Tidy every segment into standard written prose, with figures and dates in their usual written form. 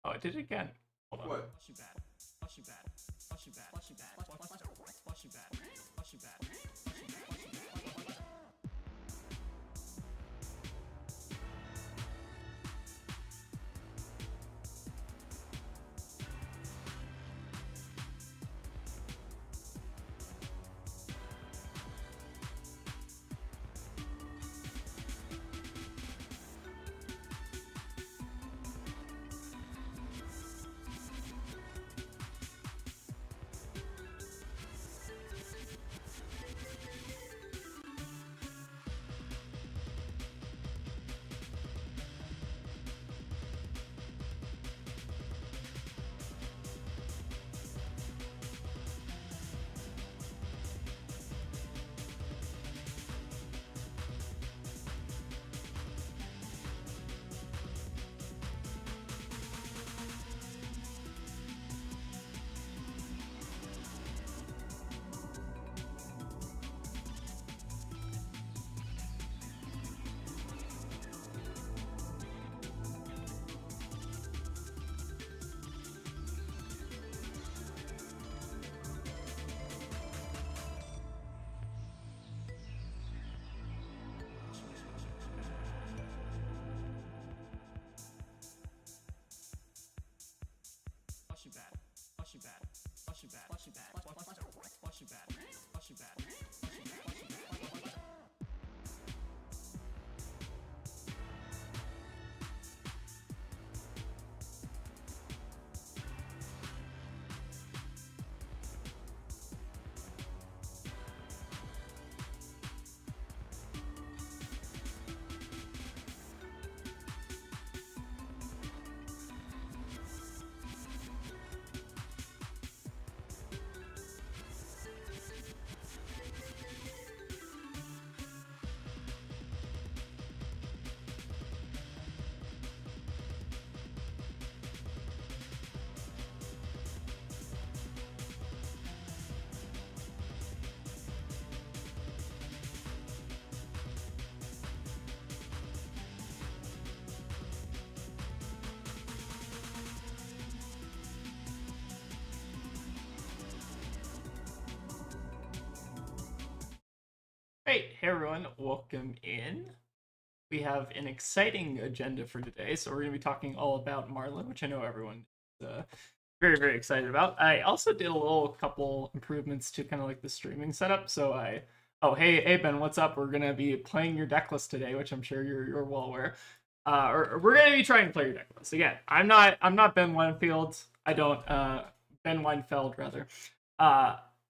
Oh, I did it again. Hold on. What? Hey everyone, welcome in. We have an exciting agenda for today, so we're going to be talking all about Marlynn, which I know everyone is very excited about. I also did a little couple improvements to kind of like the streaming setup. So hey Ben, what's up? We're going to be playing your deck list today, which I'm sure you're well aware. Or we're going to be trying to play your deck list again. I'm not Ben Weinfeld. I don't Ben Weinfeld rather.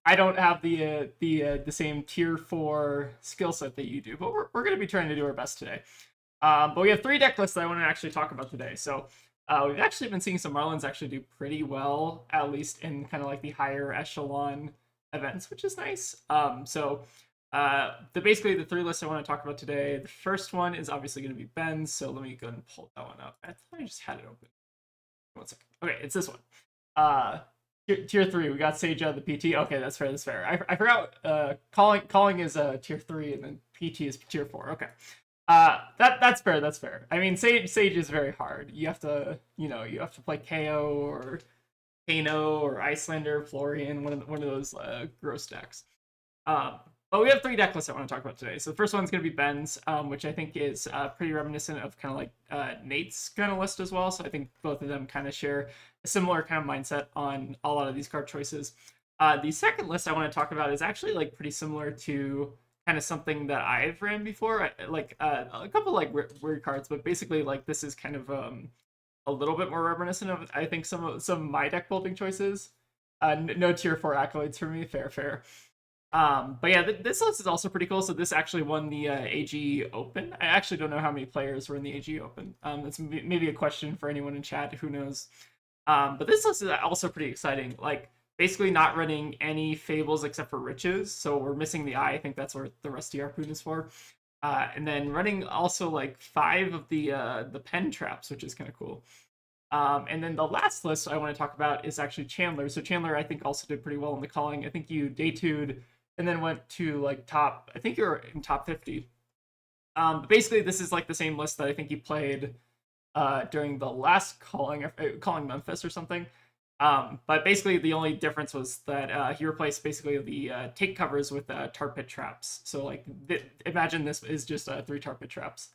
I don't have the same tier 4 skill set that you do, but we're going to be trying to do our best today. But we have 3 deck lists that I want to actually talk about today. So we've actually been seeing some Marlynn'S actually do pretty well, at least in kind of like the higher echelon events, which is nice. Basically the 3 lists I want to talk about today. The first one is obviously going to be Ben's, so let me go and pull that one up. I thought I just had it open. 1 second. Okay, it's this one. Tier 3, we got Sage out of the PT. Okay, that's fair. I forgot calling is tier 3 and then PT is tier 4. Okay. That's fair. I mean, Sage is very hard. You have to play KO or Kano or Icelander, Florian, one of those gross decks. But we have 3 deck lists I want to talk about today. So the first one's going to be Ben's, which I think is pretty reminiscent of kind of like Nate's kind of list as well. So I think both of them kind of share a similar kind of mindset on a lot of these card choices. The second list I want to talk about is actually like pretty similar to kind of something that I've ran before, like a couple like weird cards, but basically like this is kind of a little bit more reminiscent of I think some of my deck building choices. No tier 4 accolades for me, fair. But yeah, this list is also pretty cool. So this actually won the AG Open. I actually don't know how many players were in the AG Open. That's maybe a question for anyone in chat. Who knows? But this list is also pretty exciting. Like basically not running any Fables except for Riches. So we're missing the Eye. I think that's what the Rusty Harpoon is for. And then running also like 5 of the Pen Traps, which is kind of cool. And then the last list I want to talk about is actually Chandler. So Chandler, I think, also did pretty well in the calling. I think you day 2'd and then went to like top, I think you're in top 50. But basically this is like the same list that I think you played during the last calling Memphis or something. But basically, the only difference was that he replaced basically the take covers with tar pit traps. So like, imagine this is just 3 tar pit traps.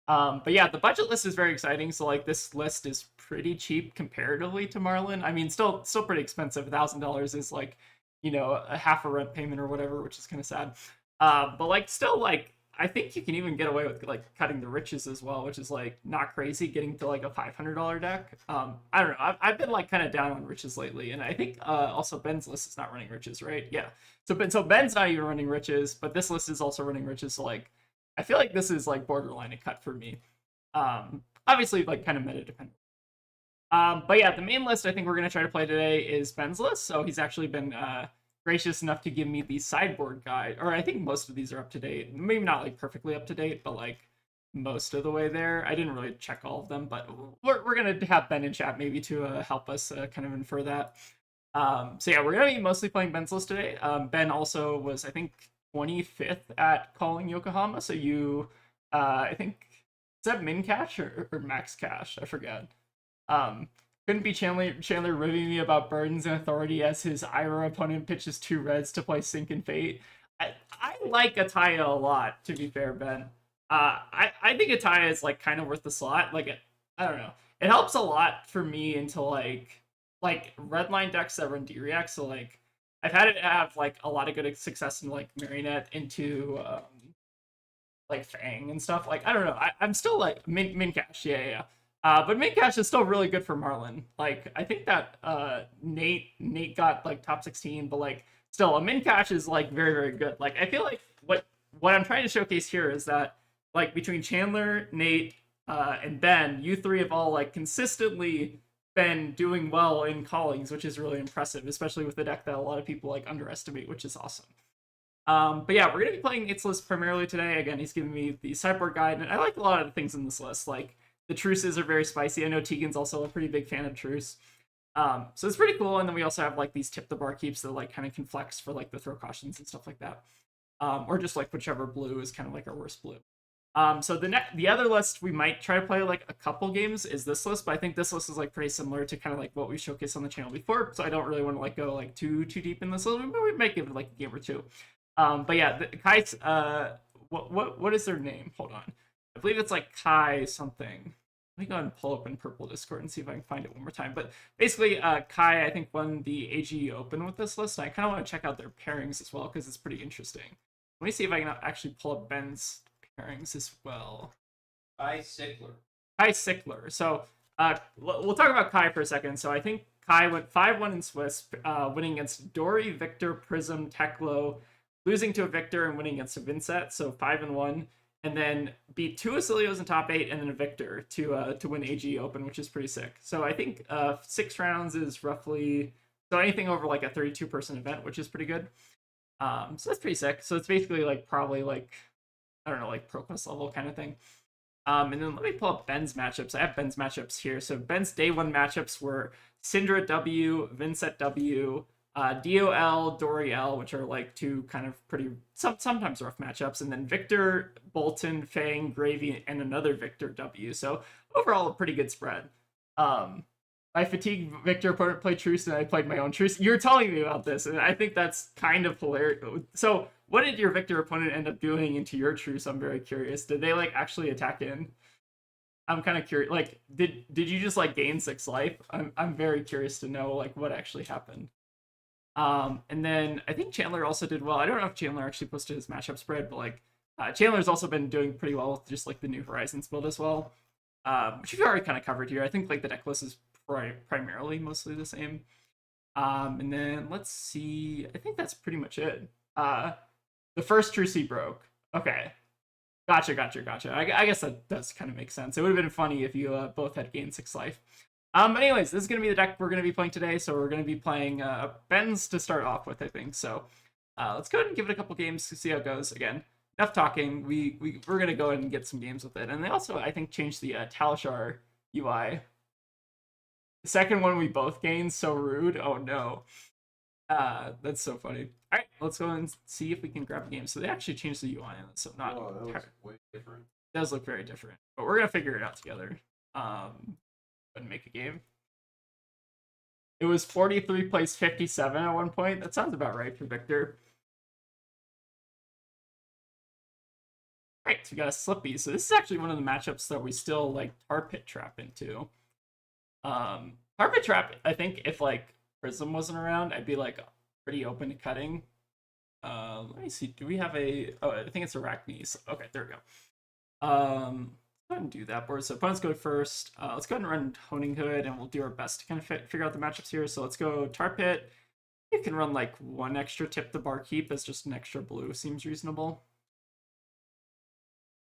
But yeah, the budget list is very exciting. So like, this list is pretty cheap comparatively to Marlyn. I mean, still pretty expensive. $1,000 is like, a half a rent payment or whatever, which is kind of sad. But like, still like, I think you can even get away with like cutting the riches as well, which is like not crazy, getting to like a $500 deck. I don't know. I've been like kind of down on riches lately, and I think also Ben's list is not running riches, right? Yeah. So Ben's not even running riches, but this list is also running riches. So like, I feel like this is like borderline a cut for me. Obviously like kind of meta dependent. But yeah, the main list I think we're gonna try to play today is Ben's list. So he's actually been gracious enough to give me the sideboard guide, or I think most of these are up to date. Maybe not like perfectly up to date, but like most of the way there. I didn't really check all of them, but we're gonna have Ben in chat maybe to help us kind of infer that. So yeah, we're gonna be mostly playing Ben's list today. Ben also was, I think, 25th at calling Yokohama. So you, I think, is that min cash or max cash? I forget. Couldn't be Chandler ribbing me about burdens and authority as his Ira opponent pitches 2 reds to play Sink and Fate. I like Ataya a lot, to be fair, Ben. I think Ataya is like kind of worth the slot. Like, I don't know. It helps a lot for me into like redline decks that run D-React. So like, I've had it have like a lot of good success in like Marionette into like Fang and stuff. Like, I don't know. I'm still like min cash. Yeah. But main cash is still really good for Marlyn. Like, I think that Nate got like top 16, but like still a min cash is like very, very good. Like, I feel like what I'm trying to showcase here is that like between Chandler, Nate, and Ben, you 3 have all like consistently been doing well in callings, which is really impressive, especially with the deck that a lot of people like underestimate, which is awesome. But yeah, we're gonna be playing Nate's list primarily today. Again, he's giving me the sideboard guide, and I like a lot of the things in this list. Like, the truces are very spicy. I know Tegan's also a pretty big fan of truce. So it's pretty cool. And then we also have like these tip the bar keeps that like kind of can flex for like the throw cautions and stuff like that. Or just like whichever blue is kind of like our worst blue. So the other list we might try to play like a couple games is this list, but I think this list is like pretty similar to kind of like what we showcased on the channel before. So I don't really want to like go like too deep in this list. We might give it like a game or two. But yeah, Kai's what is their name? Hold on. I believe it's like Kai something. Let me go ahead and pull open Purple Discord and see if I can find it one more time. But basically, Kai, I think, won the AGE Open with this list. And I kind of want to check out their pairings as well, because it's pretty interesting. Let me see if I can actually pull up Ben's pairings as well. Kai Sickler. Kai Sickler. So we'll talk about Kai for a second. So I think Kai went 5-1 in Swiss, winning against Dory, Victor, Prism, Teklo, losing to a Victor and winning against a Vincent. So 5-1. And then beat 2 Asilios in top 8 and then a Victor to win AG Open, which is pretty sick. So I think 6 rounds is roughly, so anything over like a 32-person event, which is pretty good. So that's pretty sick. So it's basically like probably like, I don't know, like Pro Quest level kind of thing. And then let me pull up Ben's matchups. I have Ben's matchups here. So Ben's day 1 matchups were Syndra W, Vincent W, DOL, Dory L, which are like 2 kind of pretty, sometimes rough matchups, and then Victor, Bolton, Fang, Gravy, and another Victor W. So overall, a pretty good spread. I fatigued Victor opponent played Truce, and I played my own Truce. You're telling me about this, and I think that's kind of hilarious. So what did your Victor opponent end up doing into your Truce? I'm very curious. Did they like actually attack in? I'm kind of curious. Like, did you just like gain 6 life? I'm very curious to know like what actually happened. And then I think Chandler also did well. I don't know if Chandler actually posted his matchup spread, but like Chandler's also been doing pretty well with just like the New Horizons build as well, which we've already kind of covered here. I think like the deck list is primarily mostly the same. And then let's see. I think that's pretty much it. The first Trucy broke. Okay. Gotcha. I guess that does kind of make sense. It would have been funny if you both had gained 6 life. But anyways, this is going to be the deck we're going to be playing today. So we're going to be playing Ben's to start off with, I think. So let's go ahead and give it a couple games to see how it goes. Again, enough talking. We're going to go ahead and get some games with it. And they also, I think, changed the Talishar UI. The second one we both gained, so rude. Oh, no. That's so funny. All right, let's go and see if we can grab a game. So they actually changed the UI on it, so not... Oh, that looks way different. It does look very different. But we're going to figure it out together. and make a game. It was 43 plays 57 at one point. That sounds about right for Victor. Right, so we got a Slippy. So this is actually one of the matchups that we still like Tar Pit Trap into. Tar Pit Trap, I think if like Prism wasn't around, I'd be like pretty open to cutting. Let me see. Do we have a? Oh, I think it's Arachnes. Okay, there we go. Go ahead and do that board. So opponents go first. Let's go ahead and run Honing Hood, and we'll do our best to kind of figure out the matchups here. So let's go Tar Pit. You can run like one extra Tip the Barkeep. That's just an extra blue. Seems reasonable.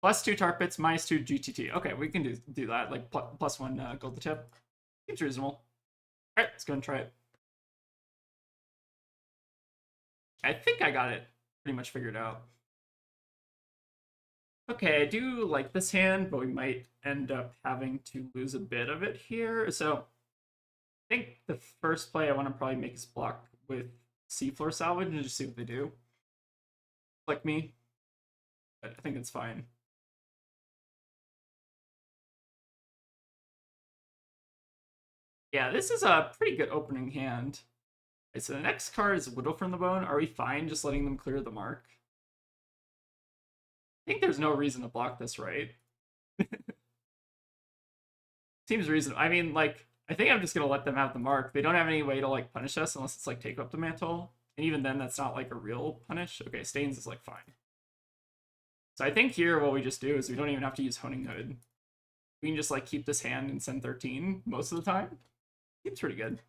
+2 Tar Pits, -2 GTT. Okay, we can do that. Like +1 gold to tip. Seems reasonable. All right, let's go and try it. I think I got it pretty much figured out. Okay, I do like this hand, but we might end up having to lose a bit of it here. So I think the first play I want to probably make is block with Seafloor Salvage and just see what they do. Like me. But I think it's fine. Yeah, this is a pretty good opening hand. Okay, so the next card is Whittle from the Bone. Are we fine just letting them clear the mark? I think there's no reason to block this, right? Seems reasonable. I mean, like, I think I'm just gonna let them have the mark. They don't have any way to like punish us unless it's like take up the mantle. And even then, that's not like a real punish. Okay, Stains is like fine. So I think here what we just do is we don't even have to use Honing Hood. We can just like keep this hand and send 13 most of the time. Seems pretty good.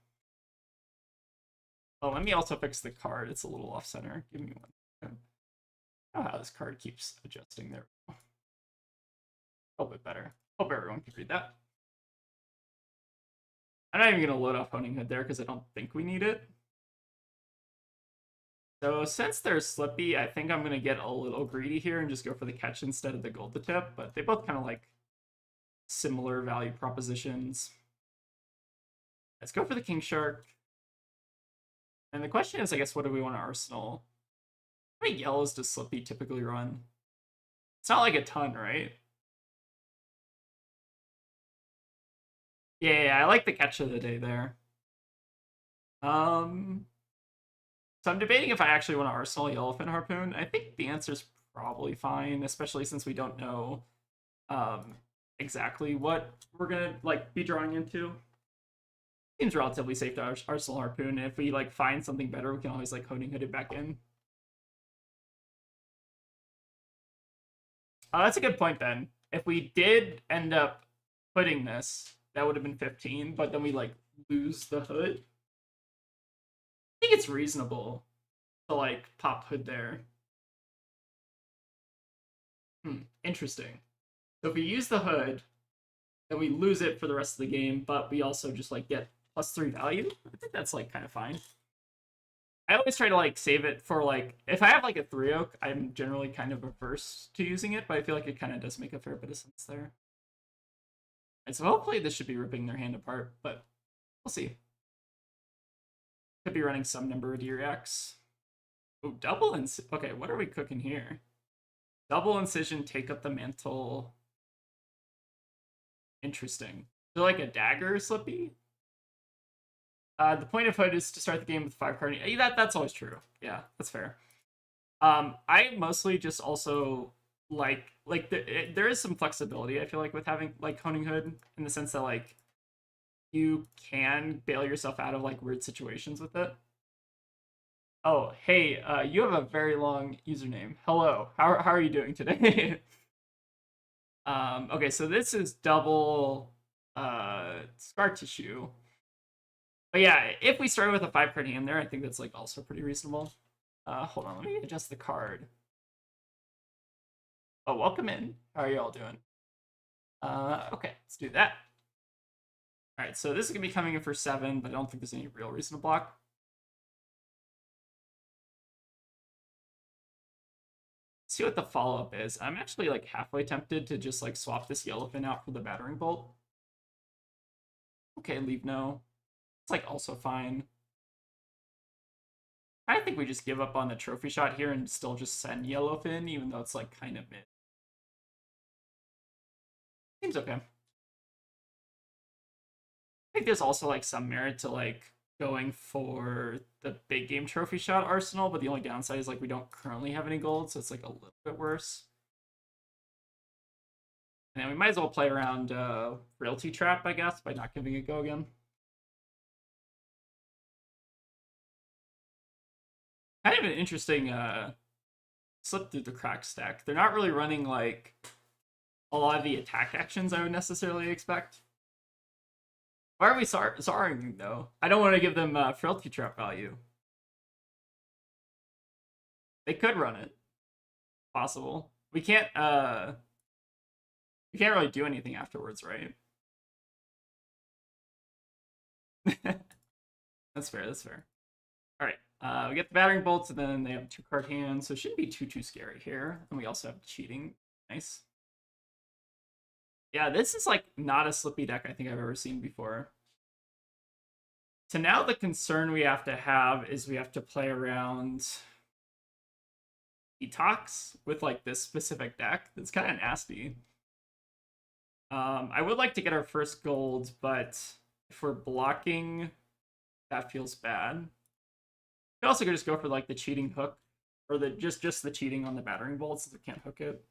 Oh, let me also fix the card. It's a little off center. Give me one. Oh, how this card keeps adjusting there. A little bit better. Hope everyone can read that. I'm not even going to load off Honing Hood there because I don't think we need it. So since they're Slippy, I think I'm going to get a little greedy here and just go for the catch instead of the gold to tip. But they both kind of like similar value propositions. Let's go for the King Shark. And the question is, I guess, what do we want to arsenal? How many yellows does Slippy typically run? It's not like a ton, right? Yeah, I like the catch of the day there. So I'm debating if I actually want to arsenal Yellowfin Harpoon. I think the answer is probably fine, especially since we don't know exactly what we're gonna like be drawing into. Seems relatively safe to arsenal Harpoon. If we like find something better, we can always like Honing Hood it back in. That's a good point, Ben. If we did end up putting this, that would have been 15, but then we like lose the hood. I think it's reasonable to like pop hood there. Interesting. So if we use the hood, then we lose it for the rest of the game, but we also just like get +3 value. I think that's like kind of fine. I always try to like save it for like if I have like a 3 oak, I'm generally kind of averse to using it, but I feel like it kind of does make a fair bit of sense there. And so hopefully this should be ripping their hand apart, but we'll see. Could be running some number of D-Reacts. Oh, double incision. Okay, what are we cooking here? Double incision, take up the mantle. Interesting. They're like a dagger Slippy. The point of hood is to start the game with 5 card. That's always true. Yeah, that's fair. I mostly just also like there is some flexibility I feel like with having like Honing Hood in the sense that like you can bail yourself out of like weird situations with it. Oh, hey, you have a very long username. Hello, how are you doing today? Okay, so this is double scar tissue. But yeah, if we started with a 5 card hand there, I think that's like also pretty reasonable. Hold on, let me adjust the card. Oh, welcome in. How are you all doing? Okay, let's do that. All right, so this is gonna be coming in for 7, but I don't think there's any real reason to block. Let's see what the follow-up is. I'm actually like halfway tempted to just like swap this Yellowfin out for the battering bolt. Okay, leave no. It's like also fine. I think we just give up on the trophy shot here and still just send Yellowfin, even though it's like kind of mid. Seems okay. think there's also like some merit to like going for the big game trophy shot arsenal, but the only downside is like we don't currently have any gold, so it's like a little bit worse. And we might as well play around Realty Trap, I guess, by not giving it go again. Kind of an interesting slip through the crack stack. They're not really running like a lot of the attack actions I would necessarily expect. Why are we sorrying though? I don't want to give them Frailty Trap value. They could run it. Possible. We can't really do anything afterwards, right? That's fair, that's fair. Alright. We get the battering bolts, and then they have 2-card hands, so it shouldn't be too scary here. And we also have cheating. Nice. Yeah, this is like not a slippy deck I think I've ever seen before. So now the concern we have to have is we have to play around Detox with like this specific deck. That's kind of nasty. I would like to get our first gold, but if we're blocking, that feels bad. We also could just go for like the cheating hook, or the just the cheating on the battering bolts since we can't hook it.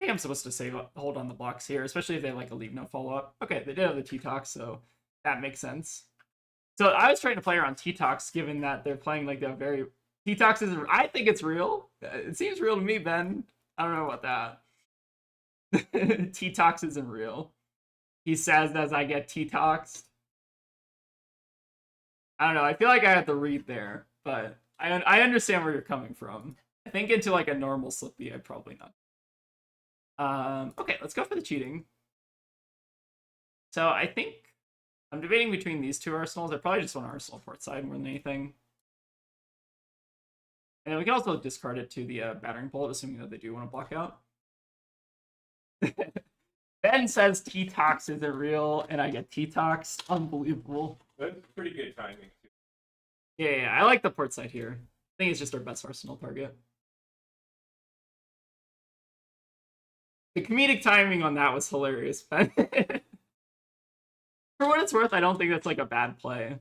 I think I'm supposed to hold on the blocks here, especially if they have like a leave no follow up. Okay, they did have the T-Tox, so that makes sense. So I was trying to play around T-Tox, given that they're playing like the very T-Tox is. I think it's real. It seems real to me, Ben. I don't know about that. T-Tox isn't real. He says as I get T-Toxed. I don't know. I feel like I have to read there, but I understand where you're coming from. I think into like a normal Slippy, I'd probably not. Okay, let's go for the cheating. So I think I'm debating between these two arsenals. I probably just want Arsenal port side more than anything. And we can also discard it to the battering bolt, assuming that they do want to block out. Ben says T-Tox isn't real, and I get T-Tox. Unbelievable. That's pretty good timing. Yeah, I like the port side here. I think it's just our best arsenal target. The comedic timing on that was hilarious, Ben. For what it's worth, I don't think that's like a bad play.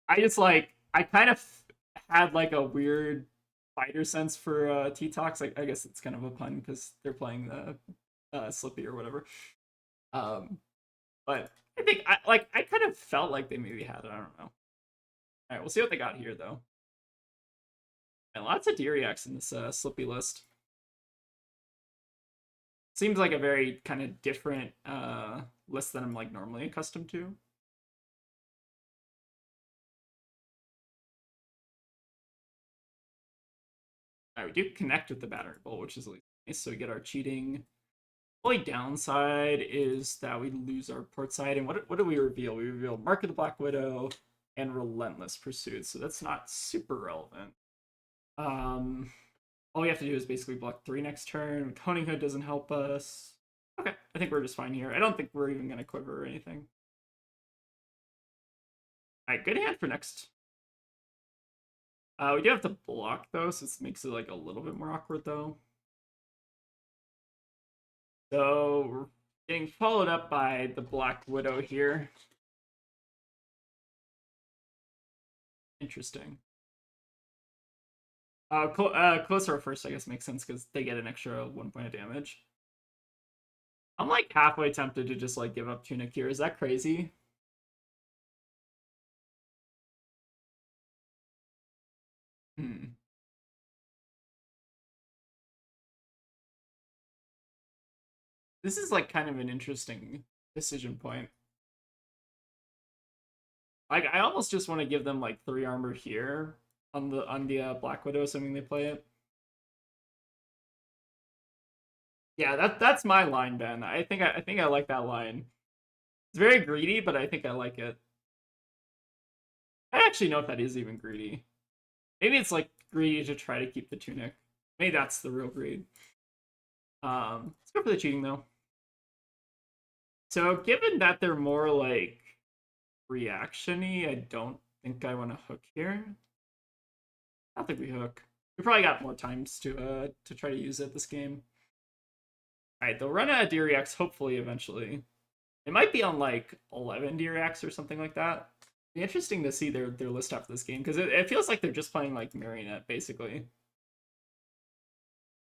I just like, I kind of had like a weird fighter sense for T-Tox. I guess it's kind of a pun because they're playing the Slippy or whatever. But I think I kind of felt like they maybe had it. I don't know. All right, we'll see what they got here though. And lots of Diriax in this Slippy list. Seems like a very kind of different list than I'm like normally accustomed to. All right, we do connect with the battering bolt, which is nice. So we get our cheating. The only downside is that we lose our port side. And what do we reveal? We reveal Mark of the Black Widow and Relentless Pursuit. So that's not super relevant. All we have to do is basically block 3 next turn. Honing Hood doesn't help us. Okay, I think we're just fine here. I don't think we're even going to quiver or anything. All right, good hand for next. We do have to block, though, so this makes it like a little bit more awkward, though. So we're getting followed up by the Black Widow here. Interesting. Closer first, I guess, makes sense because they get an extra 1 point of damage. I'm like halfway tempted to just like give up Tunic here. Is that crazy? This is like kind of an interesting decision point. Like I almost just want to give them like 3 armor here on the Black Widow, assuming they play it. Yeah, that's my line, Ben. I think I like that line. It's very greedy, but I think I like it. I don't actually know if that is even greedy. Maybe it's like greedy to try to keep the Tunic. Maybe that's the real greed. Let's go for the cheating though. So given that they're more like reaction-y, I don't think I want to hook here. I don't think we hook. We probably got more times to try to use it this game. All right, they'll run out of Diriax hopefully eventually. It might be on like 11 DRX or something like that. It'd be interesting to see their list after this game because it feels like they're just playing like Marionette basically.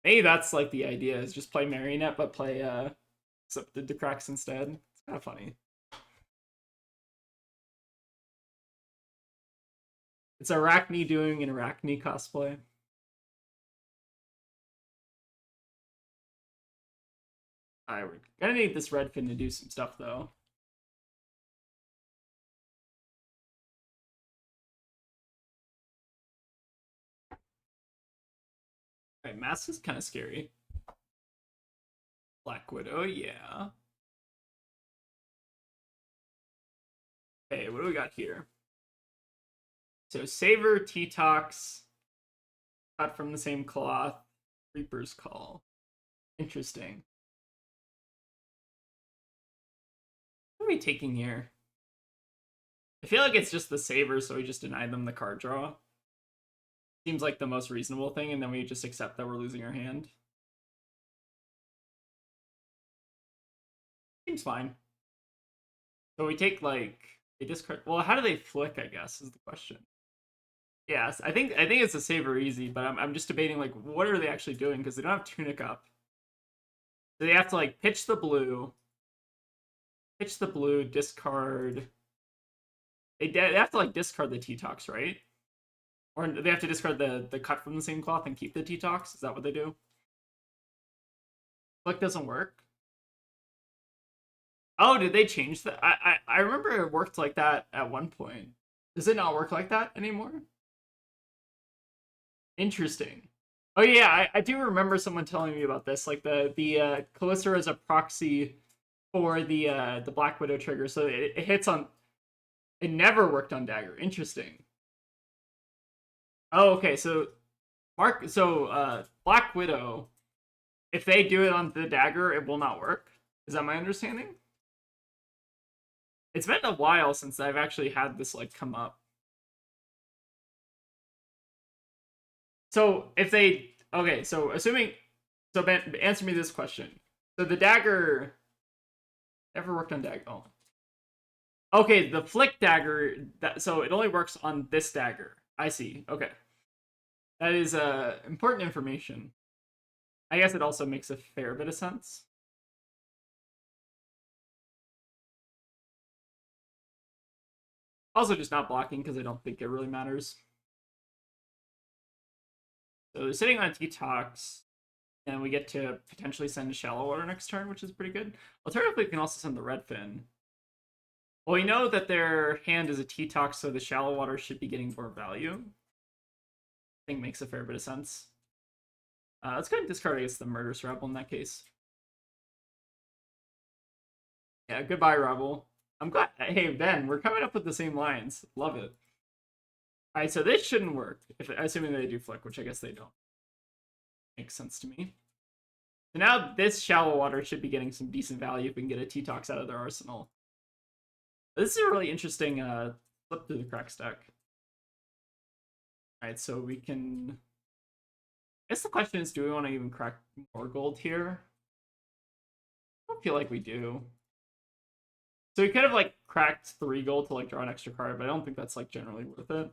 Maybe that's like the idea is just play Marionette but play the cracks instead. It's kind of funny. It's Arachne doing an Arachne cosplay. Alright, we're gonna need this Redfin to do some stuff though. Alright, Mask is kind of scary. Black Widow, yeah. Okay, what do we got here? So Saber, T-Tox, cut from the same cloth, Reaper's Call. Interesting. What are we taking here? I feel like it's just the Saber, so we just deny them the card draw. Seems like the most reasonable thing, and then we just accept that we're losing our hand. Seems fine. So we take like they discard. Well, how do they flick? I guess is the question. Yes, I think it's a Saber easy, but I'm just debating like what are they actually doing because they don't have Tunic up. So they have to like pitch the blue, discard. They have to like discard the T-Tox, right? Or they have to discard the cut from the same cloth and keep the T-Tox? Is that what they do? Flick doesn't work. Oh, did they change that? I remember it worked like that at one point. Does it not work like that anymore? Interesting. Oh yeah, I do remember someone telling me about this. Like the Calyssar is a proxy for the Black Widow trigger, so it hits on. It never worked on Dagger. Interesting. Oh, okay. So Black Widow, if they do it on the Dagger, it will not work. Is that my understanding? It's been a while since I've actually had this like come up. So if they okay, so assuming so Ben, answer me this question. So the Dagger never worked on Dagger. Oh. Okay, the flick dagger so it only works on this dagger. I see. Okay. That is important information. I guess it also makes a fair bit of sense. Also just not blocking because I don't think it really matters. So they're sitting on T-Tox, and we get to potentially send a Shallow Water next turn, which is pretty good. Alternatively, we can also send the Redfin. Well, we know that their hand is a T-Tox, so the Shallow Water should be getting more value. I think makes a fair bit of sense. Let's go ahead and discard against the Murderous Rebel in that case. Yeah, goodbye, Rebel. I'm glad. Hey, Ben, we're coming up with the same lines. Love it. Alright, so this shouldn't work, assuming they do flick, which I guess they don't. Makes sense to me. So now this Shallow Water should be getting some decent value if we can get a T-Tox out of their arsenal. This is a really interesting flip through the crack stack. Alright, so we can... I guess the question is, do we want to even crack more gold here? I don't feel like we do. So we could have like cracked 3 gold to like draw an extra card, but I don't think that's like generally worth it.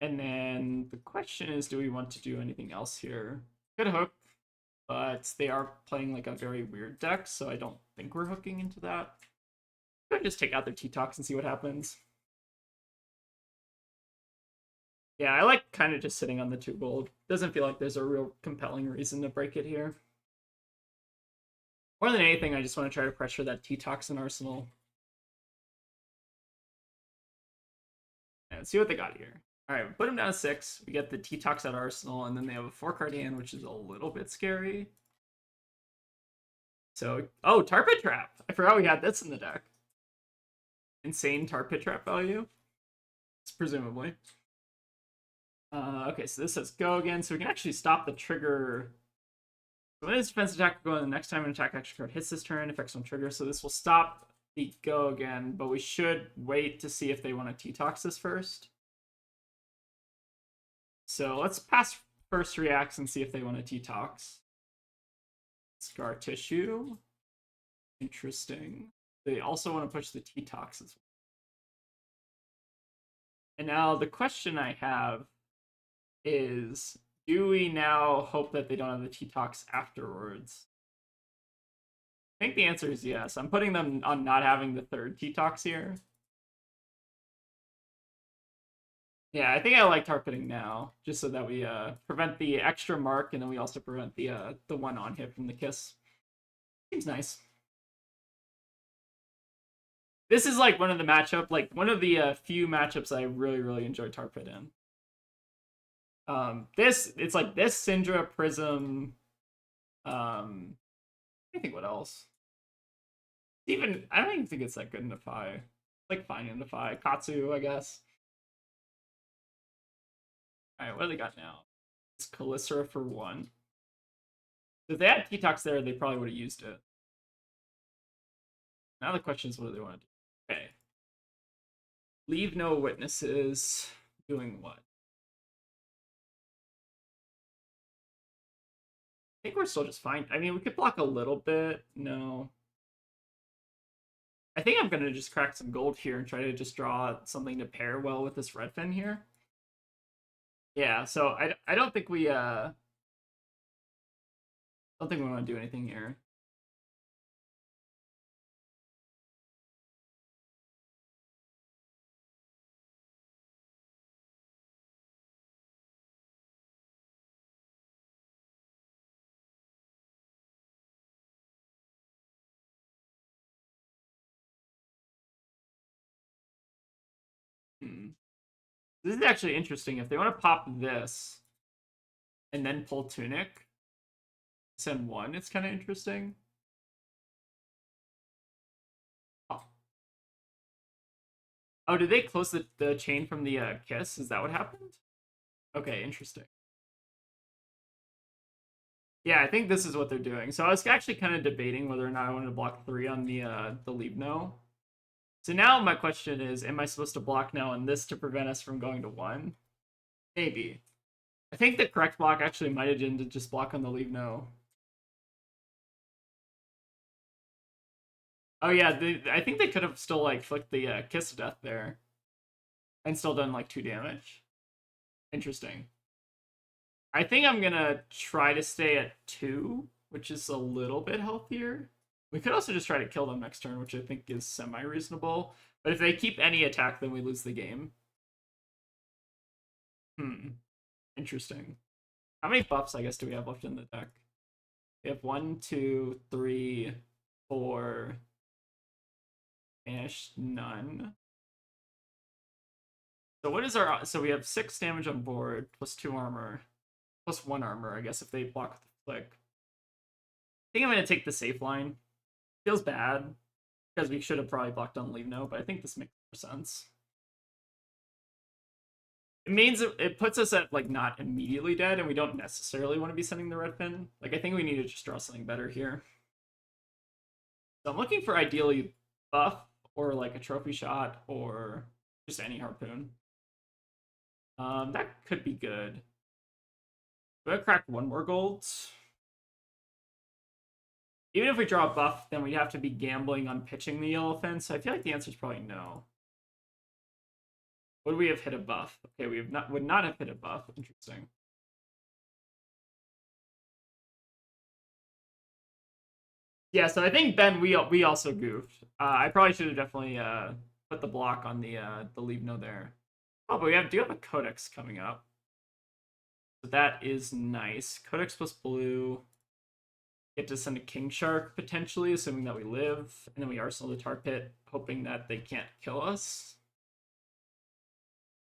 And then the question is, do we want to do anything else here? Could hook, but they are playing like a very weird deck, so I don't think we're hooking into that. Could just take out their T-Tox and see what happens. Yeah, I like kind of just sitting on the 2 gold. Doesn't feel like there's a real compelling reason to break it here. More than anything, I just want to try to pressure that T-Tox in Arsenal. And see what they got here. Alright, we put them down to 6. We get the T-Tox at Arsenal, and then they have a 4-card hand, which is a little bit scary. So, oh, Tar Pit Trap! I forgot we had this in the deck. Insane Tar Pit Trap value. It's presumably. Okay, so this says go again, so we can actually stop the trigger. So when this defense attack will go, the next time an attack action card hits this turn, effects on trigger. So this will stop the go again, but we should wait to see if they want to T-Tox this first. So let's pass first reacts and see if they want to T-Tox. Scar Tissue. Interesting. They also want to push the T-Tox as well. And now the question I have is, do we now hope that they don't have the T-Tox afterwards? I think the answer is yes. I'm putting them on not having the third T-Tox here. Yeah, I think I like tar pitting now, just so that we prevent the extra mark, and then we also prevent the one on hit from the kiss. Seems nice. This is like one of the few matchups I really enjoy tar pit in. It's like this Syndra Prism. I think what else? Even I don't even think it's that good in Defy. Like fine in Defy. Katsu, I guess. Alright, what do they got now? It's Calycera for 1. If they had T-Tox there, they probably would have used it. Now the question is, what do they want to do? Okay. Leave no witnesses. Doing what? I think we're still just fine. I mean, we could block a little bit. No. I think I'm going to just crack some gold here and try to just draw something to pair well with this Redfin here. Yeah, so I don't think we want to do anything here. This is actually interesting. If they want to pop this and then pull Tunic, send 1, it's kind of interesting. Oh, did they close the chain from the kiss? Is that what happened? Okay, interesting. Yeah, I think this is what they're doing. So I was actually kind of debating whether or not I wanted to block 3 on the leave no. So now my question is, am I supposed to block now on this to prevent us from going to 1? Maybe. I think the correct block actually might have been to just block on the leave no. Oh yeah, I think they could have still like flicked the kiss of death there, and still done like 2 damage. Interesting. I think I'm gonna try to stay at 2, which is a little bit healthier. We could also just try to kill them next turn, which I think is semi-reasonable. But if they keep any attack, then we lose the game. Interesting. How many buffs, I guess, do we have left in the deck? We have 1, 2, 3, 4. Banished, none. So what is our... So we have 6 damage on board, plus 2 armor. Plus 1 armor, I guess, if they block with the flick. I think I'm going to take the safe line. Feels bad, because we should have probably blocked on leave no, but I think this makes more sense. It means it puts us at, like, not immediately dead, and we don't necessarily want to be sending the red pin. Like, I think we need to just draw something better here. So I'm looking for, ideally, buff, or, like, a trophy shot, or just any harpoon. That could be good. I'm gonna crack 1 more gold. Even if we draw a buff, then we'd have to be gambling on pitching the elephant, so I feel like the answer is probably no. Would we have hit a buff? Okay, we would not have hit a buff. Interesting. Yeah, so I think Ben, we also goofed. I probably should have definitely put the block on the leave no there. Oh, but do have a Codex coming up. So that is nice. Codex plus blue. Get to send a King Shark, potentially, assuming that we live. And then we arsenal the tar pit, hoping that they can't kill us.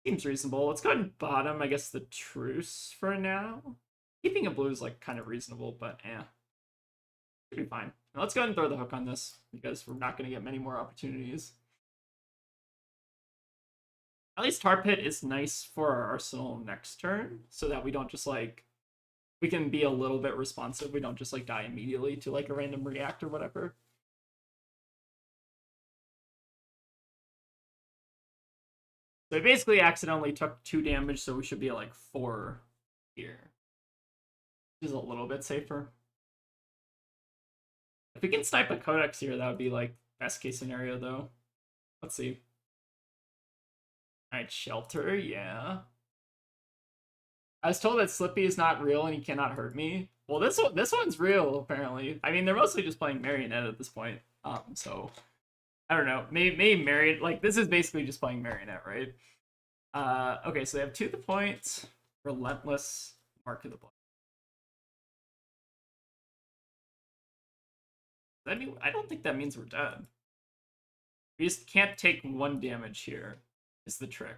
Seems reasonable. Let's go ahead and bottom, I guess, the truce for now. Keeping a blue is, like, kind of reasonable, but should be fine. Now let's go ahead and throw the hook on this, because we're not going to get many more opportunities. At least tar pit is nice for our arsenal next turn, so that we don't just, like, we can be a little bit responsive. We don't just, like, die immediately to, like, a random react or whatever. So I basically accidentally took 2 damage, so we should be at, like, 4 here. Which is a little bit safer. If we can snipe a Codex here, that would be, like, best case scenario though. Let's see. All right, shelter, yeah. I was told that Slippy is not real and he cannot hurt me. Well, this one's real apparently. I mean, they're mostly just playing Marionette at this point. So I don't know. Maybe Marionette, like this is basically just playing Marionette, right? Okay, so they have To the Point, Relentless, Mark of the Blood. I don't think that means we're dead. We just can't take 1 damage here, is the trick.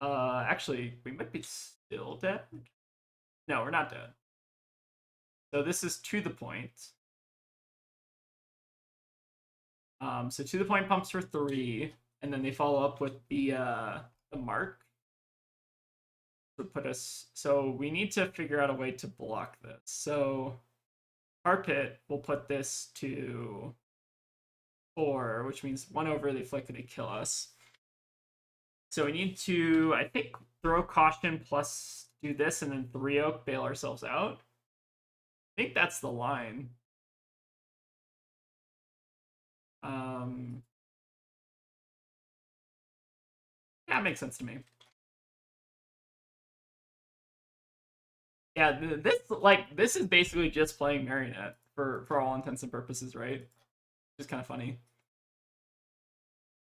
Actually, we might be still dead. No, we're not dead. So this is To the Point. So To the Point pumps for 3, and then they follow up with the mark. To put us. So we need to figure out a way to block this. So Carpet will put this to 4, which means 1 over, they flick and they kill us. So we need to, I think, throw Caution plus do this and then 3 Oak, bail ourselves out. I think that's the line. Yeah, it makes sense to me. Yeah, this is basically just playing Marionette for all intents and purposes, right? Just kind of funny.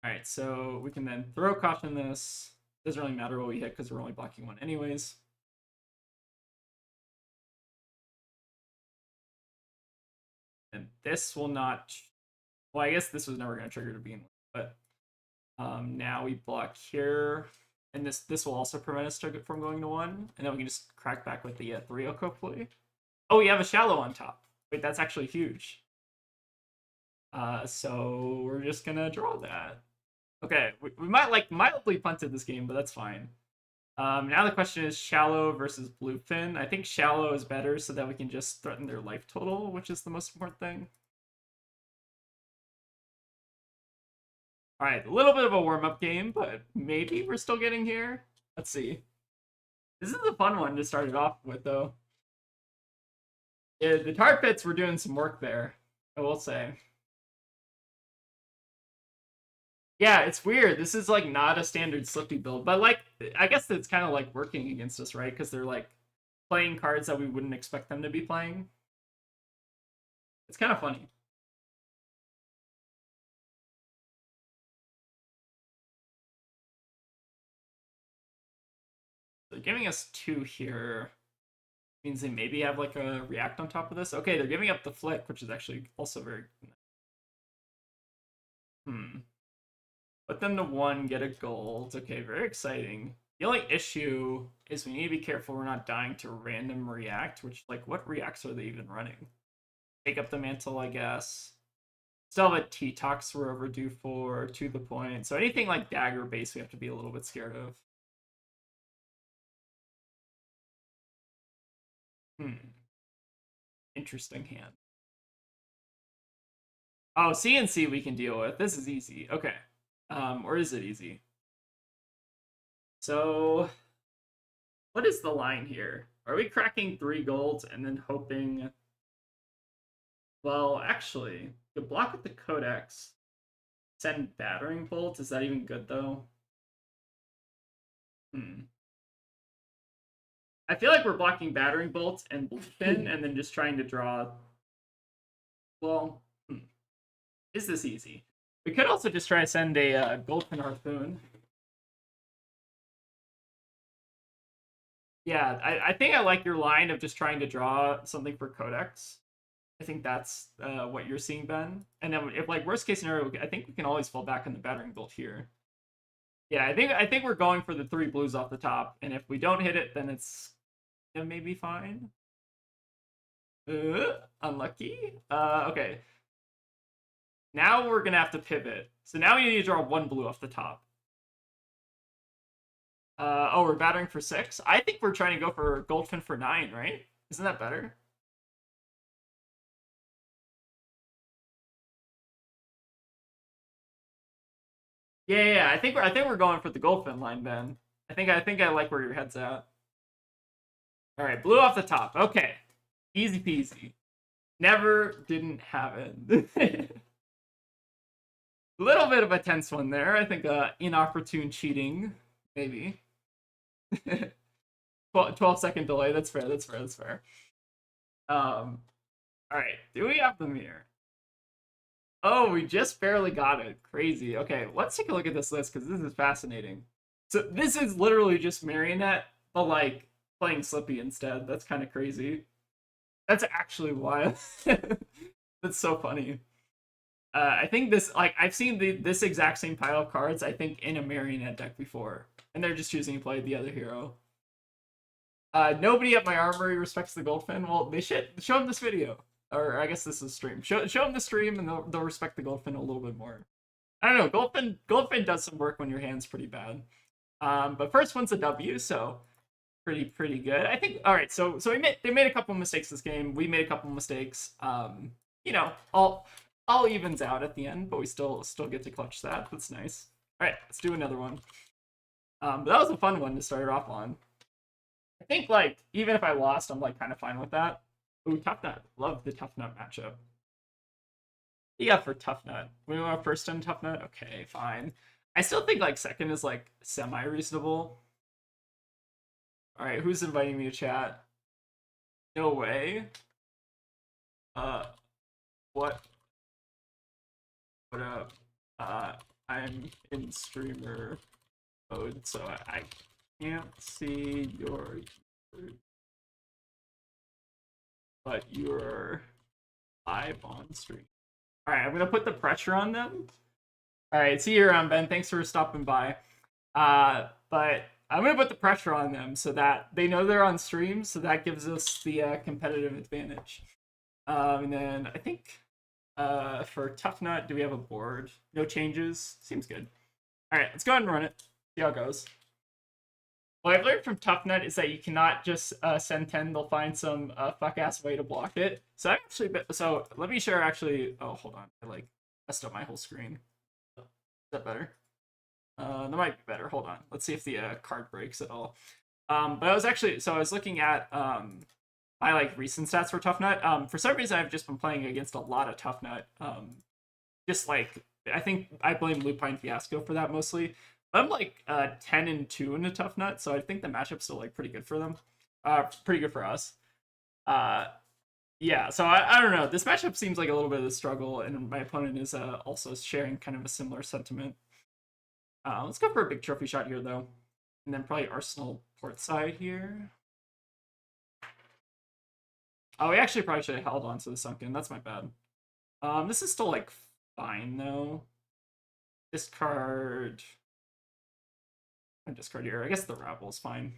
All right, so we can then throw Caution this. Doesn't really matter what we hit because we're only blocking 1 anyways. And this will not. Well, I guess this was never going to trigger to begin with, but now we block here, and this will also prevent us from going to 1, and then we can just crack back with the 3 Oak hopefully. Oh, we have a Shallow on top. Wait, that's actually huge. So we're just gonna draw that. Okay, we might like mildly punted this game, but that's fine. Now the question is Shallow versus Bluefin. I think Shallow is better so that we can just threaten their life total, which is the most important thing. All right, a little bit of a warm-up game, but maybe we're still getting here. Let's see. This is a fun one to start it off with, though. Yeah, the tar pits were doing some work there, I will say. Yeah, it's weird. This is like not a standard Slippy build, but like I guess it's kind of like working against us, right? Because they're like playing cards that we wouldn't expect them to be playing. It's kind of funny. So giving us 2 here means they maybe have like a react on top of this. Okay, they're giving up the flick, which is actually also very. Put them to 1, get a gold. Okay, very exciting. The only issue is we need to be careful we're not dying to random react, which, like, what reacts are they even running? Take up the mantle, I guess. Still have a T-Tox we're overdue for, To the Point. So anything like dagger base we have to be a little bit scared of. Interesting hand. Oh, CNC we can deal with. This is easy. Okay. Or is it easy? So, what is the line here? Are we cracking 3 golds and then hoping... Well, actually, the block with the Codex, send Battering Bolt. Is that even good, though? I feel like we're blocking Battering Bolt and Bluefin and then just trying to draw... Well, is this easy? We could also just try to send a Goldfin Harpoon. Yeah, I think I like your line of just trying to draw something for Codex. I think that's what you're seeing, Ben. And then if like worst case scenario, I think we can always fall back on the Battering Bolt here. Yeah, I think we're going for the 3 blues off the top, and if we don't hit it, then it's maybe fine. Unlucky. Okay. Now we're gonna have to pivot. So now we need to draw 1 blue off the top. Oh, we're battering for 6? I think we're trying to go for Goldfin for 9, right? Isn't that better? Yeah. I think we're going for the Goldfin line, Ben. I think I like where your head's at. All right, blue off the top. Okay, easy peasy. Never didn't happen. Little bit of a tense one there. I think inopportune cheating, maybe. 12-second delay. That's fair. That's fair. That's fair. All right. Do we have them here? Oh, we just barely got it. Crazy. Okay, let's take a look at this list because this is fascinating. So this is literally just Marionette, but like playing Slippy instead. That's kind of crazy. That's actually wild. That's so funny. I think this, like, I've seen this exact same pile of cards, I think, in a Marionette deck before. And they're just choosing to play the other hero. Nobody at my armory respects the Goldfin. Well, they should show them this video. Or I guess this is stream. Show them the stream and they'll respect the Goldfin a little bit more. I don't know, Goldfin does some work when your hand's pretty bad. But first one's a W, so pretty good. I think, all right, so they made a couple mistakes this game. We made a couple mistakes. You know, all evens out at the end, but we still get to clutch that. That's nice. All right, let's do another one. But that was a fun one to start off on. I think, like, even if I lost, I'm, like, kind of fine with that. Ooh, Tuffnut. Love the Tuffnut matchup. Yeah, for Tuffnut. We want first on Tuffnut? Okay, fine. I still think, like, second is, like, semi-reasonable. All right, who's inviting me to chat? No way. What up? I'm in streamer mode, so I can't see your user, but you're live on stream. All right, I'm gonna put the pressure on them. All right, see you around, Ben. Thanks for stopping by. But I'm gonna put the pressure on them so that they know they're on stream, so that gives us the competitive advantage. And then I think for Tuffnut, do we have a board? No changes? Seems good. All right, let's go ahead and run it. See how it goes. What I've learned from Tuffnut is that you cannot just send 10. They'll find some fuck-ass way to block it. So let me share actually. Oh, hold on. I like messed up my whole screen. Is that better? That might be better. Hold on. Let's see if the card breaks at all. But I was looking at my like recent stats for Tuffnut. For some reason, I've just been playing against a lot of Tuffnut. Just like I think I blame Lupine Fiasco for that mostly. I'm like 10-2 in a Tuffnut, so I think the matchup's still like pretty good for them. Pretty good for us. Yeah, so I don't know. This matchup seems like a little bit of a struggle, and my opponent is also sharing kind of a similar sentiment. Let's go for a big trophy shot here, though. And then probably Arsenal port side here. Oh, we actually probably should have held on to the sunken. That's my bad. This is still, like, fine, though. Discard. I discard here. I guess the Ravel's fine.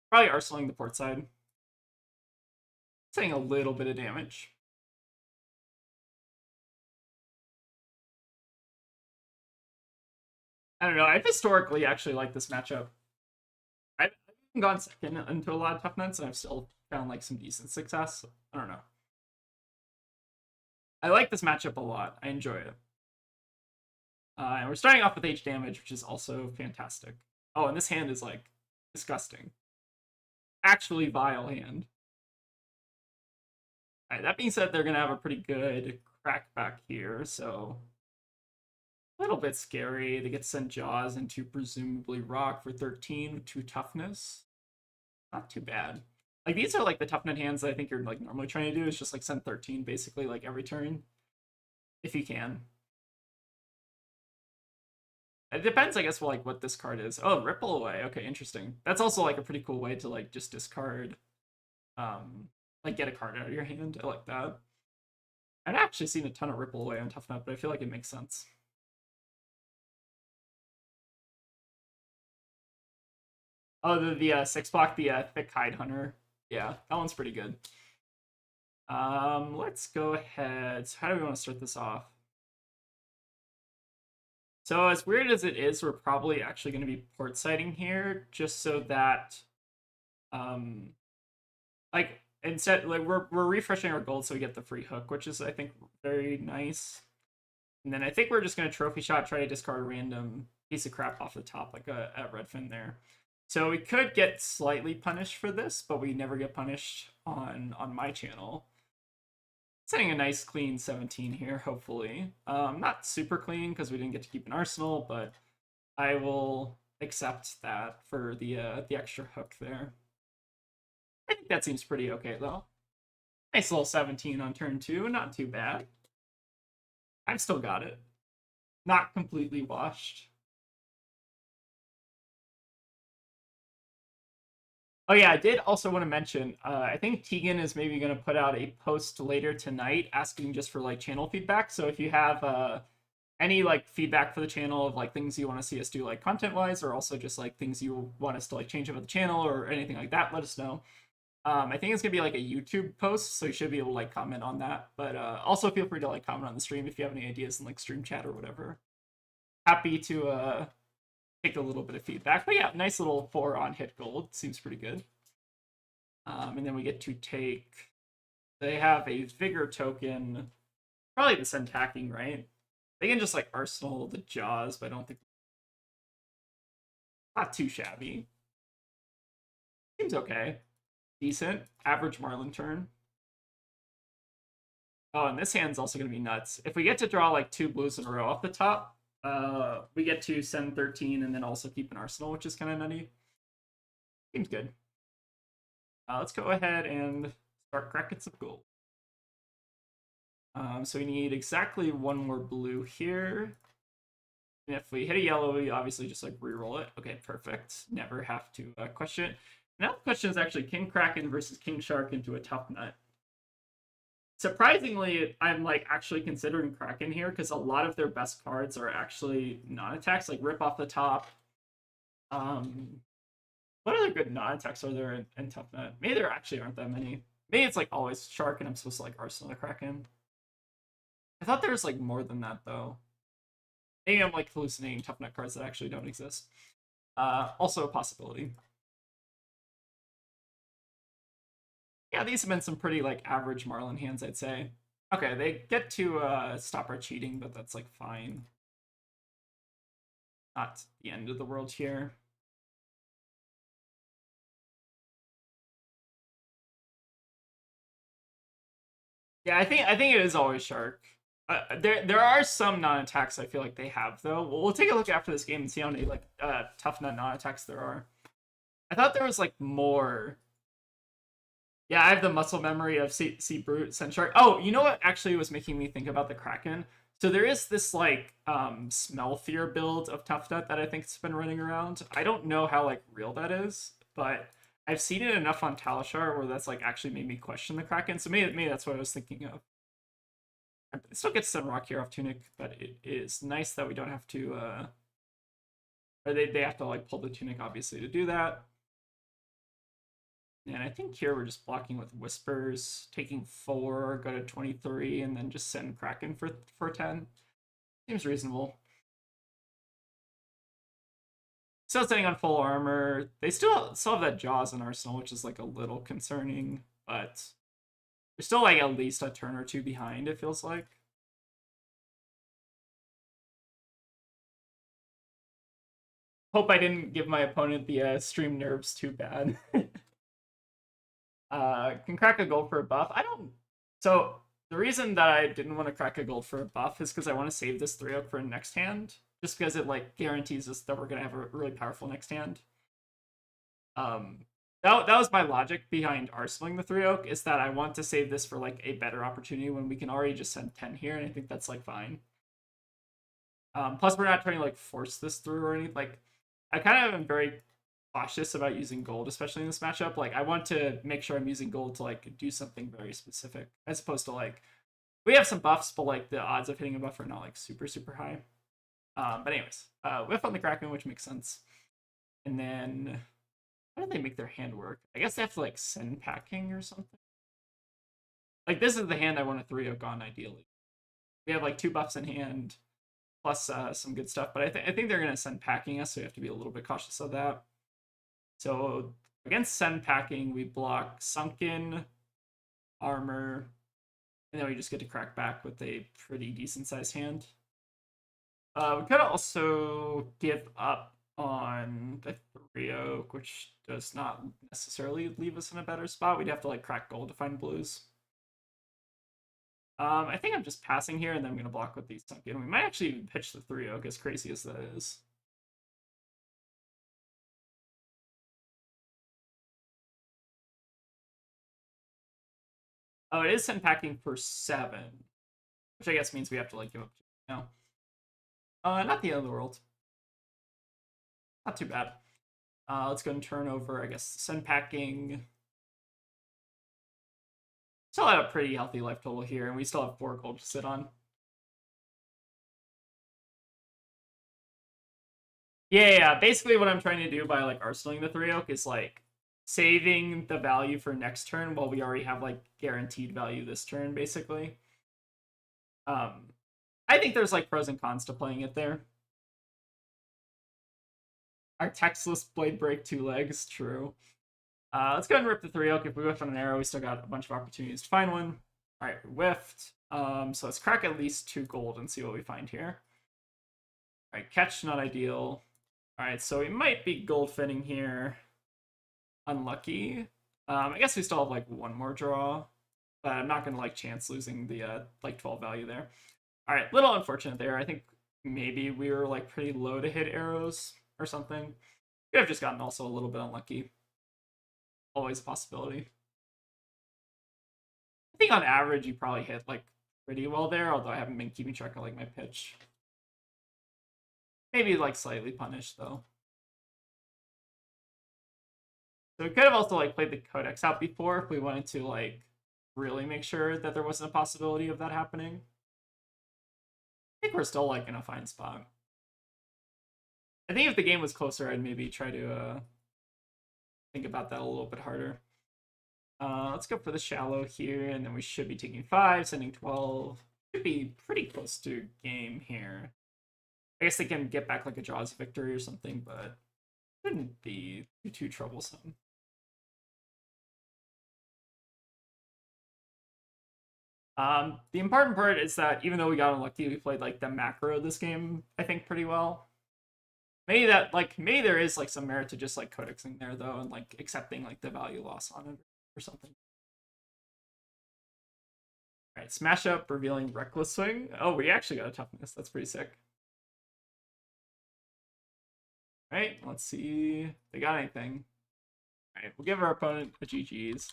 Probably arsenaling the port side. Saying a little bit of damage. I don't know. I've historically actually liked this matchup. I've gone second into a lot of Tuffnuts, and I've still found like some decent success. I don't know. I like this matchup a lot. I enjoy it. And we're starting off with H damage, which is also fantastic. Oh, and this hand is like disgusting. Actually vile hand. All right, that being said, they're gonna have a pretty good crack back here, so a little bit scary. They get sent Jaws into presumably Rock for 13 with 2 toughness. Not too bad. Like, these are like the Tuffnut hands that I think you're like normally trying to do, is just like send 13 basically like every turn. If you can. It depends, I guess, like what this card is. Oh, Ripple Away. Okay, interesting. That's also like a pretty cool way to like just discard, like get a card out of your hand. I like that. I've actually seen a ton of Ripple Away on Tuffnut, but I feel like it makes sense. Oh, the 6-block, the Thick Hide Hunter. Yeah, that one's pretty good. Let's go ahead. So how do we want to start this off? So as weird as it is, we're probably actually going to be port sighting here, just so that, like, instead, like we're refreshing our gold so we get the free hook, which is I think very nice. And then I think we're just going to trophy shot, try to discard a random piece of crap off the top, like a Redfin there. So we could get slightly punished for this, but we never get punished on my channel. Setting a nice clean 17 here, hopefully. Not super clean because we didn't get to keep an arsenal, but I will accept that for the extra hook there. I think that seems pretty okay though. Nice little 17 on turn 2, not too bad. I've still got it. Not completely washed. Oh yeah, I did also want to mention, I think Tegan is maybe going to put out a post later tonight asking just for like channel feedback. So if you have any like feedback for the channel of like things you want to see us do like content wise, or also just like things you want us to like change about the channel or anything like that, let us know. I think it's gonna be like a YouTube post, so you should be able to like comment on that. But also feel free to like comment on the stream if you have any ideas in like stream chat or whatever. Happy to take a little bit of feedback. But yeah, nice little 4 on hit gold. Seems pretty good. And then we get to take. They have a vigor token. Probably the send hacking, right? They can just like arsenal the jaws, but I don't think. Not too shabby. Seems okay. Decent. Average Marlyn turn. Oh, and this hand's also going to be nuts. If we get to draw like 2 blues in a row off the top, we get to send 13 and then also keep an arsenal, which is kind of nutty. Seems good. Let's go ahead and start cracking some gold. So we need exactly 1 more blue here. And if we hit a yellow, we obviously just like re-roll it. Okay, perfect. Never have to question it. Now the question is actually King Kraken versus King Shark into a Tuffnut. Surprisingly, I'm like actually considering Kraken here because a lot of their best cards are actually non-attacks, like Rip Off the Top. What other good non-attacks are there in Tuffnut? Maybe there actually aren't that many. Maybe it's like always Shark and I'm supposed to like Arsenal the Kraken. I thought there was like more than that though. Maybe I'm like hallucinating Tuffnut cards that actually don't exist. Also a possibility. Yeah, these have been some pretty like average Marlyn hands, I'd say. Okay, they get to stop our cheating, but that's like fine. Not the end of the world here. Yeah, I think it is always Shark. There are some non-attacks I feel like they have though. We'll take a look after this game and see how many like Tuffnut non-attacks there are. I thought there was like more. Yeah, I have the muscle memory of Sea Brute, Send Shark. Oh, you know what actually was making me think about the Kraken? So there is this like smell fear build of Tuffnut that I think's been running around. I don't know how like real that is, but I've seen it enough on Talishar where that's like actually made me question the Kraken. So maybe that's what I was thinking of. I still get some Rock here off Tunic, but it is nice that we don't have to or they have to like pull the Tunic obviously to do that. And I think here we're just blocking with Whispers, taking 4, go to 23, and then just send Kraken for 10. Seems reasonable. Still sitting on full armor. They still have that Jaws in Arsenal, which is like a little concerning, but they're still like at least a turn or 2 behind, it feels like. Hope I didn't give my opponent the stream nerves too bad. Can crack a gold for a buff. I don't. So the reason that I didn't want to crack a gold for a buff is because I want to save this 3-oak for next hand, just because it like guarantees us that we're gonna have a really powerful next hand. That was my logic behind arsenaling the 3-oak, is that I want to save this for like a better opportunity when we can already just send 10 here, and I think that's like fine. Plus we're not trying to like force this through or anything. Like I kind of am very cautious about using gold, especially in this matchup. Like I want to make sure I'm using gold to like do something very specific, as opposed to like we have some buffs, but like the odds of hitting a buff are not like super high. But anyways, whiff on the Kraken, which makes sense. And then how do they make their hand work? I guess they have to like send packing or something. Like this is the hand I want a 3-oak on ideally. We have like 2 buffs in hand, plus some good stuff. But I think they're gonna send packing us, so we have to be a little bit cautious of that. So against send packing, we block sunken, armor, and then we just get to crack back with a pretty decent sized hand. We could also give up on the 3-oak, which does not necessarily leave us in a better spot. We'd have to like crack gold to find blues. I think I'm just passing here, and then I'm going to block with these sunken. We might actually pitch the 3-oak, as crazy as that is. Oh, it is send packing for 7, which I guess means we have to like give up now. Not the end of the world. Not too bad. Let's go and turn over, I guess, send packing. Still had a pretty healthy life total here, and we still have 4 gold to sit on. Yeah. Basically, what I'm trying to do by like arsenaling the 3-oak is like saving the value for next turn while we already have like guaranteed value this turn, basically. I think there's like pros and cons to playing it there. Our textless blade break 2 legs, true. Let's go ahead and rip the 3-oak. If we whiff on an arrow, we still got a bunch of opportunities to find one. All right, we whiffed. So let's crack at least 2 gold and see what we find here. All right, catch, not ideal. All right, so we might be gold finning here. Unlucky. I guess we still have like 1 more draw, but I'm not going to like chance losing the like 12 value there. All right, little unfortunate there. I think maybe we were like pretty low to hit arrows or something. Could have just gotten also a little bit unlucky. Always a possibility. I think on average you probably hit like pretty well there, although I haven't been keeping track of like my pitch. Maybe like slightly punished though. So we could have also like played the codex out before if we wanted to like really make sure that there wasn't a possibility of that happening. I think we're still like in a fine spot. I think if the game was closer, I'd maybe try to think about that a little bit harder. Let's go for the shallow here, and then we should be taking 5, sending 12. Should be pretty close to game here. I guess they can get back like a draws victory or something, but shouldn't be too troublesome. The important part is that even though we got unlucky, we played like the macro this game, I think, pretty well. Maybe there is like some merit to just like codexing there though, and like accepting like the value loss on it or something. All right, smash up, revealing reckless swing. Oh, we actually got a toughness. That's pretty sick. All right, let's see if they got anything. All right, we'll give our opponent a GG's.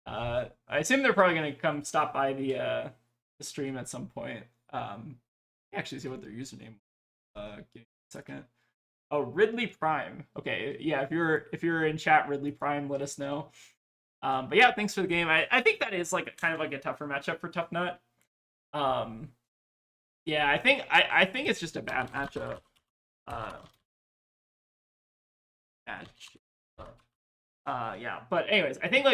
I assume they're probably gonna come stop by the stream at some point. Actually see what their username. Give me a second. Oh, Ridley Prime. Okay, yeah. If you're in chat, Ridley Prime, let us know. But yeah, thanks for the game. I think that is like kind of like a tougher matchup for Tuffnut. Yeah, I think it's just a bad matchup. Yeah. But anyways, I think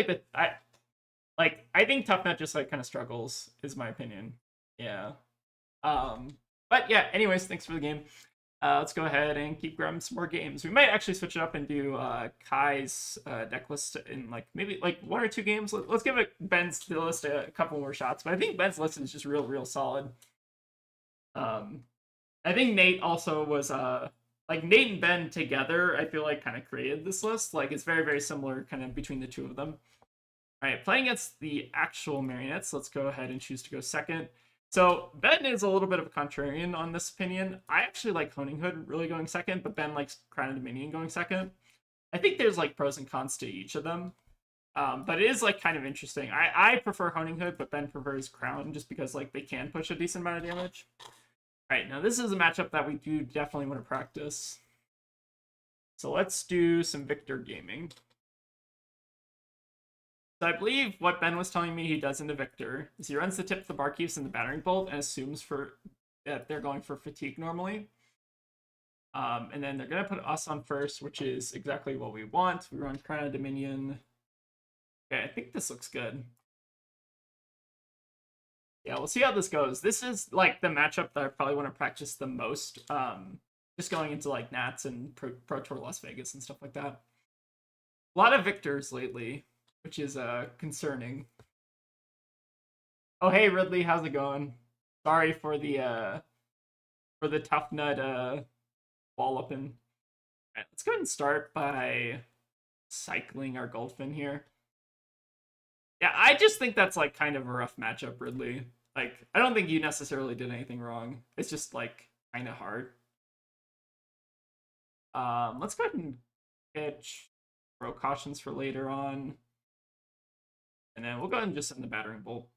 like I think Tuffnut just like kind of struggles, is my opinion. Yeah. But yeah. Anyways, thanks for the game. Let's go ahead and keep grabbing some more games. We might actually switch it up and do Kai's deck list in like maybe like 1 or 2 games. Let's give Ben's list a couple more shots, but I think Ben's list is just real solid. I think Nate also was like Nate and Ben together, I feel like kind of created this list. Like it's very similar kind of between the two of them. All right, playing against the actual marionettes, let's go ahead and choose to go second. So Ben is a little bit of a contrarian on this opinion. I actually like Honing Hood really going second, but Ben likes Crown and Dominion going second. I think there's like pros and cons to each of them. But it is like kind of interesting. I prefer Honing Hood, but Ben prefers Crown just because like they can push a decent amount of damage. All right, now this is a matchup that we do definitely want to practice. So let's do some Victor gaming. So I believe what Ben was telling me he does into Victor is he runs the tip of the Barkeeps and the Battering Bolt and assumes that they're going for fatigue normally. And then they're going to put us on first, which is exactly what we want. We run Crown of Dominion. Okay, I think this looks good. Yeah, we'll see how this goes. This is like the matchup that I probably want to practice the most. Just going into like Nats and Pro Tour Las Vegas and stuff like that. A lot of Victors lately, which is concerning. Oh hey Ridley, how's it going? Sorry for the Tuffnut walloping. Alright, let's go ahead and start by cycling our Goldfin here. Yeah, I just think that's like kind of a rough matchup, Ridley. Like, I don't think you necessarily did anything wrong. It's just like kind of hard. Let's go ahead and pitch throw cautions for later on. And then we'll go ahead and just send the battering bolt.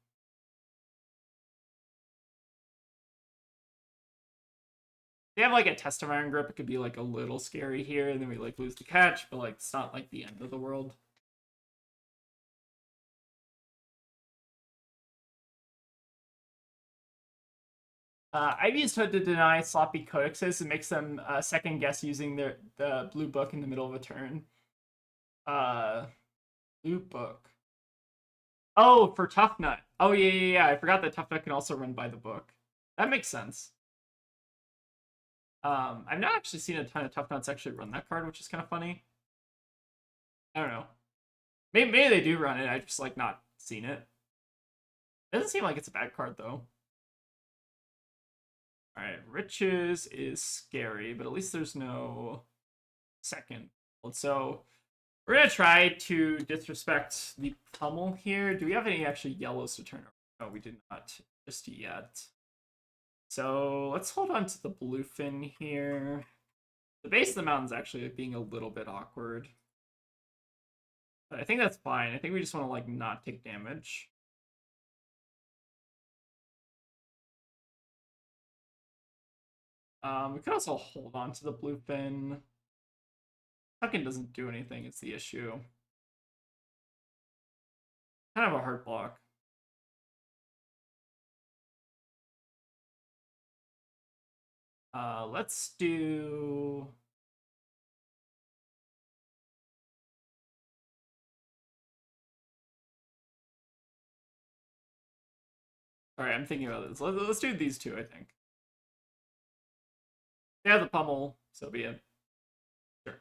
They have like a test of iron grip, it could be like a little scary here, and then we like lose the catch, but like it's not like the end of the world. I've used Hood to deny sloppy codexes and makes them second guess using the blue book in the middle of a turn. Blue book. Oh, for Tuffnut. Oh yeah. I forgot that Tuffnut can also run by the book. That makes sense. I've not actually seen a ton of Tuffnuts actually run that card, which is kind of funny. I don't know. Maybe they do run it. I've just like not seen it. It doesn't seem like it's a bad card though. All right, Riches is scary, but at least there's no second. So we're gonna try to disrespect the pummel here. Do we have any actually yellows to turn over? No, we did not just yet. So let's hold on to the bluefin here. The base of the mountain's actually being a little bit awkward. But I think that's fine. I think we just want to like not take damage. We could also hold on to the bluefin. Tucking doesn't do anything, it's the issue. Kind of a hard block. Let's do... Alright, I'm thinking about this. Let's do these two, I think. They have the pummel, so be it. Sure.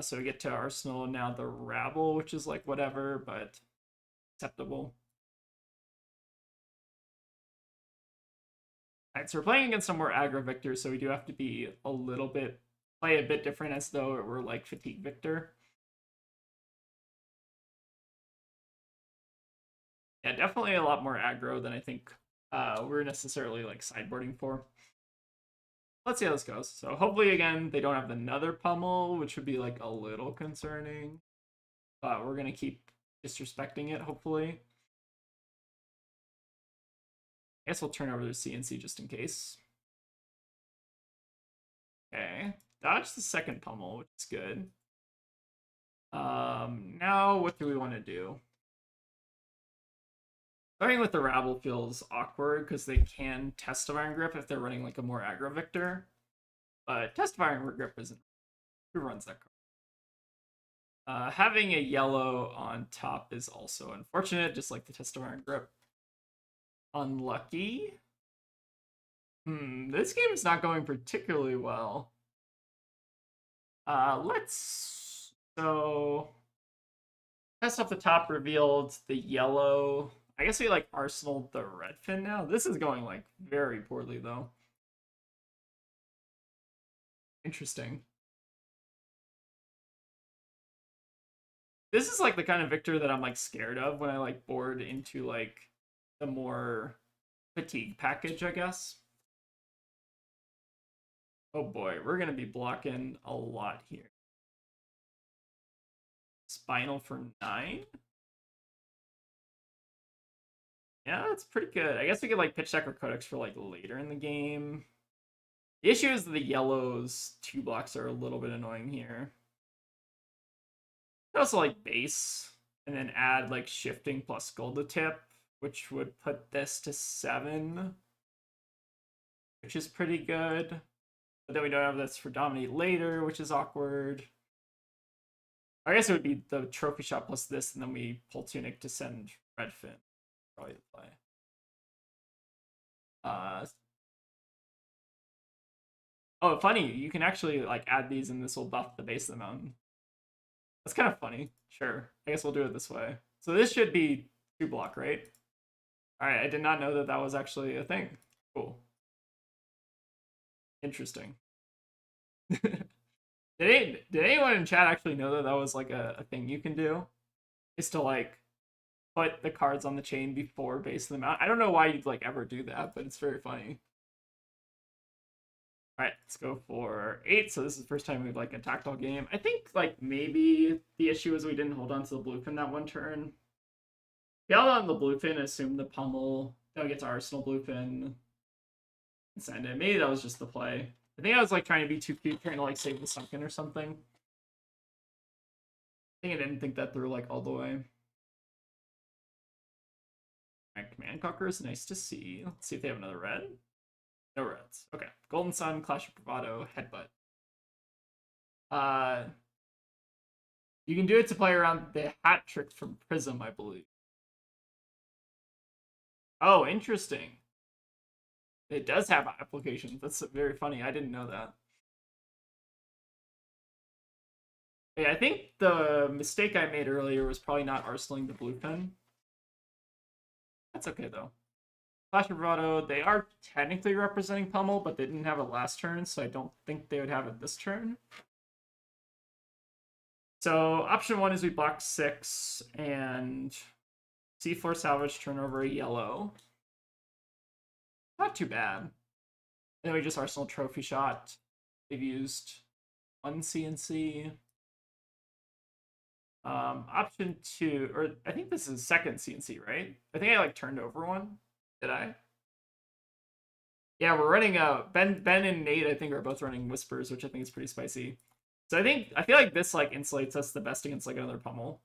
So we get to Arsenal, now the Rabble, which is like whatever, but acceptable. Alright, so we're playing against some more aggro Victor, so we do have to be a little bit, play a bit different as though it were like Fatigue Victor. Yeah, definitely a lot more aggro than I think we're necessarily like sideboarding for. Let's see how this goes. So hopefully, again, they don't have another pummel, which would be like a little concerning. But we're going to keep disrespecting it, hopefully. I guess we'll turn over the CNC just in case. Okay. Dodge the second pummel, which is good. Now what do we want to do? Starting with the Rabble feels awkward because they can Test of Iron Grip if they're running like a more aggro Victor. But Test of Iron Grip isn't. Who runs that card? Having a yellow on top is also unfortunate, just like the Test of Iron Grip. Unlucky. This game is not going particularly well. So test off the top revealed the yellow. I guess we like Arsenal the Redfin now. This is going like very poorly though. Interesting. This is like the kind of Victor that I'm like scared of when I like board into like the more fatigue package, I guess. Oh boy, we're gonna be blocking a lot here. Spinal for 9. Yeah, that's pretty good. I guess we could like pitch deck or codex for like later in the game. The issue is the yellows 2 blocks are a little bit annoying here. Also like base and then add like shifting plus gold to tip, which would put this to 7, which is pretty good. But then we don't have this for dominate later, which is awkward. I guess it would be the trophy shot plus this, and then we pull Tunic to send Redfin. Probably the play. Oh, funny, you can actually like add these and this will buff the base of the mountain. That's kind of funny. Sure. I guess we'll do it this way. So this should be 2 block, right? Alright, I did not know that that was actually a thing. Cool. Interesting. Did anyone in chat actually know that that was like a thing you can do? Is to like put the cards on the chain before basing them out. I don't know why you'd like ever do that, but it's very funny. All right, let's go for 8. So this is the first time we've like attacked all game. I think like maybe the issue is we didn't hold on to the bluefin that one turn. We held on the bluefin, assumed the pummel. Then we get to Arsenal bluefin and send it. Maybe that was just the play. I think I was like trying to be too cute, trying to like save the sunken or something. I think I didn't think that through like all the way. Alright, Command Conqueror is nice to see. Let's see if they have another red. No reds. Okay. Golden Sun, Clash of Bravado, Headbutt. You can do it to play around the hat trick from Prism, I believe. Oh, interesting. It does have applications. That's very funny. I didn't know that. Yeah, I think the mistake I made earlier was probably not arsenaling the bluefin. That's okay, though. Clash of Bravado, they are technically representing Pummel, but they didn't have it last turn, so I don't think they would have it this turn. So option 1 is we block 6 and C4 salvage, turn over a yellow. Not too bad. And then we just Arsenal trophy shot. They've used 1 CNC. Option 2, or I think this is second CNC, right? I think I like turned over one. Did I? Yeah, we're running Ben and Nate, I think, are both running Whispers, which I think is pretty spicy. So I feel like this like insulates us the best against like another pummel.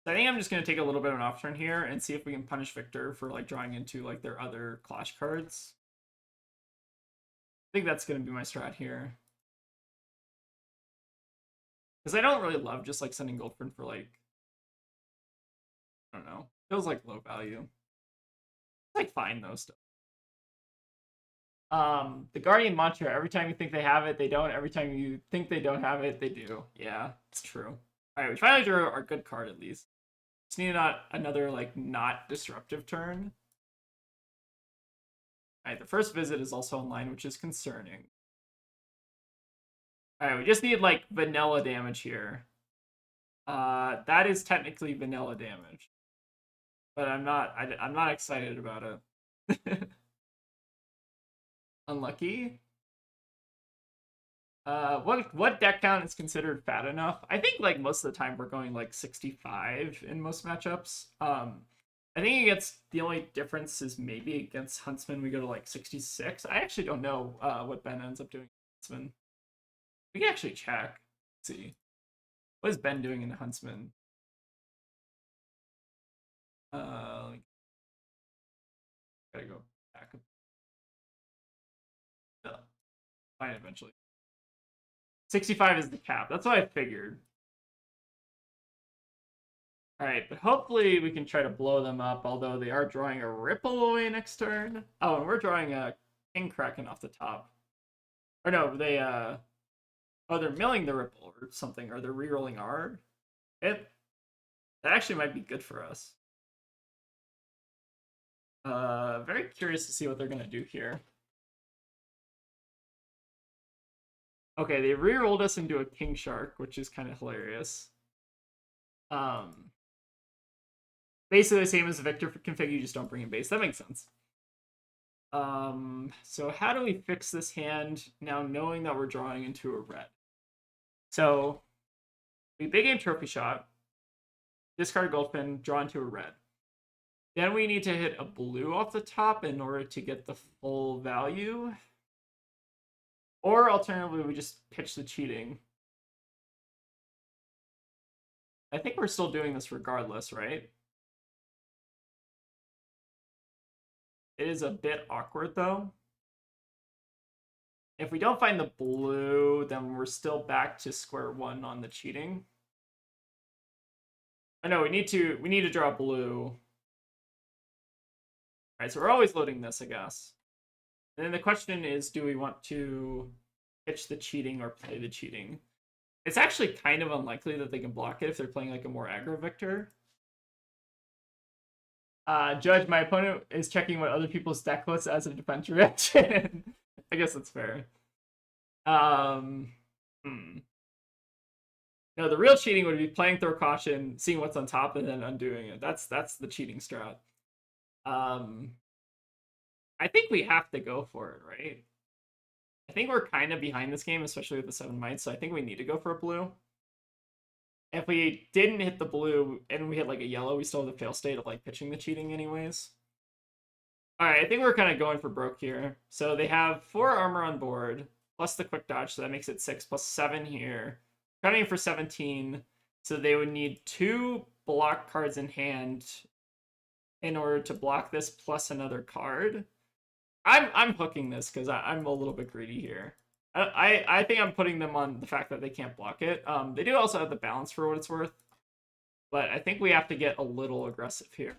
So I think I'm just gonna take a little bit of an off turn here and see if we can punish Victor for like drawing into like their other clash cards. I think that's gonna be my strat here. Because I don't really love just like sending Goldfin for like, I don't know, feels like low value. It's like fine though still. The Guardian mantra, every time you think they have it, they don't. Every time you think they don't have it, they do. Yeah, it's true. Alright, we finally drew our good card at least. Just need another like not disruptive turn. Alright, the first visit is also online, which is concerning. Alright, we just need like vanilla damage here. That is technically vanilla damage. But I'm not excited about it. Unlucky. What deck count is considered fat enough? I think like most of the time we're going like 65 in most matchups. I think against the only difference is maybe against Huntsman we go to like 66. I actually don't know what Ben ends up doing against Huntsman. We can actually check. Let's see. What is Ben doing in the Huntsman? Gotta go back. Fine, eventually. 65 is the cap. That's what I figured. Alright, but hopefully we can try to blow them up, although they are drawing a Ripple away next turn. Oh, and we're drawing a King Kraken off the top. Or no, oh, they're milling the Ripple or something, or they're rerolling R. That actually might be good for us. Very curious to see what they're gonna do here. Okay, they rerolled us into a King Shark, which is kind of hilarious. Basically the same as the Victor config, you just don't bring in base. That makes sense. So how do we fix this hand now knowing that we're drawing into a red? So we big game trophy shot, discard Goldfin, draw into a red. Then we need to hit a blue off the top in order to get the full value. Or alternatively, we just pitch the cheating. I think we're still doing this regardless, right? It is a bit awkward, though. If we don't find the blue, then we're still back to square one on the cheating. I know we need to draw blue. All right, so we're always loading this, I guess. And then the question is, do we want to pitch the cheating or play the cheating? It's actually kind of unlikely that they can block it if they're playing like a more aggro Victor. Judge, my opponent is checking what other people's deck lists as a defense reaction. I guess that's fair. No, the real cheating would be playing throw caution, seeing what's on top, and then undoing it. That's the cheating strat. I think we have to go for it, right? I think we're kind of behind this game, especially with the 7 mites, so I think we need to go for a blue. If we didn't hit the blue and we hit like a yellow, we still have the fail state of like pitching the cheating anyways. Alright, I think we're kind of going for broke here. So they have 4 armor on board, plus the quick dodge, so that makes it 6, plus 7 here. Cutting for 17, so they would need 2 block cards in hand in order to block this plus another card. I'm hooking this because I'm a little bit greedy here. I think I'm putting them on the fact that they can't block it. They do also have the balance for what it's worth, but I think we have to get a little aggressive here.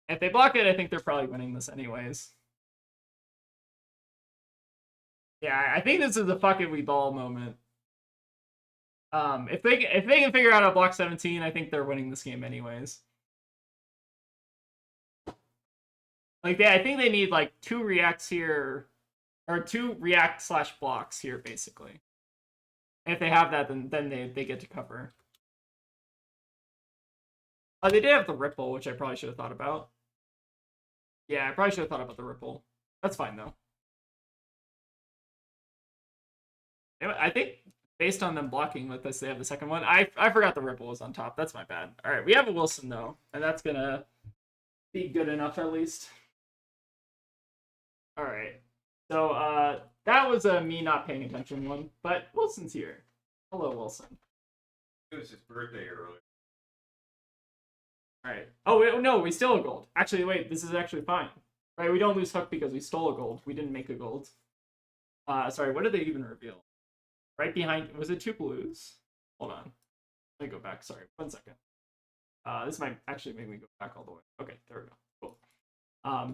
If they block it, I think they're probably winning this anyways. Yeah, I think this is a fuck it we ball moment. If they can figure out how to block 17, I think they're winning this game anyways. Like I think they need like 2 reacts here, or 2 react / blocks here basically. And if they have that, then they get to cover. Oh, they did have the ripple, which I probably should have thought about. Yeah, I probably should have thought about the ripple. That's fine though. I think based on them blocking with this, they have the second one. I forgot the ripple was on top. That's my bad. All right, we have a Wilson though, and that's gonna be good enough at least. All right. So that was a me not paying attention one, but Wilson's here. Hello, Wilson. It was his birthday earlier. All right. Oh wait, no, we stole a gold. Actually, wait, this is actually fine. Right, we don't lose hook because we stole a gold. We didn't make a gold. Sorry, what did they even reveal? Right behind, was it 2 blues? Hold on. Let me go back. Sorry, 1 second. This might actually make me go back all the way. Okay, there we go. Cool.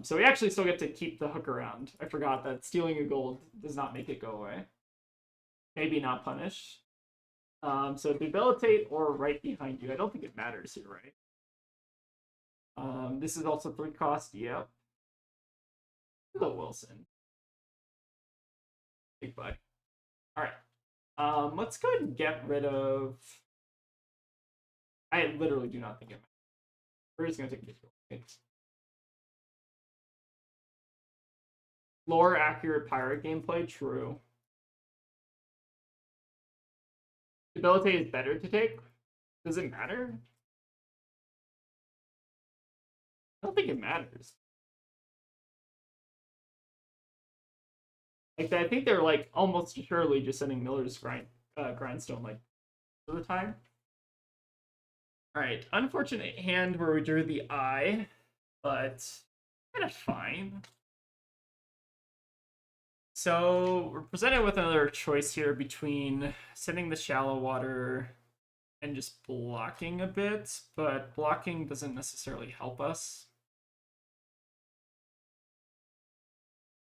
So we actually still get to keep the hook around. I forgot that stealing a gold does not make it go away. Maybe not punish. So debilitate or right behind you. I don't think it matters here, right? This is also 3 cost. Yep. Hello, Wilson. Big bud. All right. Let's go ahead and get rid of. I literally do not think it matters. We're just gonna take it. Lore accurate pirate gameplay, true. Debilitate is better to take. Does it matter? I don't think it matters. Like I think they're like almost surely just sending Miller's grindstone like for the time. All right, unfortunate hand where we drew the eye, but kind of fine. So we're presented with another choice here between sending the shallow water and just blocking a bit, but blocking doesn't necessarily help us.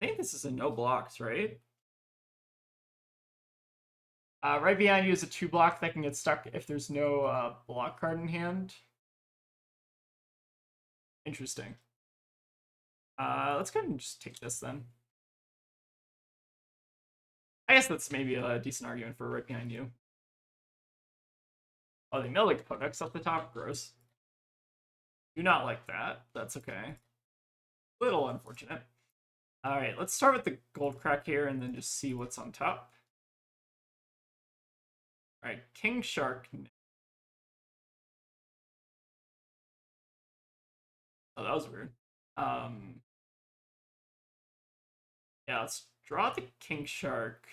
I think this is a no blocks, right? Right behind you is a 2 block that can get stuck if there's no block card in hand. Interesting. Let's go ahead and just take this then. I guess that's maybe a decent argument for right behind you. Oh, they mill like Codex up the top. Gross. Do not like that. That's okay. Little unfortunate. All right, let's start with the gold crack here and then just see what's on top. All right, King Shark. Oh, that was weird. Yeah, let's draw the King Shark.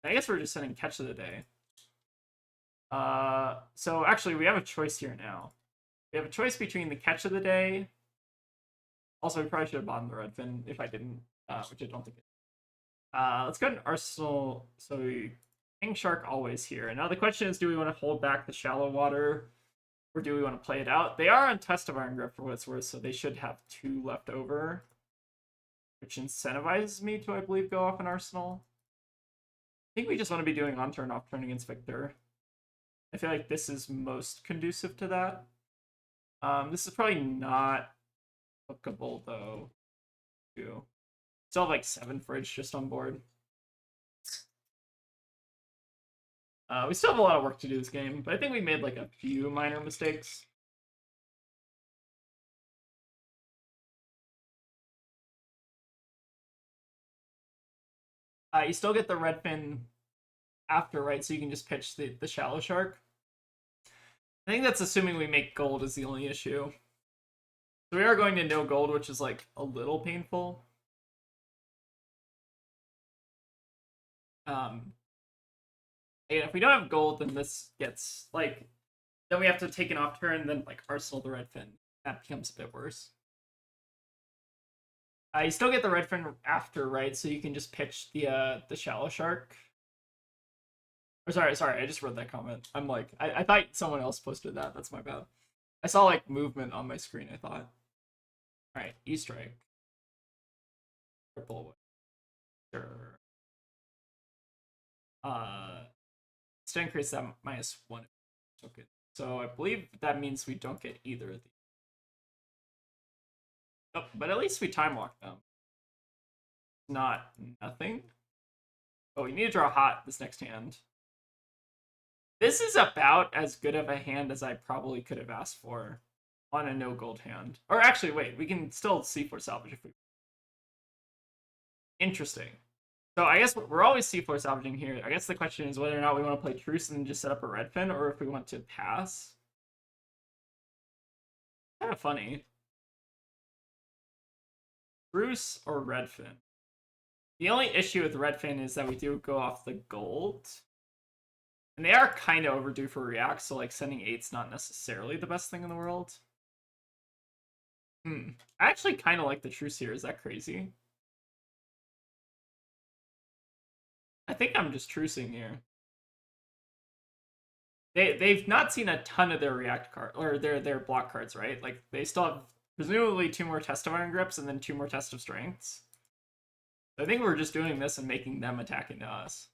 I guess we're just sending Catch of the Day. So actually, we have a choice here now. We have a choice between the Catch of the Day. Also, we probably should have bought the Redfin if I didn't, which I don't think it. Let's go to Arsenal. So King Shark always here. And now the question is, do we want to hold back the shallow water, or do we want to play it out? They are on Test of Iron Grip for what it's worth, so they should have 2 left over, which incentivizes me to, I believe, go off an Arsenal. I think we just want to be doing on-turn, off-turn against Victor. I feel like this is most conducive to that. This is probably not hookable, though. Still have like 7 fridge just on board. We still have a lot of work to do this game, but I think we made like a few minor mistakes. You still get the red fin after, right? So you can just pitch the shallow shark. I think that's assuming we make gold is the only issue. So we are going to no gold, which is like a little painful. And if we don't have gold, then this gets like, then we have to take an off turn, then like arsenal the red fin. That becomes a bit worse. You still get the red fin after, right? So you can just pitch the shallow shark. Or sorry, I just read that comment. I'm like, I thought someone else posted that. That's my bad. I saw like movement on my screen, I thought. Alright, E-strike. Triple. Sure. Let's increase that -1. Okay. So I believe that means we don't get either of these. Oh, but at least we time walk them. Not nothing. Oh, we need to draw hot this next hand. This is about as good of a hand as I probably could have asked for on a no gold hand. Or actually, wait, we can still C4 salvage if we. Interesting. So I guess we're always C4 salvaging here. I guess the question is whether or not we want to play truce and just set up a red fin, or if we want to pass. Kind of funny. Truce or red fin? The only issue with red fin is that we do go off the gold. And they are kind of overdue for react, so like sending 8's not necessarily the best thing in the world. I actually kind of like the truce here. Is that crazy? I think I'm just trucing here. They've not seen a ton of their react card or their block cards, right? Like they still have presumably 2 more test of iron grips and then 2 more test of strengths. I think we're just doing this and making them attack into us.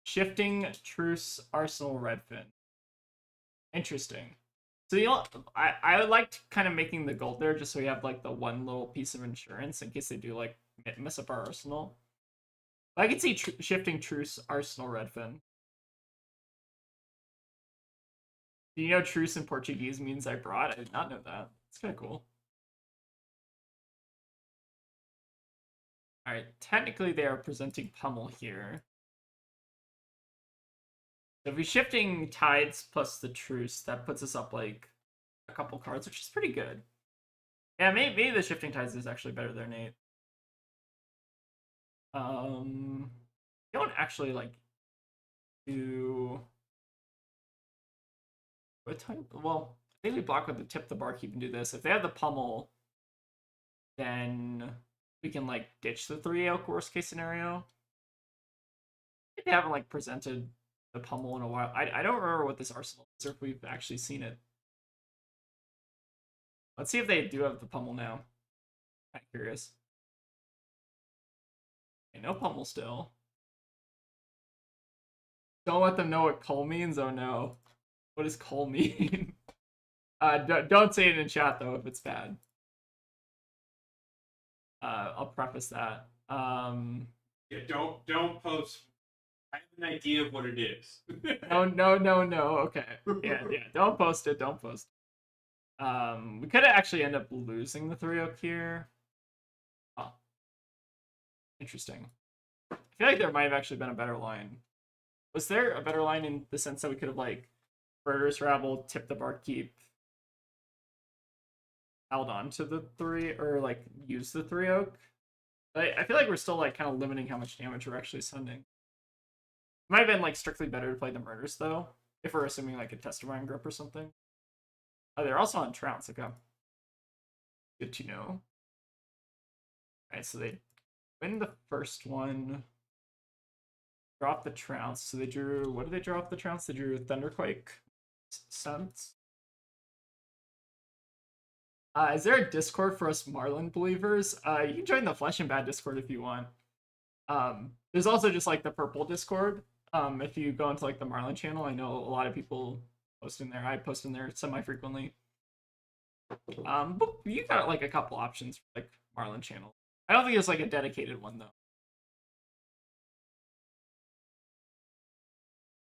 Shifting, truce, arsenal, red fin. Interesting. So you know, I liked kind of making the gold there just so we have like the one little piece of insurance in case they do like mess up our arsenal. But I could see shifting, truce, arsenal, red fin. Do you know truce in Portuguese means I brought? I did not know that. It's kind of cool. All right, technically they are presenting pummel here. So if we're shifting tides plus the truce, that puts us up like a couple cards, which is pretty good. Yeah, maybe the shifting tides is actually better than 8. Don't actually like do what type? Well, I think we block with the tip the barkeep and do this. If they have the pummel, then we can like ditch the 3 elk worst case scenario. They haven't like presented the pummel in a while. I don't remember what this arsenal is or if we've actually seen it. Let's see if they do have the pummel now. I'm curious. Okay, no pummel still. Don't let them know what cull means. Oh no. What does cull mean? Don't say it in chat though if it's bad. I'll preface that. Yeah, don't post. I have an idea of what it is. No. Okay. Yeah. Don't post it. Don't post it. We could actually end up losing the 3 oak here. Oh. Interesting. I feel like there might have actually been a better line. Was there a better line in the sense that we could have like Birders Rabble, tip the barkeep, held on to the 3 or like use the 3 oak? I feel like we're still like kind of limiting how much damage we're actually sending. Might have been like strictly better to play the murders though, if we're assuming like a test of iron grip or something. Oh, they're also on trounce. Okay, good to know. All right, so they win the first one. Drop the trounce. So they drew. What did they draw off the trounce? They drew Thunderquake. Sense. Is there a Discord for us Marlynn believers? You can join the Flesh and Bad Discord if you want. There's also just like the purple Discord. If you go into like the Marlynn channel, I know a lot of people post in there. I post in there semi-frequently. But you got like a couple options for like Marlynn channel. I don't think there's like a dedicated one though.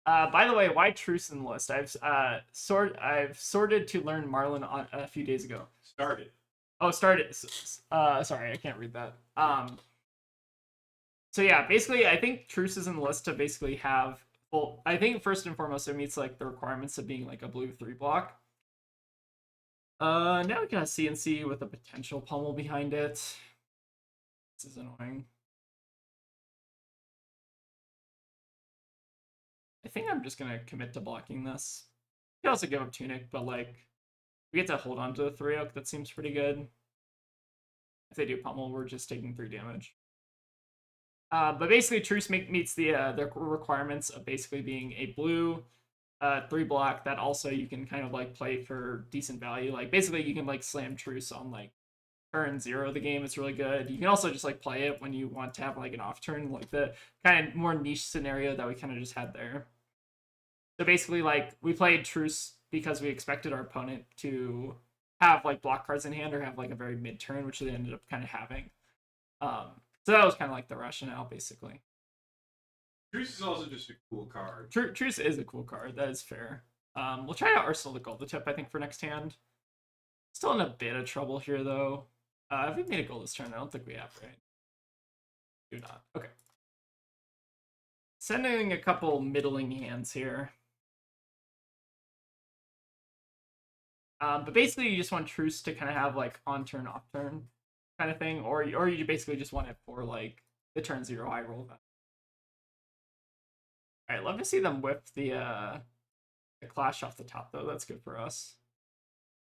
By the way, why truce in the list? I've sorted to learn Marlin on a few days ago. Started. Oh, started. Sorry, I can't read that. So yeah, basically, I think truce is in the list to basically have. Well, I think first and foremost, it meets like the requirements of being like a blue 3 block. Now we got a CNC with a potential pummel behind it. This is annoying. I think I'm just gonna commit to blocking this. You can also give up Tunic, but like we get to hold on to the 3-oak. That seems pretty good. If they do pummel, we're just taking 3 damage. But basically, Truce meets the requirements of basically being a blue 3 block that also you can kind of like play for decent value. Like basically, you can like slam Truce on like turn 0 of the game. It's really good. You can also just like play it when you want to have like an off turn, like the kind of more niche scenario that we kind of just had there. So basically, like we played Truce because we expected our opponent to have like block cards in hand or have like a very mid turn, which they ended up kind of having. So that was kind of like the rationale, basically. Truce is also just a cool card. Truce is a cool card. That is fair. We'll try out Arsenal the Gold the Tip, I think, for next hand. Still in a bit of trouble here, though. Have we made a goal this turn? I don't think we have, right? Do not. Okay. Sending a couple middling hands here. But basically, you just want Truce to kind of have like on turn, off turn kind of thing, or you basically just want it for like the turn 0 high roll event. All right, love to see them whip the Clash off the top though. That's good for us.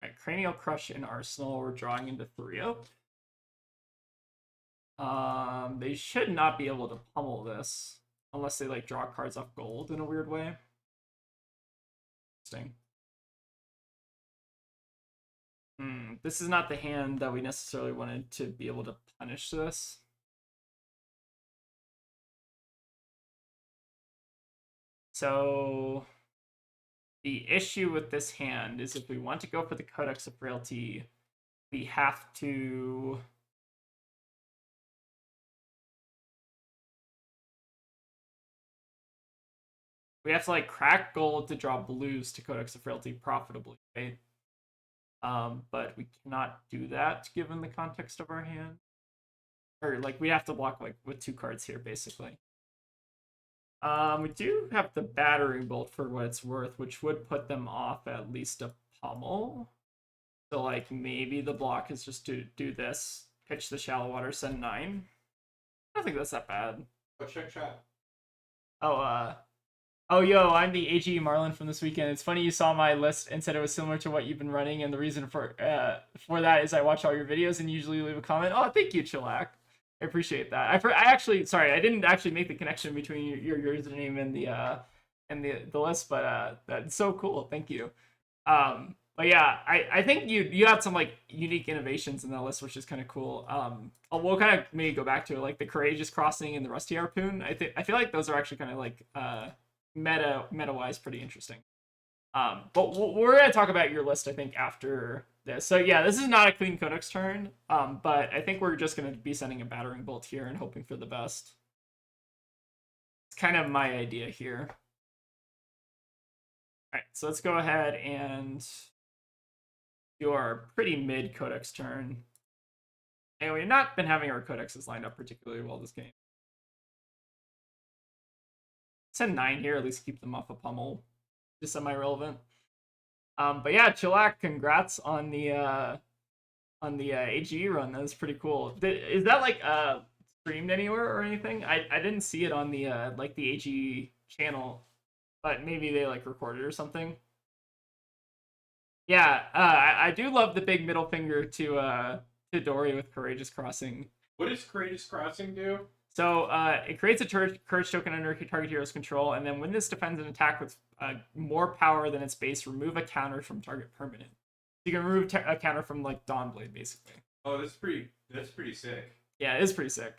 All right, Cranial Crush in Arsenal. We're drawing into 3-0. They should not be able to pummel this unless they like draw cards off gold in a weird way. Interesting. This is not the hand that we necessarily wanted to be able to punish this. So the issue with this hand is if we want to go for the Codex of Frailty, we have to like crack gold to draw blues to Codex of Frailty profitably, right? But we cannot do that given the context of our hand. Or like we have to block like with 2 cards here, basically. We do have the battering bolt for what it's worth, which would put them off at least a pummel. So like maybe the block is just to do this, pitch the shallow water, send 9. I don't think that's that bad. Oh, check chat. Oh, yo, I'm the AG Marlin from this weekend. It's funny you saw my list and said it was similar to what you've been running, and the reason for that is I watch all your videos and usually leave a comment. Oh, thank you, Chillac. I appreciate that. I actually, sorry, I didn't actually make the connection between your username and the list, but that's so cool. Thank you. But yeah, I think you had some like unique innovations in that list, which is kind of cool. We'll kind of maybe go back to it, like the Courageous Crossing and the Rusty Harpoon. I feel like those are actually kind of like meta wise pretty interesting. But we're gonna talk about your list, I think, after this. So yeah, this is not a clean Codex turn. But I think we're just gonna be sending a battering bolt here and hoping for the best. It's kind of my idea here. All right, so let's go ahead and do our pretty mid Codex turn. And we've not been having our Codexes lined up particularly well this game. Send 9 here, at least keep them off a pummel. Just semi-relevant. But yeah, Chillac, congrats on the AGE run. That was pretty cool. Is that like streamed anywhere or anything? I didn't see it on the like the AGE channel, but maybe they like recorded or something. Yeah, I do love the big middle finger to Dory with Courageous Crossing. What does Courageous Crossing do? So it creates a courage token under target hero's control, and then when this defends an attack with more power than its base, remove a counter from target permanent. You can remove a counter from like Dawnblade, basically. Oh, that's pretty sick. Yeah, it is pretty sick.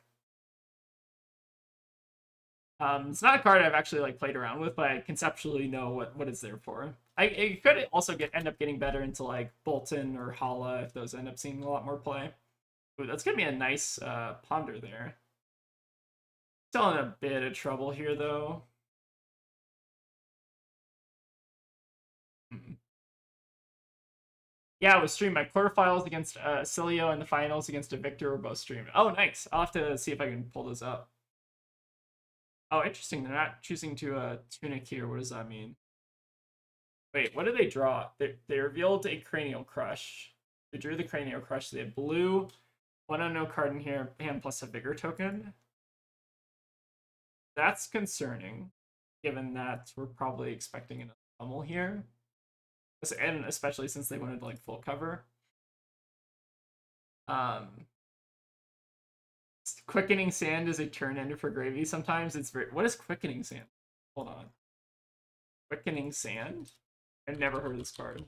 It's not a card I've actually like played around with, but I conceptually know what it's there for. It could also end up getting better into like Bolton or Hala if those end up seeing a lot more play. Ooh, that's gonna be a nice ponder there. Still in a bit of trouble here, though. Yeah, it was streamed. My quarterfinals against Cilio and the finals against a Victor were both streamed. Oh, nice. I'll have to see if I can pull those up. Oh, interesting. They're not choosing to Tunic here. What does that mean? Wait, what did they draw? They revealed a Cranial Crush. They drew the Cranial Crush. They had blue, one unknown card in here, hand plus a Vigor token. That's concerning, given that we're probably expecting another pummel here. And especially since they wanted like full cover. Quickening Sand is a turn ender for gravy. Sometimes it's very. What is Quickening Sand? Hold on. Quickening Sand? I've never heard of this card.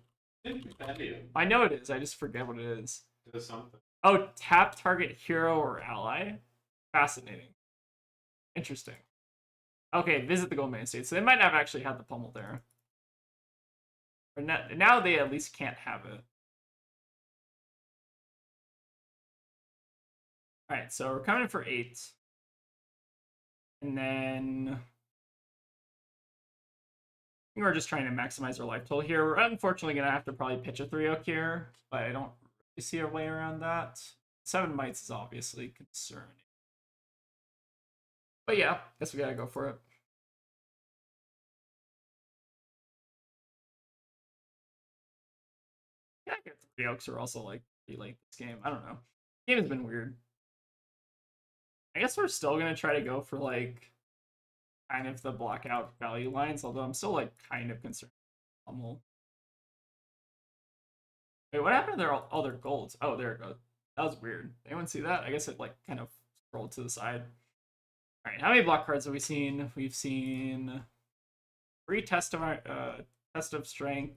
I know it is. I just forget what it is. It does something. Oh, tap target hero or ally. Fascinating. Interesting. Okay, visit the Gold State. So they might not have actually had the pummel there. Or now they at least can't have it. Alright, so we're coming in for 8. And then I think we're just trying to maximize our life total here. We're unfortunately going to have to probably pitch a 3-oak here, but I don't really see a way around that. 7 mites is obviously concerning. But yeah, guess we got to go for it. Yeah, I guess 3-oaks are also like pretty late this game. I don't know. The game has been weird. I guess we're still going to try to go for like kind of the block out value lines, although I'm still like kind of concerned. Wait, what happened to their all their golds? Oh, there it goes. That was weird. Anyone see that? I guess it like kind of scrolled to the side. All right, how many block cards have we seen? We've seen 3 test of strength,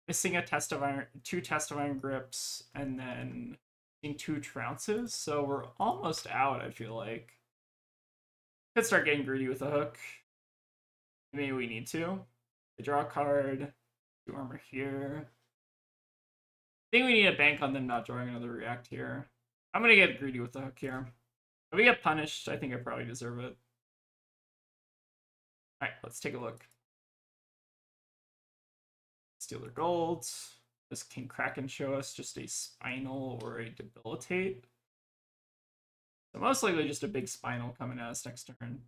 missing a test of iron, 2 test of iron grips, and then 2 trounces. So we're almost out. I feel like could start getting greedy with a hook. Maybe we need to. They draw a card. 2 armor here. I think we need a bank on them not drawing another react here. I'm gonna get greedy with the hook here. If we get punished, I think I probably deserve it. Alright, let's take a look. Steal their gold. Does King Kraken show us just a spinal or a debilitate? So most likely just a big spinal coming at us next turn.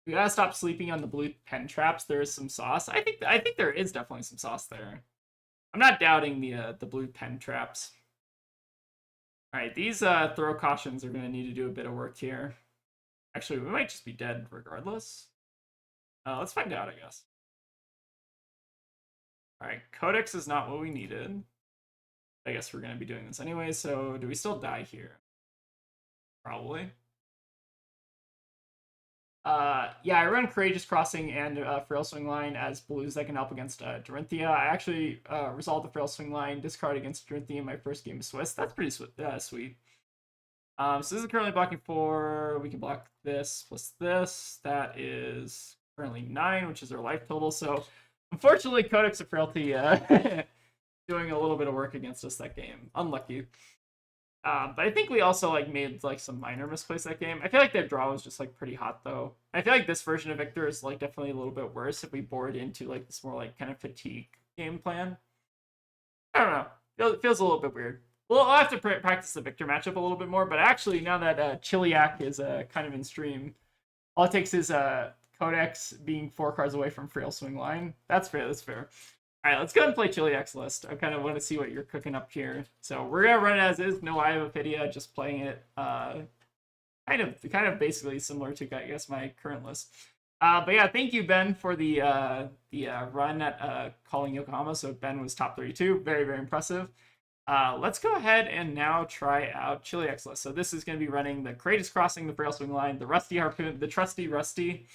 We gotta stop sleeping on the blue pen traps. There is some sauce. I think there is definitely some sauce there. I'm not doubting the blue pen traps. All right, these throw cautions are gonna need to do a bit of work here. Actually, we might just be dead regardless. Let's find out, I guess. All right, Codex is not what we needed. I guess we're gonna be doing this anyway. So do we still die here? Probably. Yeah, I run Courageous Crossing and Frail Swing Line as blues that can help against Dorinthia. I actually resolved the Frail Swing Line, discard against Dorinthia in my first game of Swiss. That's pretty sweet. So this is currently blocking 4. We can block this plus this. That is currently 9, which is our life total. So unfortunately, Codex of Frailty doing a little bit of work against us that game. Unlucky. But I think we also like made like some minor misplays that game. I feel like their draw was just like pretty hot though. I feel like this version of Victor is like definitely a little bit worse if we board into like this more like kind of fatigue game plan. I don't know. It feels a little bit weird. Well, I'll have to practice the Victor matchup a little bit more. But actually, now that Chiliac is kind of in stream, all it takes is Codex being 4 cards away from Frail Swing Line. That's fair. That's fair. All right, let's go ahead and play Chiliac's list. I kind of want to see what you're cooking up here. So we're gonna run it as is, no Eye of Ophidia, just playing it kind of basically similar to I guess my current list. But yeah, thank you Ben for the run at calling Yokohama. So Ben was top 32, very very impressive. Let's go ahead and now try out Chiliac's list. So this is going to be running the Courageous Crossing, the Frail Swing Line, the Rusty Harpoon, the Trusty Rusty.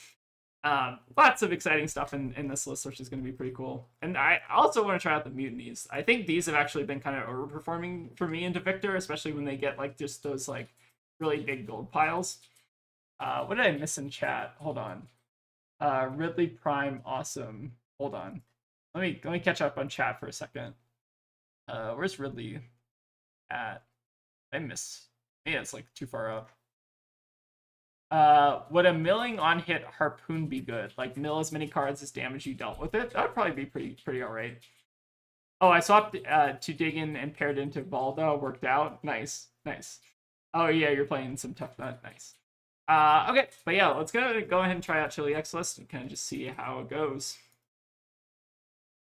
Lots of exciting stuff in this list, which is going to be pretty cool. And I also want to try out the Mutinies. I think these have actually been kind of overperforming for me into Victor, especially when they get like just those like really big gold piles. What did I miss in chat? Hold on. Ridley Prime, awesome. Hold on. Let me catch up on chat for a second. Where's Ridley at? I miss. Yeah, it's like too far up. Would a milling on hit harpoon be good? Like mill as many cards as damage you dealt with it? That would probably be pretty alright. Oh, I swapped to dig in and paired into Valda. Worked out. Nice, nice. Oh yeah, you're playing some Tuffnut. Nice. Okay, but yeah, let's go ahead and try out Chili X list and kind of just see how it goes.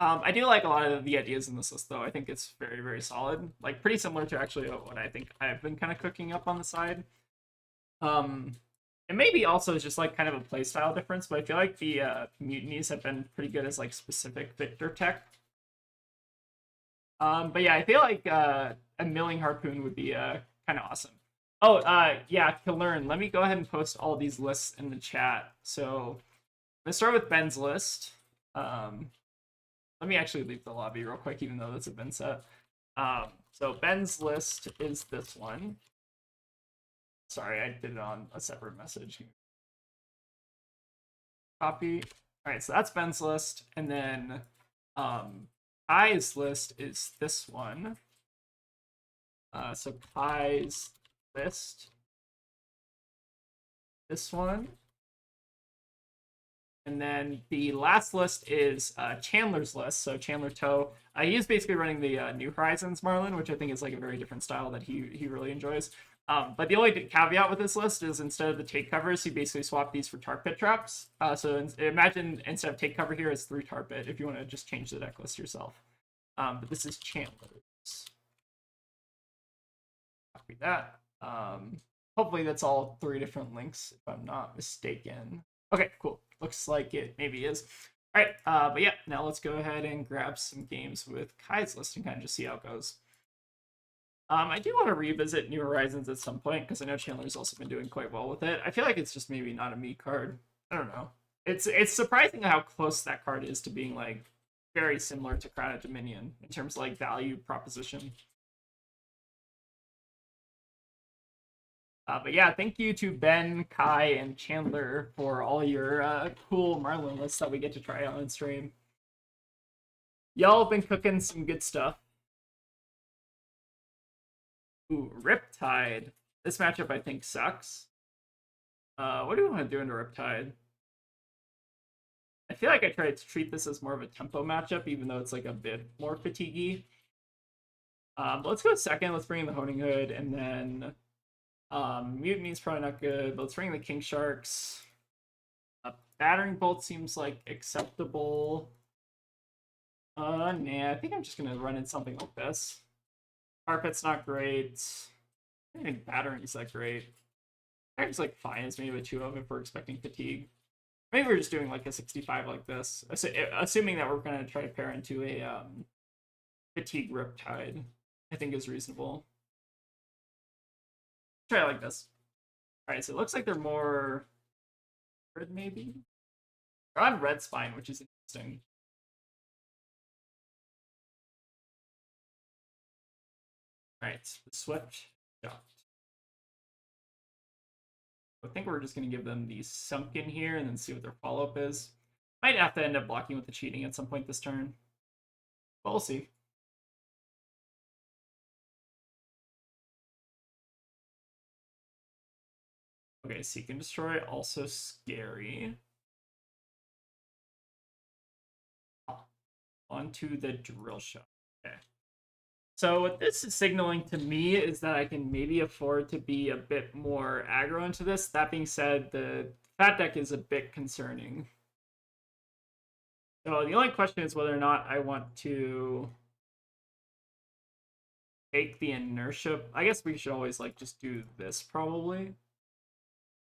I do like a lot of the ideas in this list, though. I think it's very solid. Like pretty similar to actually what I think I've been kind of cooking up on the side. And maybe also just like kind of a playstyle difference, but I feel like the mutinies have been pretty good as like specific Victor tech. But yeah, I feel like a milling harpoon would be kind of awesome. Oh, yeah, to learn, let me go ahead and post all these lists in the chat. So let's start with Ben's list. Let me actually leave the lobby real quick, even though that's a Ben set. So Ben's list is this one. Sorry, I did it on a separate message. Copy. All right, so that's Ben's list, and then Kai's list is this one. So Kai's list, this one, and then the last list is Chandler's list. So Chandler Toe, he is basically running the New Horizons Marlin, which I think is like a very different style that he really enjoys. But the only caveat with this list is instead of the take covers, he basically swapped these for tar pit traps. So imagine instead of take cover here, it's 3 tar pit if you want to just change the deck list yourself. But this is Chandler's. Copy that. Hopefully that's all 3 different links, if I'm not mistaken. Okay, cool. Looks like it maybe is. All right, but yeah, now let's go ahead and grab some games with Kai's list and kind of just see how it goes. I do want to revisit New Horizons at some point because I know Chandler's also been doing quite well with it. I feel like it's just maybe not a me card. I don't know. It's surprising how close that card is to being like very similar to Crown of Dominion in terms of like value proposition. But yeah, thank you to Ben, Kai, and Chandler for all your cool Marlin lists that we get to try out on stream. Y'all have been cooking some good stuff. Ooh, Riptide. This matchup I think sucks. What do we want to do into Riptide? I feel like I tried to treat this as more of a tempo matchup, even though it's like a bit more fatiguey. Let's go second. Let's bring in the Honing Hood, and then Mutiny's probably not good. Let's bring in the King Sharks. Battering Bolt seems like acceptable. Nah, I think I'm just gonna run in something like this. Carpet's not great. I don't think Battering's that great. Battering's like fine as maybe a 2 of if we're expecting fatigue. Maybe we're just doing like a 65 like this, assuming that we're gonna try to pair into a fatigue Riptide. I think is reasonable. Try it like this. All right, so it looks like they're more red, maybe. They're on red spine, which is interesting. All right, Swift shot. I think we're just going to give them the Sunken here and then see what their follow-up is. Might have to end up blocking with the cheating at some point this turn. But we'll see. Okay, Seek and Destroy, also scary. Onto the Drill Shot. Okay. So what this is signaling to me is that I can maybe afford to be a bit more aggro into this. That being said, the Fat deck is a bit concerning. So the only question is whether or not I want to take the inertia. I guess we should always like just do this probably.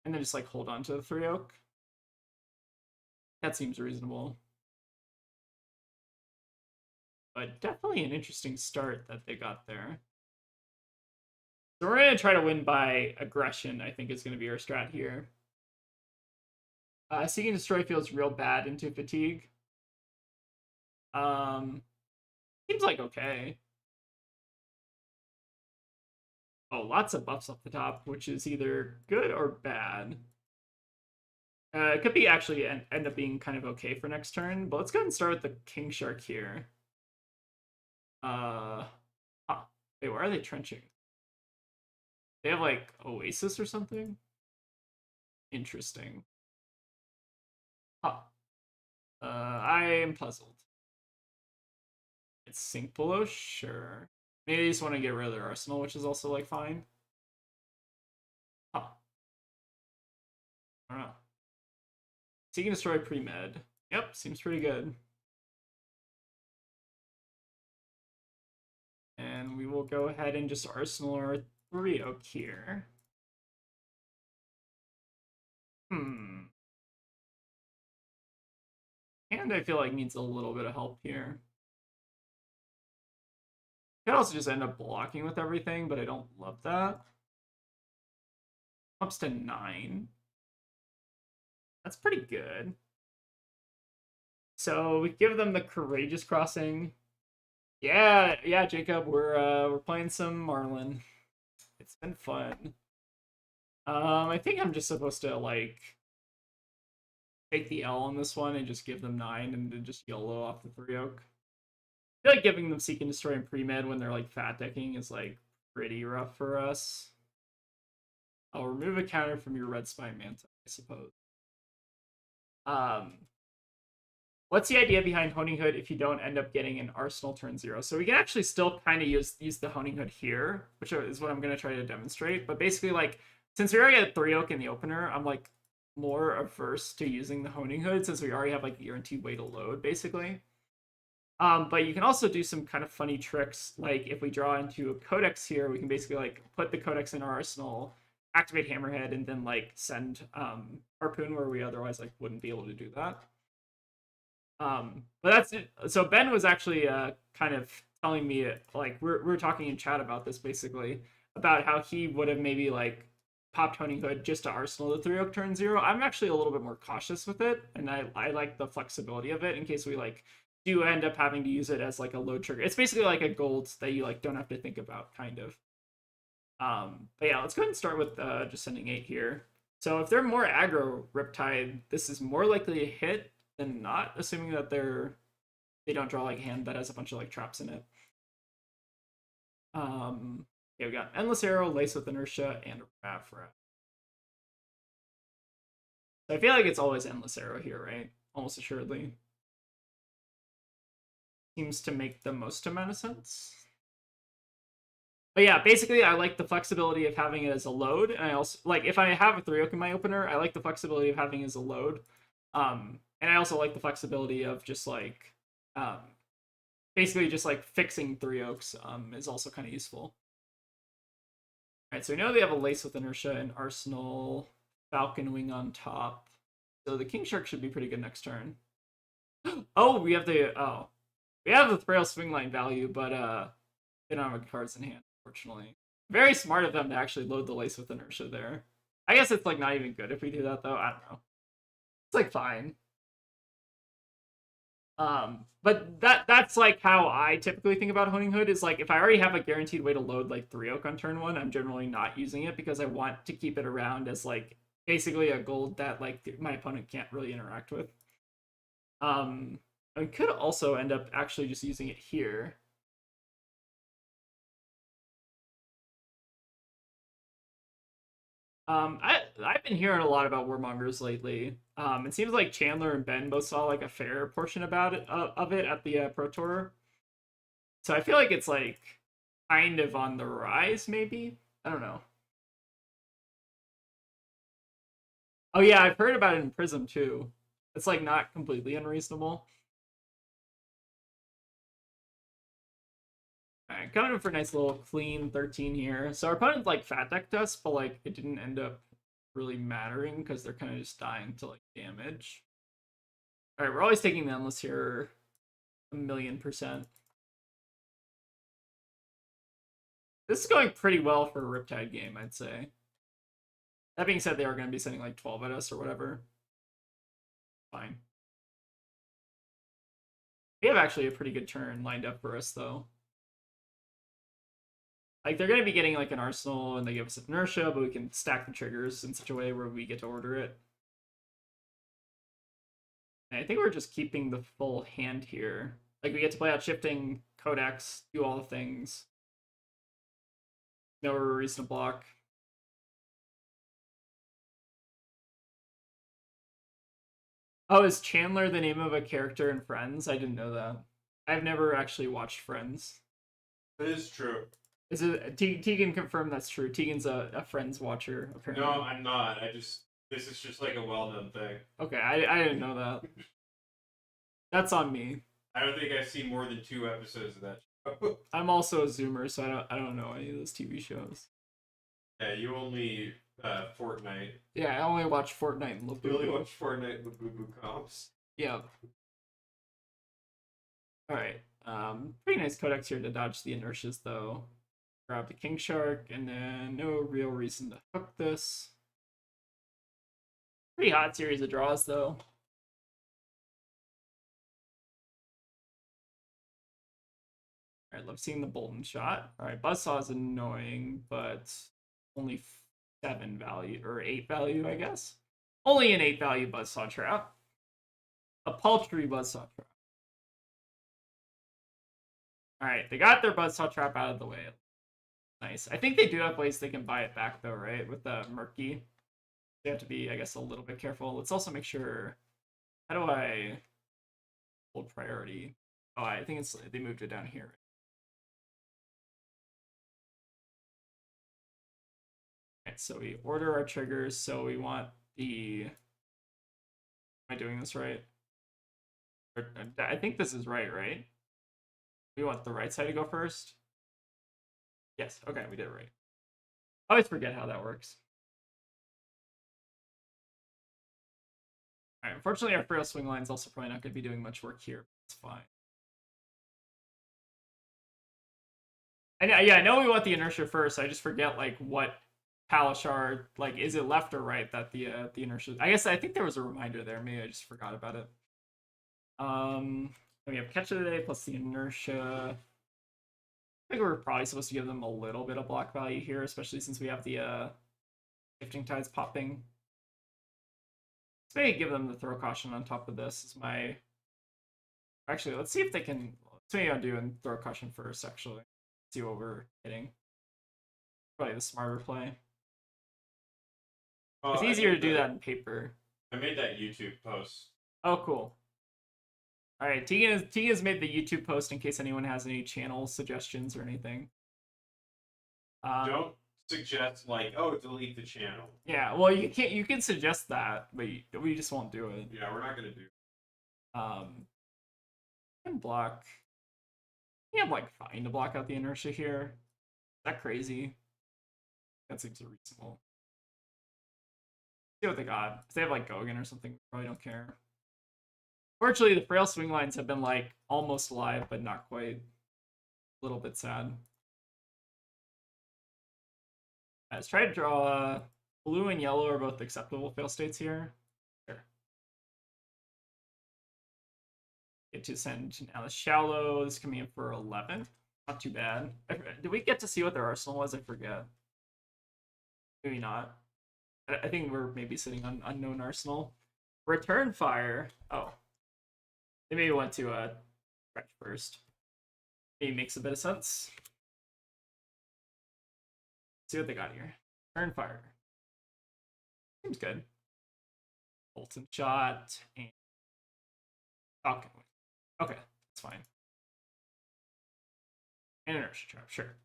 And then just like hold on to the 3 oak. That seems reasonable. But definitely an interesting start that they got there. So we're going to try to win by aggression, I think is going to be our strat here. Seek and Destroy feels real bad into fatigue. Seems like okay. Oh, lots of buffs up the top, which is either good or bad. It could be actually end up being kind of okay for next turn, but let's go ahead and start with the King Shark here. Wait, where are they trenching? They have like Oasis or something? Interesting. Huh. I am puzzled. It's sink below, sure. Maybe they just want to get rid of their arsenal, which is also like fine. Huh. I don't know. Seek and destroy pre-med. Yep, seems pretty good. And we will go ahead and just arsenal our 3 oak here. Hmm. And I feel like needs a little bit of help here. Could also just end up blocking with everything, but I don't love that. Ups to 9. That's pretty good. So we give them the courageous crossing. Yeah, Jacob, we're playing some Marlynn. It's been fun. I think I'm just supposed to like take the L on this one and just give them 9 and then just YOLO off the 3 oak. I feel like giving them Seek and Destroy and pre-med when they're like fat decking is like pretty rough for us. I'll remove a counter from your Red Spine Manta, I suppose. What's the idea behind Honing Hood if you don't end up getting an Arsenal turn 0? So we can actually still kind of use the Honing Hood here, which is what I'm going to try to demonstrate. But basically, like, since we already had 3 oak in the opener, I'm like more averse to using the Honing Hood since we already have like a guaranteed way to load, basically. But you can also do some kind of funny tricks, like if we draw into a Codex here, we can basically like put the Codex in our arsenal, activate Hammerhead, and then like send Harpoon where we otherwise like wouldn't be able to do that. But that's it. So Ben was actually kind of telling me like we're talking in chat about this basically about how he would have maybe like popped Honing Hood just to arsenal the 3 oak turn 0. I'm actually a little bit more cautious with it, and I like the flexibility of it in case we like do end up having to use it as like a load trigger. It's basically like a gold that you like don't have to think about, kind of. But yeah, let's go ahead and start with just sending 8 here. So if they're more aggro Riptide, this is more likely to hit than not, assuming that they don't draw like a hand that has a bunch of like traps in it. Yeah, we got Endless Arrow, Lace with Inertia, and a Raff. So I feel like it's always Endless Arrow here, right? Almost assuredly. Seems to make the most amount of sense. But yeah, basically, I like the flexibility of having it as a load, and I also like if I have a 3 oak in my opener, I like the flexibility of having it as a load. And I also like the flexibility of just like basically just like fixing 3 oaks is also kind of useful. All right, so we know they have a Lace with Inertia and Arsenal, Falcon Wing on top. So the King Shark should be pretty good next turn. Oh, we have the Thrail Swingline value, but they don't have cards in hand, unfortunately. Very smart of them to actually load the Lace with Inertia there. I guess it's like not even good if we do that though. I don't know. It's like fine. But that's like how I typically think about Honing Hood is like if I already have a guaranteed way to load like 3 oak on turn 1, I'm generally not using it because I want to keep it around as like basically a gold that like my opponent can't really interact with. I could also end up actually just using it here. I've been hearing a lot about Warmongers lately. It seems like Chandler and Ben both saw like a fair portion about it of it at the Pro Tour. So I feel like it's like kind of on the rise, maybe. I don't know. Oh yeah, I've heard about it in Prism too. It's like not completely unreasonable. Alright, coming in for a nice little clean 13 here. So our opponent like fat decked us, but like it didn't end up really mattering because they're kind of just dying to like damage. Alright, we're always taking the Endless here 1,000,000%. This is going pretty well for a Riptide game, I'd say. That being said, they are going to be sending like 12 at us or whatever. Fine. We have actually a pretty good turn lined up for us, though. Like, they're going to be getting like an Arsenal and they give us Inertia, but we can stack the triggers in such a way where we get to order it. And I think we're just keeping the full hand here. Like, we get to play out Shifting, Codex, do all the things. No reason to block. Oh, is Chandler the name of a character in Friends? I didn't know that. I've never actually watched Friends. That is true. Is it Tegan confirmed that's true? Tegan's a Friends watcher apparently. No, I'm not. This is just like a well-known thing. Okay, I didn't know that. That's on me. I don't think I've seen more than 2 episodes of that show. I'm also a Zoomer, so I don't know any of those TV shows. Yeah, you only Fortnite. Yeah, I only watch Fortnite and You only Labubu. watch Fortnite and Labubu comps. Yeah. All right. Pretty nice codex here to dodge the inertias though. Grab the King Shark, and then no real reason to hook this. Pretty hot series of draws though. All right, love seeing the Bolton shot. All right, Buzzsaw is annoying, but only 7 value or 8 value, I guess. Only an 8 value Buzzsaw trap. A paltry Buzzsaw trap. All right, they got their Buzzsaw trap out of the way. Nice. I think they do have ways they can buy it back though, right? With the Murky. They have to be, I guess, a little bit careful. Let's also make sure. How do I hold priority? Oh, I think it's they moved it down here. Right, so we order our triggers. So we want the. Am I doing this right? I think this is right, right? We want the right side to go first. Yes. Okay, we did it right. I always forget how that works. All right. Unfortunately, our frail swing line is also probably not going to be doing much work here. It's fine. I know we want the inertia first. I just forget like what Palishar, like, is it left or right that the inertia? I guess I think there was a reminder there. Maybe I just forgot about it. We have catch of the day plus the inertia. I think we're probably supposed to give them a little bit of block value here, especially since we have the shifting tides popping. Let's maybe give them the throw caution on top of this. Is my actually? Let's see if they can. Let's maybe undo and throw caution first. Actually, see what we're hitting. Probably the smarter play. It's easier to do that in paper. I made that YouTube post. Oh, cool. All right, Tegan has made the YouTube post in case anyone has any channel suggestions or anything. Don't suggest like, oh, delete the channel. Yeah, well, you can't. You can suggest that, but we just won't do it. Yeah, we're not gonna do. And block. You have like fine to block out the inertia here. Is that crazy? That seems reasonable. See what they got. If they have like Gogan or something, probably don't care. Fortunately, the frail swing lines have been like almost live, but not quite. A little bit sad. Let's try to draw. Blue and yellow are both acceptable fail states here. Sure. Get to send now the shallow. This is coming in for 11. Not too bad. Did we get to see what their arsenal was? I forget. Maybe not. I think we're maybe sitting on unknown arsenal. Return fire. Oh. They maybe went to stretch first. Maybe makes a bit of sense. See what they got here. Return fire. Seems good. Bolton shot and Falcon. Okay, that's fine. And inertia trap, sure.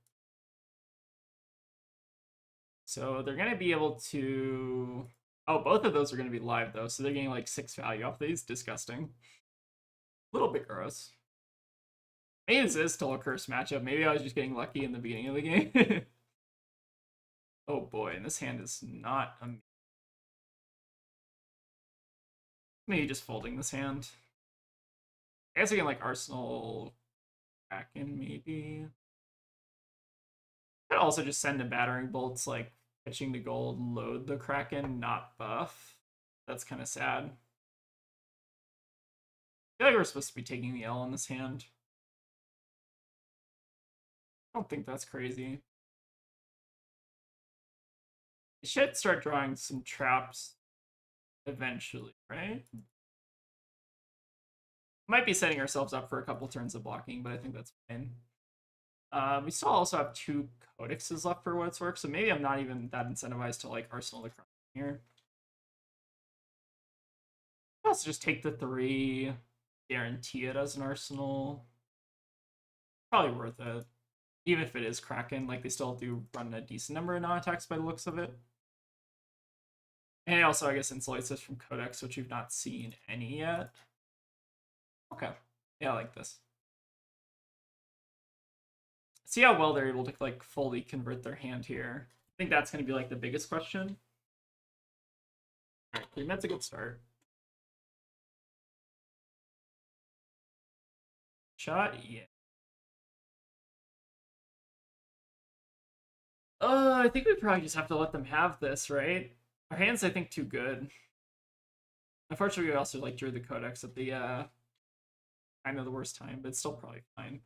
So they're gonna be able to. Oh, both of those are gonna be live though, so they're getting like 6 value off these. Disgusting. A little bit gross. Maybe this is still a cursed matchup. Maybe I was just getting lucky in the beginning of the game. Oh boy, and this hand is not. Maybe just folding this hand. I guess we can like Arsenal Kraken maybe. Could also just send the battering bolts, like pitching the gold, load the Kraken, not buff. That's kind of sad. I feel like we're supposed to be taking the L on this hand. I don't think that's crazy. We should start drawing some traps eventually, right? Might be setting ourselves up for a couple turns of blocking, but I think that's fine. We still also have 2 codexes left for what it's worth, so maybe I'm not even that incentivized to like Arsenal the Crown here. also just take the 3, guarantee it as an arsenal. Probably worth it. Even if it is Kraken, like they still do run a decent number of non-attacks by the looks of it. And it also, I guess, insulates us from Codex, which we've not seen any yet. Okay. Yeah, I like this. See how well they're able to like fully convert their hand here. I think that's going to be like the biggest question. All right, 3 Met's a good start. Shot, yeah. I think we probably just have to let them have this, right? Our hand's, I think, too good. Unfortunately, we also like drew the Codex at the kind of the worst time, but it's still probably fine.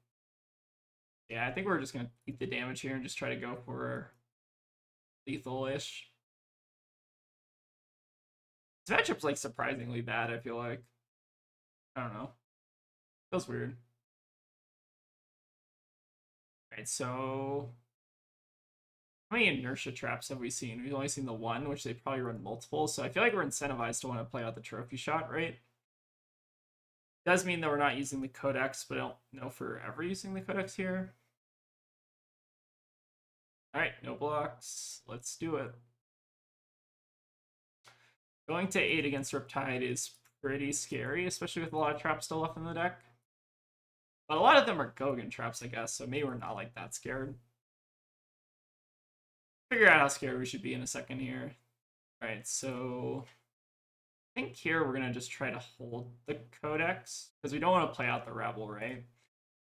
Yeah, I think we're just gonna eat the damage here and just try to go for lethal-ish. This matchup's like surprisingly bad, I feel like. I don't know. Feels weird. Alright, so how many inertia traps have we seen? We've only seen the one, which they probably run multiple, so I feel like we're incentivized to want to play out the trophy shot, right? Does mean that we're not using the Codex, but I don't know if we're ever using the Codex here. Alright, no blocks. Let's do it. Going to 8 against Riptide is pretty scary, especially with a lot of traps still left in the deck. But a lot of them are Gogan traps, I guess, so maybe we're not like that scared. Figure out how scared we should be in a second here. Alright, so I think here we're going to just try to hold the Codex, because we don't want to play out the Rebel, right?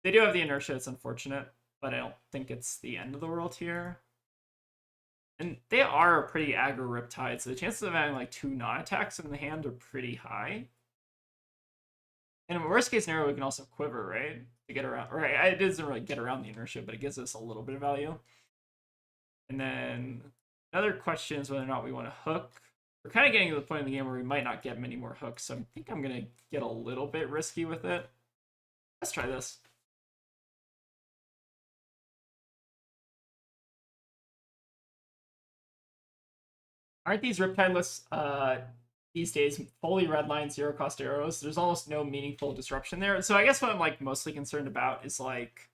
They do have the inertia, it's unfortunate, but I don't think it's the end of the world here. And they are a pretty aggro Riptide, so the chances of having like 2 non-attacks in the hand are pretty high. And in worst case scenario, we can also quiver, right? To get around, right? It doesn't really get around the inertia, but it gives us a little bit of value. And then another question is whether or not we want to hook. We're kind of getting to the point in the game where we might not get many more hooks, so I think I'm going to get a little bit risky with it. Let's try this. Aren't these Riptide lists these days fully redline 0-cost arrows? There's almost no meaningful disruption there. So I guess what I'm like mostly concerned about is like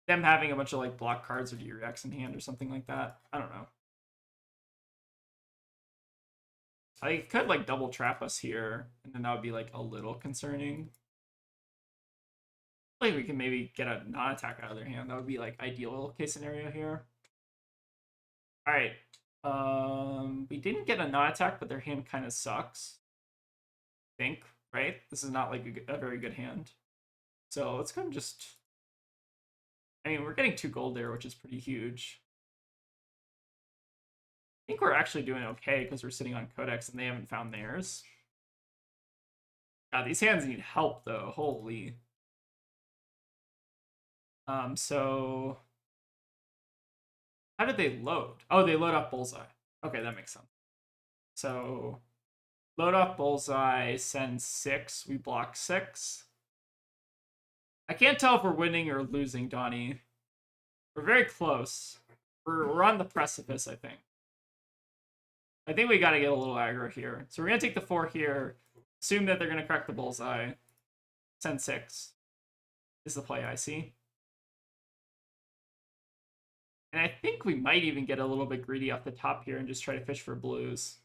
them having a bunch of like block cards or D-Reacts in hand or something like that. I don't know. I could like double trap us here, and then that would be like a little concerning. Like we can maybe get a non-attack out of their hand. That would be like ideal case scenario here. All right. We didn't get a non-attack, but their hand kind of sucks. I think, right? This is not like a very good hand. So let's go and just. I mean, we're getting 2 gold there, which is pretty huge. I think we're actually doing okay because we're sitting on Codex and they haven't found theirs. God, these hands need help though. Holy. So how did they load? Oh, they load off Bullseye. Okay, that makes sense. So load off Bullseye, send 6, we block 6. I can't tell if we're winning or losing, Donnie. We're very close. We're on the precipice, I think. I think we got to get a little aggro here. So we're going to take the 4 here, assume that they're going to crack the Bullseye, send 6. Is the play I see. And I think we might even get a little bit greedy off the top here and just try to fish for blues.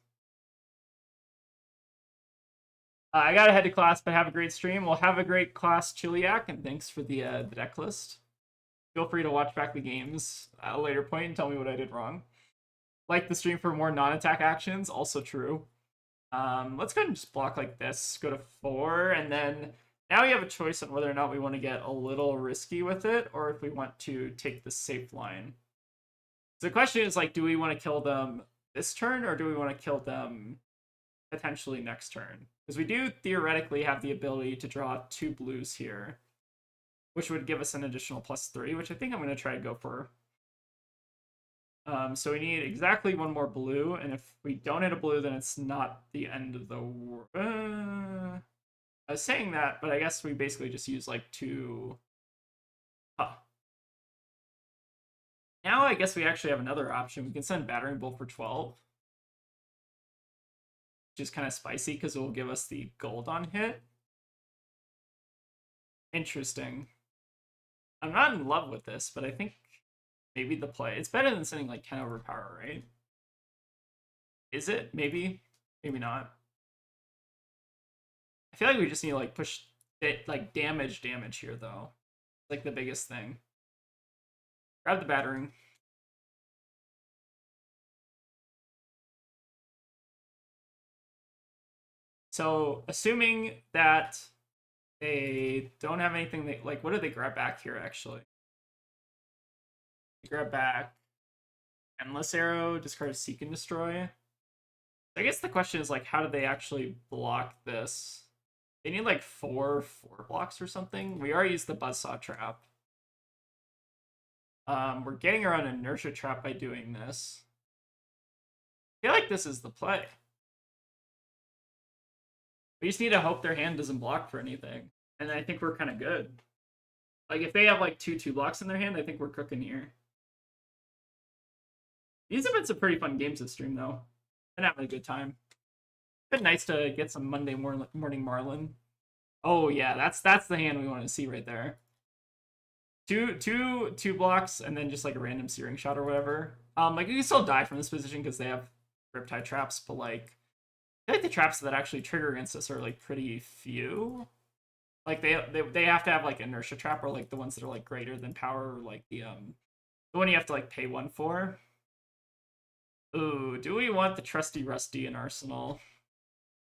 I gotta head to class, but have a great stream. We'll have a great class, Chiliac, and thanks for the deck list. Feel free to watch back the games at a later point and tell me what I did wrong. Like the stream for more non-attack actions, also true. Let's go ahead and just block like this, go to 4, and then now we have a choice on whether or not we want to get a little risky with it, or if we want to take the safe line. So the question is, like, do we want to kill them this turn, or do we want to kill them potentially next turn? Because we do theoretically have the ability to draw 2 blues here, which would give us an additional +3, which I think I'm going to try to go for. So we need exactly 1 more blue, and if we don't hit a blue, then it's not the end of the world. I was saying that, but I guess we basically just use like 2. Huh. Now I guess we actually have another option. We can send Battering Bolt for 12. which is kind of spicy because it will give us the gold on hit. Interesting. I'm not in love with this, but I think maybe the play. It's better than sending like 10 over power, right? Is it? Maybe. Maybe not. I feel like we just need to like push it, like damage here though. Like the biggest thing. Grab the battering. So assuming that they don't have anything that like, what do they grab back here actually? They grab back Endless Arrow, discard Seek and Destroy. I guess the question is like, how do they actually block this? They need like four blocks or something. We already used the Buzzsaw Trap. We're getting around Inertia Trap by doing this. I feel like this is the play. We just need to hope their hand doesn't block for anything. And I think we're kind of good. Like, if they have like 2 blocks in their hand, I think we're cooking here. These have been some pretty fun games this stream, though. Been having a good time. Been nice to get some Monday morning Marlynn. Oh yeah, that's the hand we want to see right there. Two blocks and then just like a random searing shot or whatever. Like you can still die from this position because they have Riptide traps, but like I feel like the traps that actually trigger against us are like pretty few. Like they have to have like inertia trap or like the ones that are like greater than power, or like the one you have to like pay 1 for. Ooh, do we want the Trusty Rusty in Arsenal?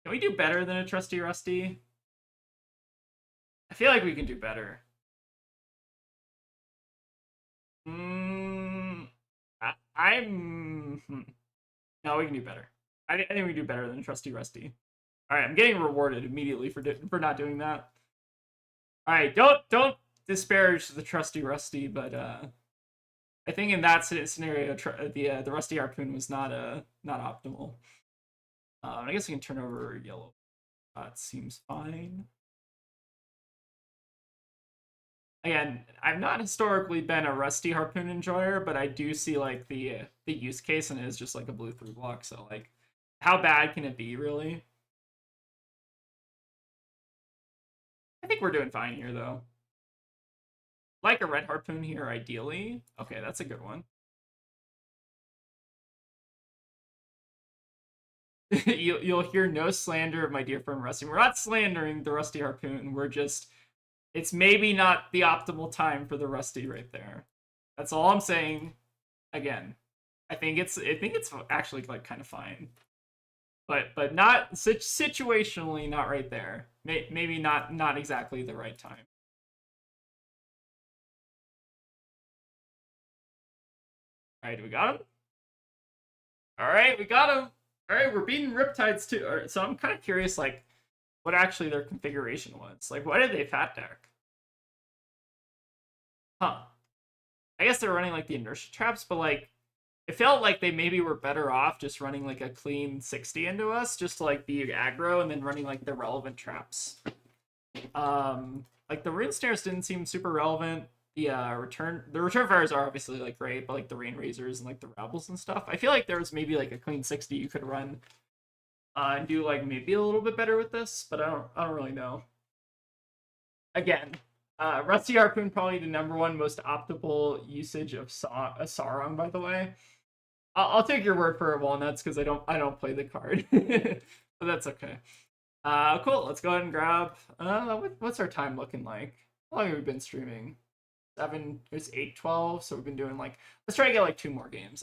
Can we do better than a Trusty Rusty? I feel like we can do better. No, we can do better. I think we can do better than Trusty Rusty. All right, I'm getting rewarded immediately for not doing that. All right, don't disparage the Trusty Rusty, but I think in that scenario, the Rusty Harpoon was not optimal. I guess we can turn over yellow. That seems fine. Again, I've not historically been a Rusty Harpoon enjoyer, but I do see like the use case, and it is just like a blue 3 block. So like, how bad can it be, really? I think we're doing fine here, though. Like a red Harpoon here, ideally. Okay, that's a good one. You'll hear no slander of my dear friend Rusty. We're not slandering the Rusty Harpoon. We're just, it's maybe not the optimal time for the Rusty right there. That's all I'm saying. Again, I think it's actually like kind of fine, but not situationally not right there. Maybe not exactly the right time. All right, we got him. All right, we got him. All right, we're beating Riptides too. All right, so I'm kind of curious, like, what actually their configuration was. Like, why did they fat deck? Huh. I guess they're running, like, the inertia traps, but, like, it felt like they maybe were better off just running, like, a clean 60 into us, just to, like, be aggro, and then running, like, the relevant traps. Like, the Rune Snares didn't seem super relevant. The return fires are obviously like great, but like the rain razors and like the rabbles and stuff, I feel like there was maybe like a clean 60 you could run and do like maybe a little bit better with this, but I don't really know. Again, Rusty Harpoon probably the #1 most optimal usage of Sarong, by the way. I'll take your word for it, Walnuts, because I don't play the card, but that's okay. Cool. Let's go ahead and grab. What's our time looking like? How long have we been streaming? 7, it's 8:12, so we've been doing like, let's try to get like 2 more games.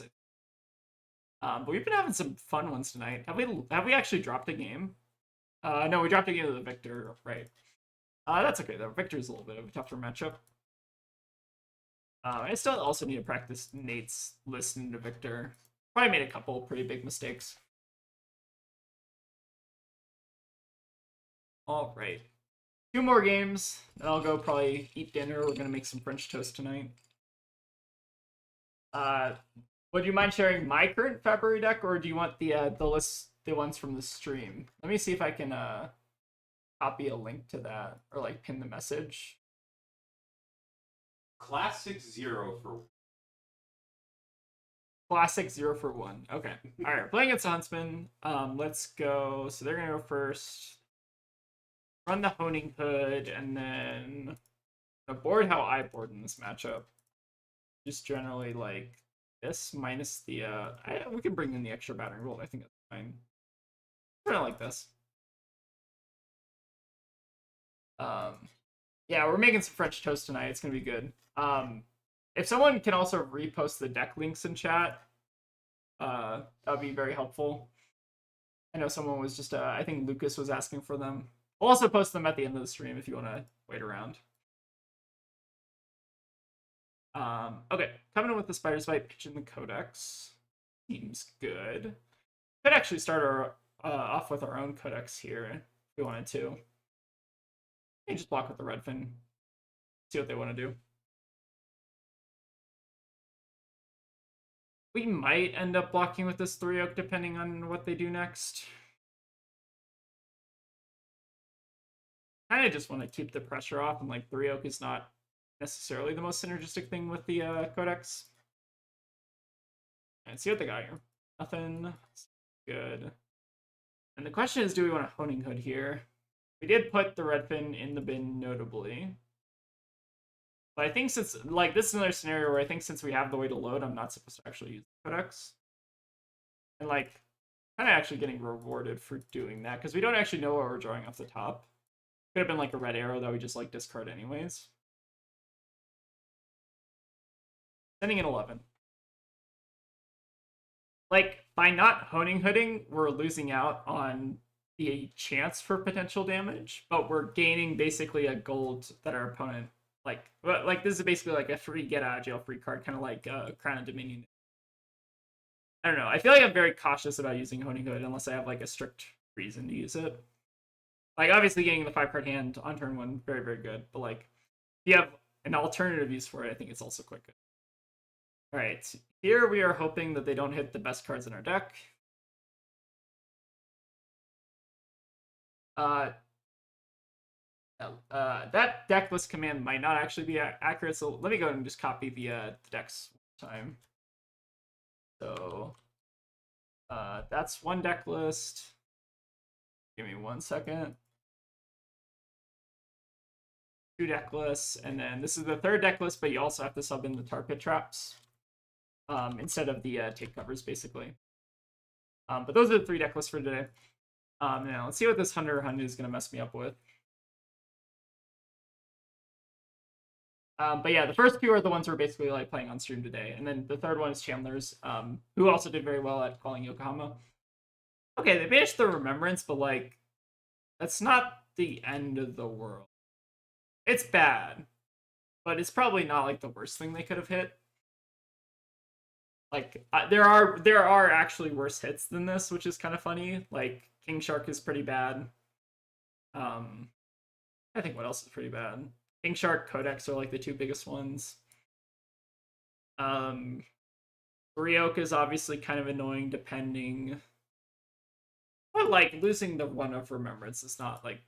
But we've been having some fun ones tonight. Have we actually dropped a game? No, we dropped a game to the Victor, right? That's okay though. Victor's a little bit of a tougher matchup. I still also need to practice Nate's listening to Victor. Probably made a couple pretty big mistakes. All right. 2 more games, then I'll go probably eat dinner. We're gonna make some French toast tonight. Would you mind sharing my current February deck, or do you want the ones from the stream? Let me see if I can copy a link to that or like pin the message. Classic 0 for Classic 0 for 1. Okay. All right. Playing against Huntsman. Let's go. So they're gonna go first. Run the Honing Hood, and then board how I board in this matchup. Just generally like this minus the we can bring in the extra battering roll. I think that's fine. Kind of like this. Yeah, we're making some French toast tonight. It's gonna be good. If someone can also repost the deck links in chat, that'd be very helpful. I know someone was just I think Lucas was asking for them. We'll also post them at the end of the stream if you want to wait around. Okay, coming in with the Spider's Bite, pitching the Codex. Seems good. Could actually start our off with our own Codex here if we wanted to. And just block with the Redfin. See what they want to do. We might end up blocking with this 3-Oak depending on what they do next. Kind of just want to keep the pressure off, and like 3-Oak is not necessarily the most synergistic thing with the Codex. And see what they got here. Nothing. Good. And the question is, do we want a Honing Hood here? We did put the Redfin in the bin, notably. But I think since, like, this is another scenario where I think since we have the way to load, I'm not supposed to actually use the Codex. And, like, kind of actually getting rewarded for doing that, because we don't actually know what we're drawing off the top. Could have been, like, a red arrow that we just, like, discard anyways. Sending in 11. Like, by not Honing Hooding, we're losing out on the chance for potential damage, but we're gaining basically a gold that our opponent, like this is basically like a free get out of jail free card, kind of like Crown of Dominion. I don't know. I feel like I'm very cautious about using Honing Hood unless I have like a strict reason to use it. Like, obviously getting the 5-card hand on turn 1, very, very good, but like, if you have an alternative use for it, I think it's also quite good. All right, here we are hoping that they don't hit the best cards in our deck. That Decklist command might not actually be accurate, so let me go ahead and just copy the decks one time. So that's one Decklist. Give me 1 second. 2 Decklists, and then this is the 3rd Decklist, but you also have to sub in the tar pit traps instead of the take covers, basically. But those are the 3 Decklists for today. Now let's see what this Hunter Hunt is going to mess me up with. But yeah, the first 2 are the ones we're basically like playing on stream today, and then the 3rd one is Chandler's, who also did very well at calling Yokohama. Okay, they banished the Remembrance, but like, that's not the end of the world. It's bad, but it's probably not like the worst thing they could have hit. Like, there are actually worse hits than this, which is kind of funny. Like, King Shark is pretty bad. I think what else is pretty bad? King Shark, Codex are like the 2 biggest ones. 3-Oak is obviously kind of annoying depending. But like, losing the 1 of Remembrance is not like,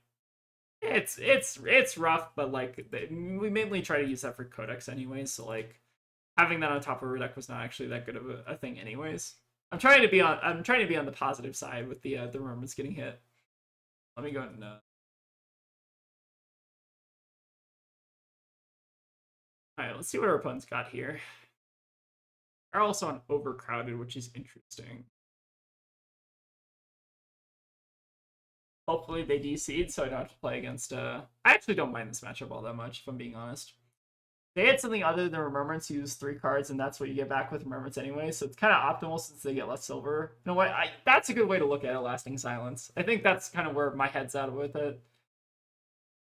it's rough, but like, we mainly try to use that for Codex anyways, so like, having that on top of our deck was not actually that good of a thing anyways. I'm trying to be on the positive side with the Remembrance getting hit. Let me go and alright, let's see what our opponent's got here. They're also on Overcrowded, which is interesting. Hopefully they DC'd, so I don't have to play against I actually don't mind this matchup all that much, if I'm being honest. They had something other than Remembrance, use 3 cards, and that's what you get back with Remembrance anyway, so it's kind of optimal since they get less silver. You know what? That's a good way to look at it, Lasting Silence. I think that's kind of where my head's at with it.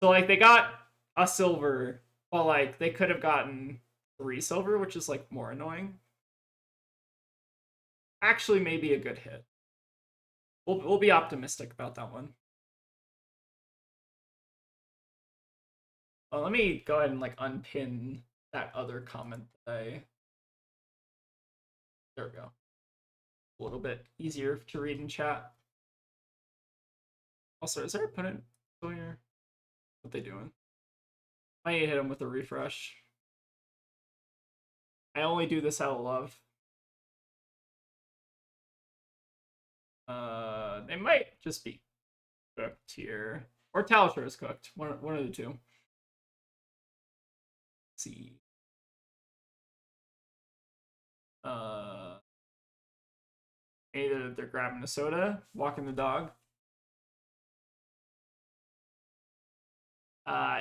So, like, they got a silver, but, like, they could have gotten 3 silver, which is, like, more annoying. Actually, maybe a good hit. We'll be optimistic about that one. Let me go ahead and like unpin that other comment that there we go. A little bit easier to read in chat. Also, is our opponent still here? What they doing? I need to hit him with a refresh. I only do this out of love. They might just be cooked here. Or Talishar is cooked. One of the two. Let's see. Either they're grabbing a soda, walking the dog.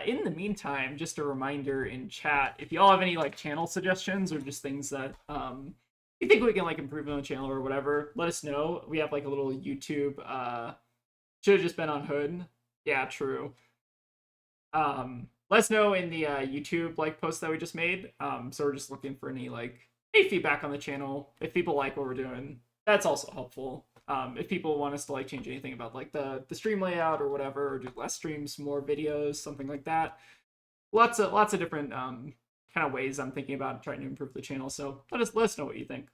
In the meantime, just a reminder in chat, if y'all have any like channel suggestions or just things that you think we can like improve on the channel or whatever, let us know. We have like a little YouTube. Should have just been on Hood. Yeah, true. Let us know in the YouTube like post that we just made. So we're just looking for any feedback on the channel. If people like what we're doing, that's also helpful. If people want us to like change anything about like the stream layout or whatever, or do less streams, more videos, something like that. Lots of different kind of ways I'm thinking about trying to improve the channel. So let us know what you think.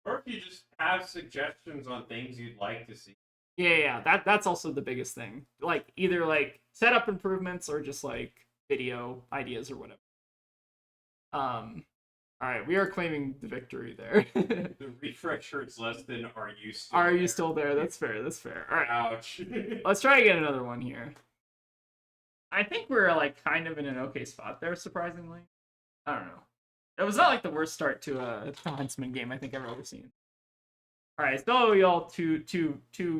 Or if you just have suggestions on things you'd like to see. Yeah. That's also the biggest thing. Like either like setup improvements or just like video ideas or whatever. All right, we are claiming the victory there. The refresher is less than are you still Are there? you still there? That's fair. That's fair. All right. Ouch. Let's try to get another one here. I think we're like kind of in an okay spot there, surprisingly. I don't know. It was not like the worst start to a Huntsman game I think I've ever seen. All right, still y'all two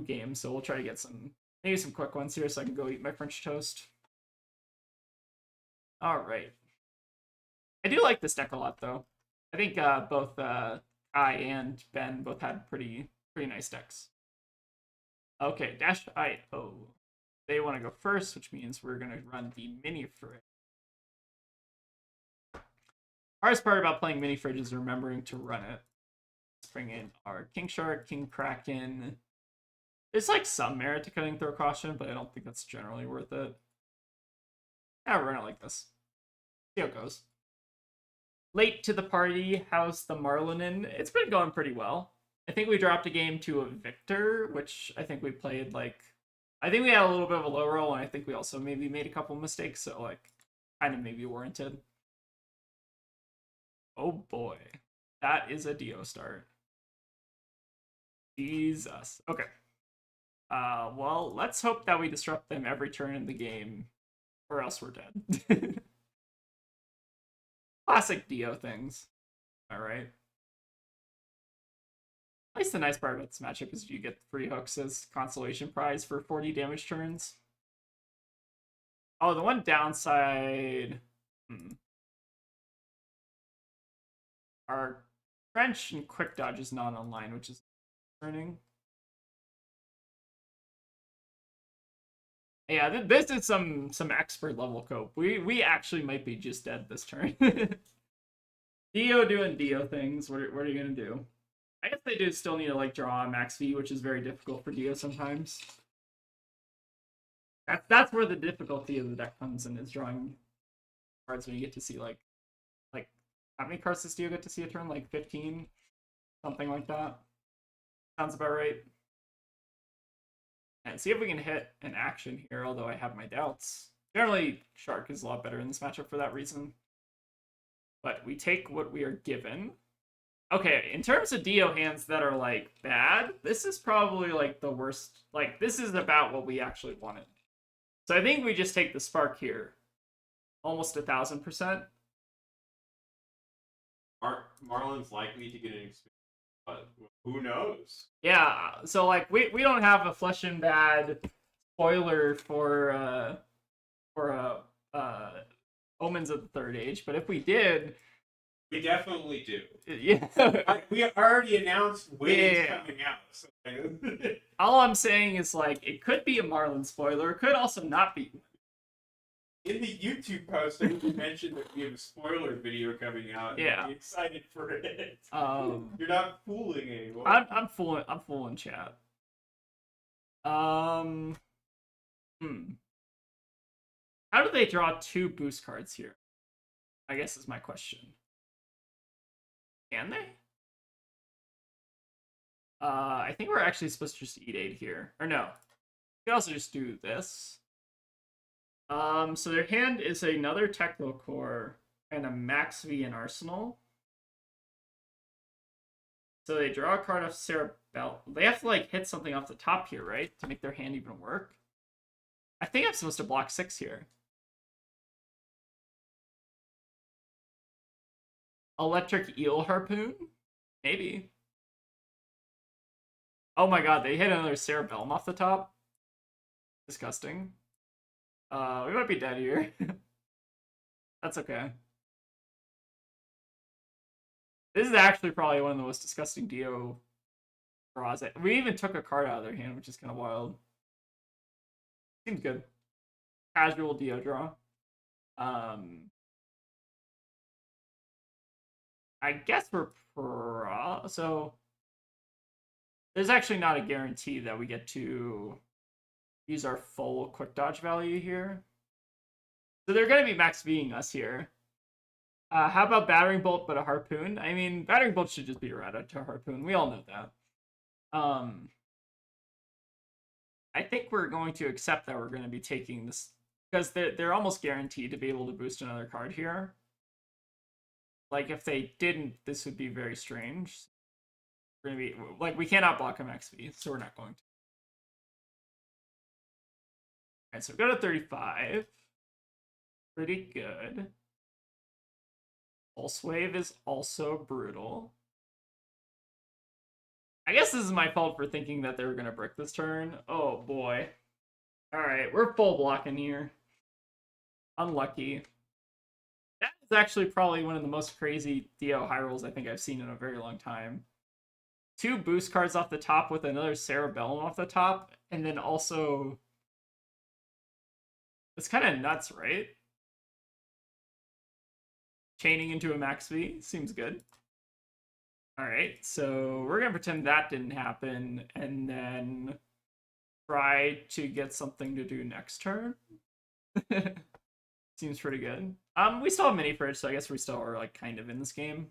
games, so we'll try to get maybe some quick ones here so I can go eat my French toast. All right. I do like this deck a lot, though. I think both I and Ben both had pretty nice decks. Okay, Dash IO. They want to go first, which means we're going to run the mini fridge. Hardest part about playing mini fridge is remembering to run it. Let's bring in our King Shark, King Kraken. There's like some merit to cutting through caution, but I don't think that's generally worth it. Yeah, we're run it like this. See how it goes. Late to the party, how's the Marlynn'n? It's been going pretty well. I think we dropped a game to a Victor, which I think we played I think we had a little bit of a low roll, and I think we also maybe made a couple mistakes, so kind of maybe warranted. Oh boy, that is a Dio start. Jesus. Okay. Well, let's hope that we disrupt them every turn in the game, or else we're dead. Classic Dio things. All right. At least the nice part about this matchup is you get free hooks as consolation prize for 40 damage turns. Oh, the one downside... Our French and Quick Dodge is not online, which is concerning. Yeah, this is some expert level cope. We actually might be just dead this turn. Dio doing Dio things. What are you gonna do? I guess they do still need to draw a max V, which is very difficult for Dio sometimes. That's where the difficulty of the deck comes in, is drawing cards when you get to see how many cards does Dio get to see a turn? 15? Something like that. Sounds about right. And see if we can hit an action here, although I have my doubts. Generally, Shark is a lot better in this matchup for that reason. But we take what we are given. Okay, in terms of Dio hands that are bad, this is probably the worst. This is about what we actually wanted. So I think we just take the Spark here. Almost 1,000%. Marlynn's likely to get an experience, but who knows? Yeah, so we don't have a Flesh and Bad spoiler for Omens of the Third Age, but if we did, we definitely do. Yeah, we already announced when it's coming out. So. All I'm saying is it could be a Marlyn spoiler, it could also not be. In the YouTube post, I mentioned that we have a spoiler video coming out. Yeah, I'm excited for it. You're not fooling anyone. I'm fooling chat. How do they draw 2 boost cards here? I guess is my question. Can they? I think we're actually supposed to just eat 8 here. Or no. We can also just do this. So their hand is another Techno Core and a Max V in Arsenal. So they draw a card off Cerebellum. They have to like hit something off the top here, right? To make their hand even work. I think I'm supposed to block 6 here. Electric Eel Harpoon? Maybe. Oh my god, they hit another Cerebellum off the top. Disgusting. We might be dead here. That's okay. This is actually probably one of the most disgusting Dio draws. We even took a card out of their hand, which is kind of wild. Seems good. Casual Dio draw. I guess we're so there's actually not a guarantee that we get to use our full quick dodge value here. So they're going to be max V'ing us here. How about Battering Bolt but a Harpoon? I mean, Battering Bolt should just be errata to a Harpoon. We all know that. I think we're going to accept that we're going to be taking this because they're almost guaranteed to be able to boost another card here. Like, if they didn't, this would be very strange. We're going to be, like, we cannot block a max V, so we're not going to. Alright, so we go to 35. Pretty good. Pulse Wave is also brutal. I guess this is my fault for thinking that they were going to brick this turn. Oh, boy. Alright, we're full blocking here. Unlucky. That is actually probably one of the most crazy Theo high rolls I think I've seen in a very long time. 2 boost cards off the top with another Cerebellum off the top, and then also... It's kind of nuts, right? Chaining into a max V seems good. Alright, so we're going to pretend that didn't happen, and then try to get something to do next turn. Seems pretty good. We still have mini fridge, so I guess we still are like kind of in this game.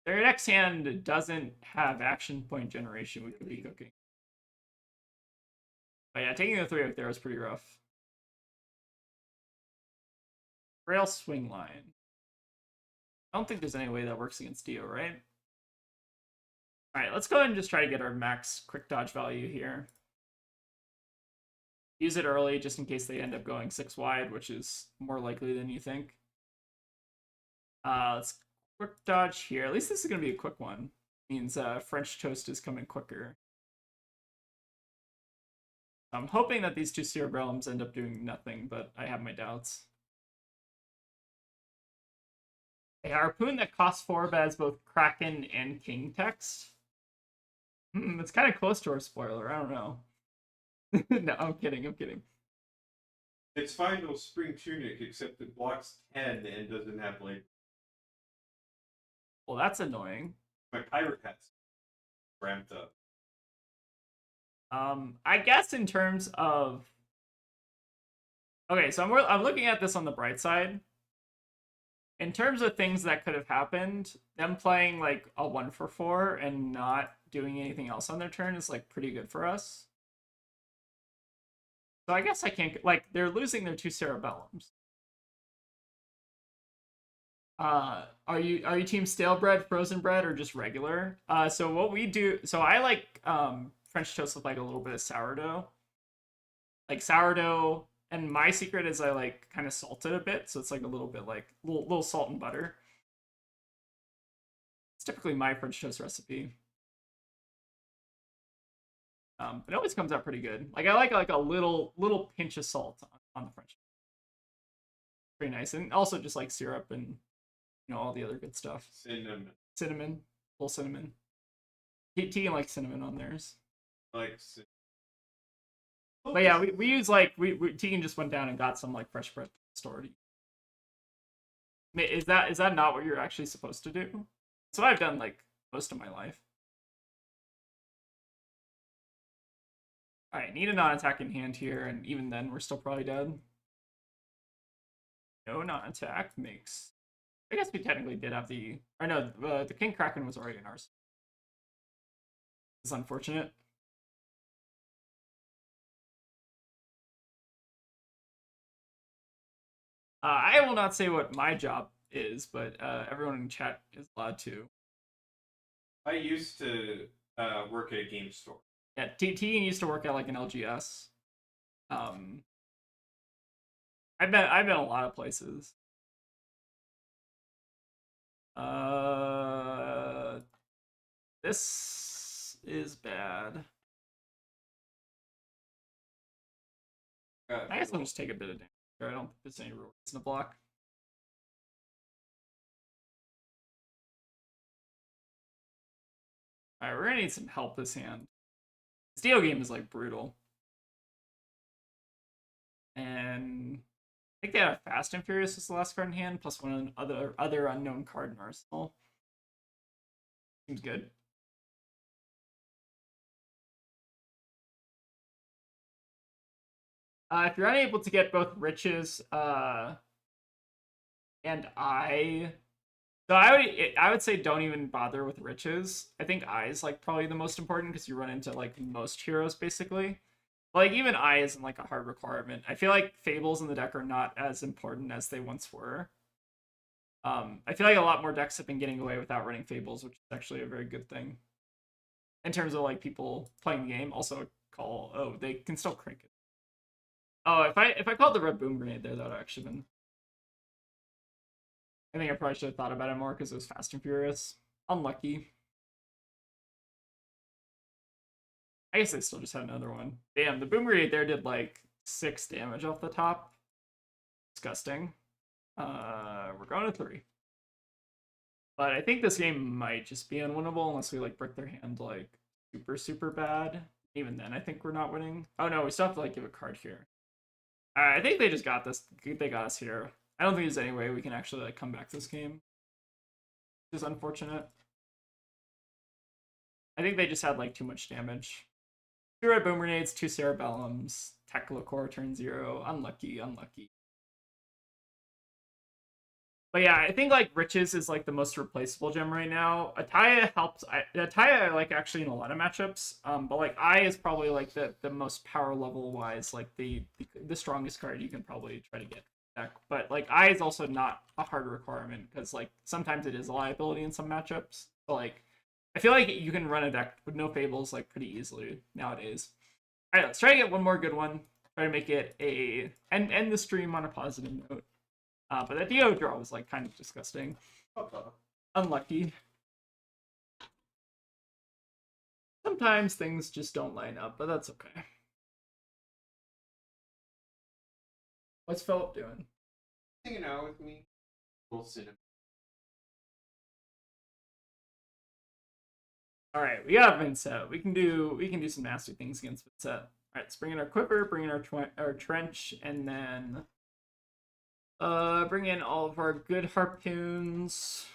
Their next hand doesn't have action point generation. We could be cooking. But yeah, taking the 3 there was pretty rough. Rail Swing Line. I don't think there's any way that works against Dio, right? Alright, let's go ahead and just try to get our max quick dodge value here. Use it early just in case they end up going 6 wide, which is more likely than you think. Let's quick dodge here. At least this is going to be a quick one. Means French Toast is coming quicker. I'm hoping that these 2 Cerebellums end up doing nothing, but I have my doubts. A Harpoon that costs 4 but has both Kraken and King text. It's kind of close to our spoiler. I don't know. No, I'm kidding. I'm kidding. It's Final Spring Tunic, except it blocks 10 and doesn't have like. Well, that's annoying. My pirate hat's ramped up. I guess in terms of. Okay, so I'm looking at this on the bright side. In terms of things that could have happened, them playing like a 1-for-4 and not doing anything else on their turn is like pretty good for us. So I guess I can't, like, they're losing their 2 Cerebellums. Are you team stale bread, frozen bread, or just regular? So what we do, so I like French toast with like a little bit of sourdough. Like sourdough, and my secret is I like kind of salt it a bit, so it's like a little bit like little salt and butter. It's typically my French toast recipe. But it always comes out pretty good. Like I like a little pinch of salt on the French. Pretty nice, and also just like syrup and all the other good stuff. Cinnamon, full cinnamon. Tegan likes cinnamon on theirs. Like. But yeah, we use like Tegan just went down and got some like fresh bread stored. Is that not what you're actually supposed to do? So I've done like most of my life. Alright, need a non-attack in hand here, and even then we're still probably dead. No non-attack makes... I guess we technically did have the... Or no, the King Kraken was already in ours. It's unfortunate. I will not say what my job is, but everyone in chat is allowed to. I used to work at a game store. Yeah, Tegan used to work at like an LGS. I've been a lot of places. This is bad. I guess I'll just take a bit of damage. I don't think there's any real reason to block. Alright, we're gonna need some help this hand. This Dio game is like brutal. And I think they had a Fast and Furious as the last card in hand, plus one other unknown card in Arsenal. Seems good. If you're unable to get both Riches and so I would say don't even bother with Riches. I think I is like probably the most important because you run into like most heroes basically. Like even I isn't like a hard requirement. I feel like Fables in the deck are not as important as they once were. I feel like a lot more decks have been getting away without running Fables, which is actually a very good thing. In terms of like people playing the game, also they can still crank it. Oh, if I called the red boom grenade there, that would have actually been. I think I probably should have thought about it more because it was Fast and Furious. Unlucky. I guess I still just had another one. Damn, the boom grenade there did like 6 damage off the top. Disgusting. We're going to 3. But I think this game might just be unwinnable unless we like break their hand like super bad. Even then, I think we're not winning. Oh no, we still have to like give a card here. I think they just got this. They got us here. I don't think there's any way we can actually like come back this game. Which is unfortunate. I think they just had like too much damage. 2 red boom grenades, 2 cerebellums, Tekla-Core turn 0. Unlucky. But yeah, I think like Riches is like the most replaceable gem right now. Ataya helps. Ataya I like actually in a lot of matchups. But like I is probably like the most power level wise like the strongest card you can probably try to get deck. But like I is also not a hard requirement because like sometimes it is a liability in some matchups. So like I feel like you can run a deck with no Fables like pretty easily nowadays. All right, let's try to get one more good one. Try to make it end the stream on a positive note. But that Dio draw was like kind of disgusting. Unlucky. Sometimes things just don't line up, but that's okay. What's Philip doing? Hanging out with me. We'll sit him. All right, we got Vincent. We can do some nasty things against Vincent. All right, let's bring in our quiver, bring in our trench, and then bring in all of our good harpoons.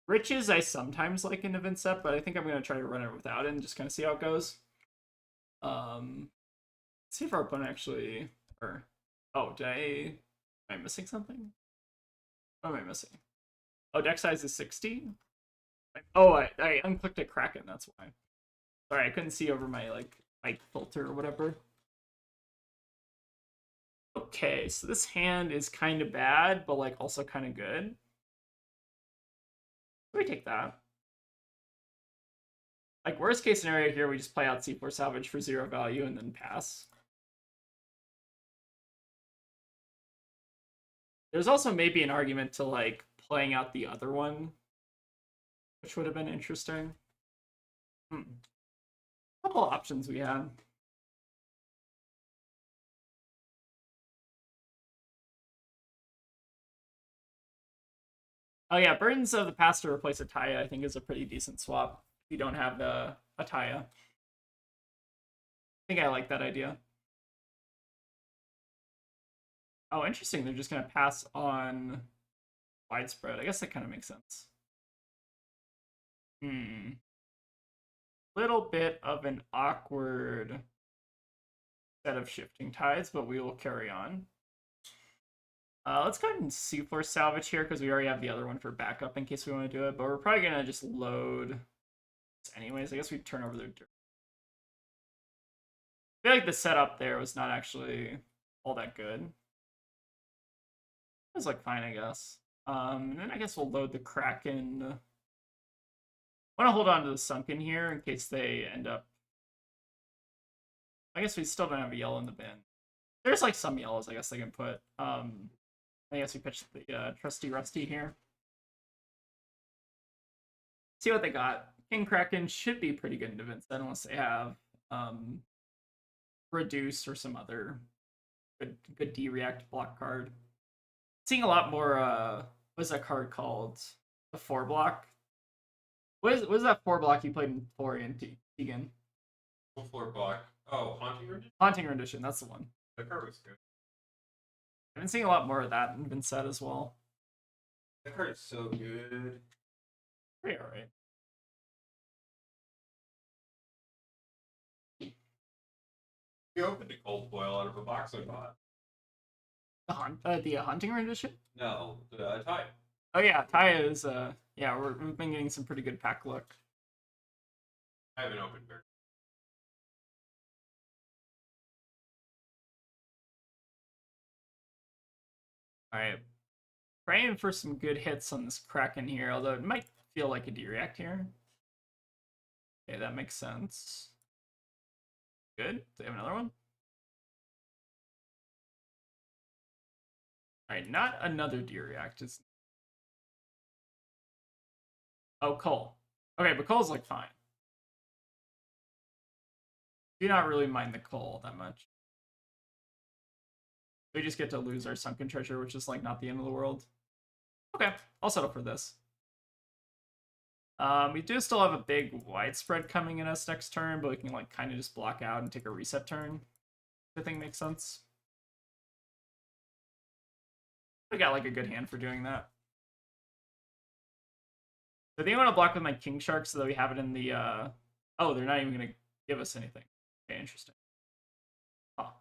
Riches I sometimes like in a Vincent, but I think I'm gonna try to run it without it and just kind of see how it goes. Let's see if our opponent actually am I missing something? What am I missing? Oh, deck size is 60. Oh, I unclicked a Kraken. That's why. Sorry, I couldn't see over my like mic filter or whatever. Okay, so this hand is kind of bad, but like also kind of good. Let me take that. Like worst case scenario here, we just play out C4 Salvage for 0 value and then pass. There's also maybe an argument to like playing out the other one, which would have been interesting. Couple options we had. Oh yeah, Burdens of the Past to replace Ataya I think is a pretty decent swap if you don't have the Ataya. I think I like that idea. Oh, interesting. They're just going to pass on Widespread. I guess that kind of makes sense. Little bit of an awkward set of shifting tides, but we will carry on. Let's go ahead and C4 Salvage here because we already have the other one for backup in case we want to do it. But we're probably going to just load this anyways. I guess we turn over their dirt. I feel like the setup there was not actually all that good. It was like fine, I guess. And then I guess we'll load the Kraken. want to hold on to the sunken here in case they end up. I guess we still don't have a yellow in the bin. There's like some yellows I guess they can put. I guess we pitch the trusty Rusty here. See what they got. King Kraken should be pretty good in defense unless they have Reduce or some other good D-react block card. Seeing a lot more what's that card called? The 4-block. What is that 4-block you played in Florian Tegan? 4-block. Oh, Haunting Rendition? Haunting Rendition, that's the one. That card was good. I've been seeing a lot more of that in Vincent as well. That card is so good. Pretty alright. We opened a cold foil out of a box I bought. The Haunting Rendition? No, the tie. Oh yeah, Taya is yeah, we've been getting some pretty good pack luck. I haven't opened very. Alright. Praying for some good hits on this Kraken here, although it might feel like a D-react here. Okay, that makes sense. Good. Do they have another one? Alright, not another D-react. It's... Oh, Cole. Okay, but Cole's like fine. Do not really mind the Cole that much. We just get to lose our sunken treasure, which is like not the end of the world. Okay, I'll settle for this. We do still have a big widespread coming in us next turn, but we can like kind of just block out and take a reset turn. I think makes sense. I got like a good hand for doing that. So I think I want to block with my King Shark so that we have it in the oh, they're not even gonna give us anything. Okay, interesting. Oh.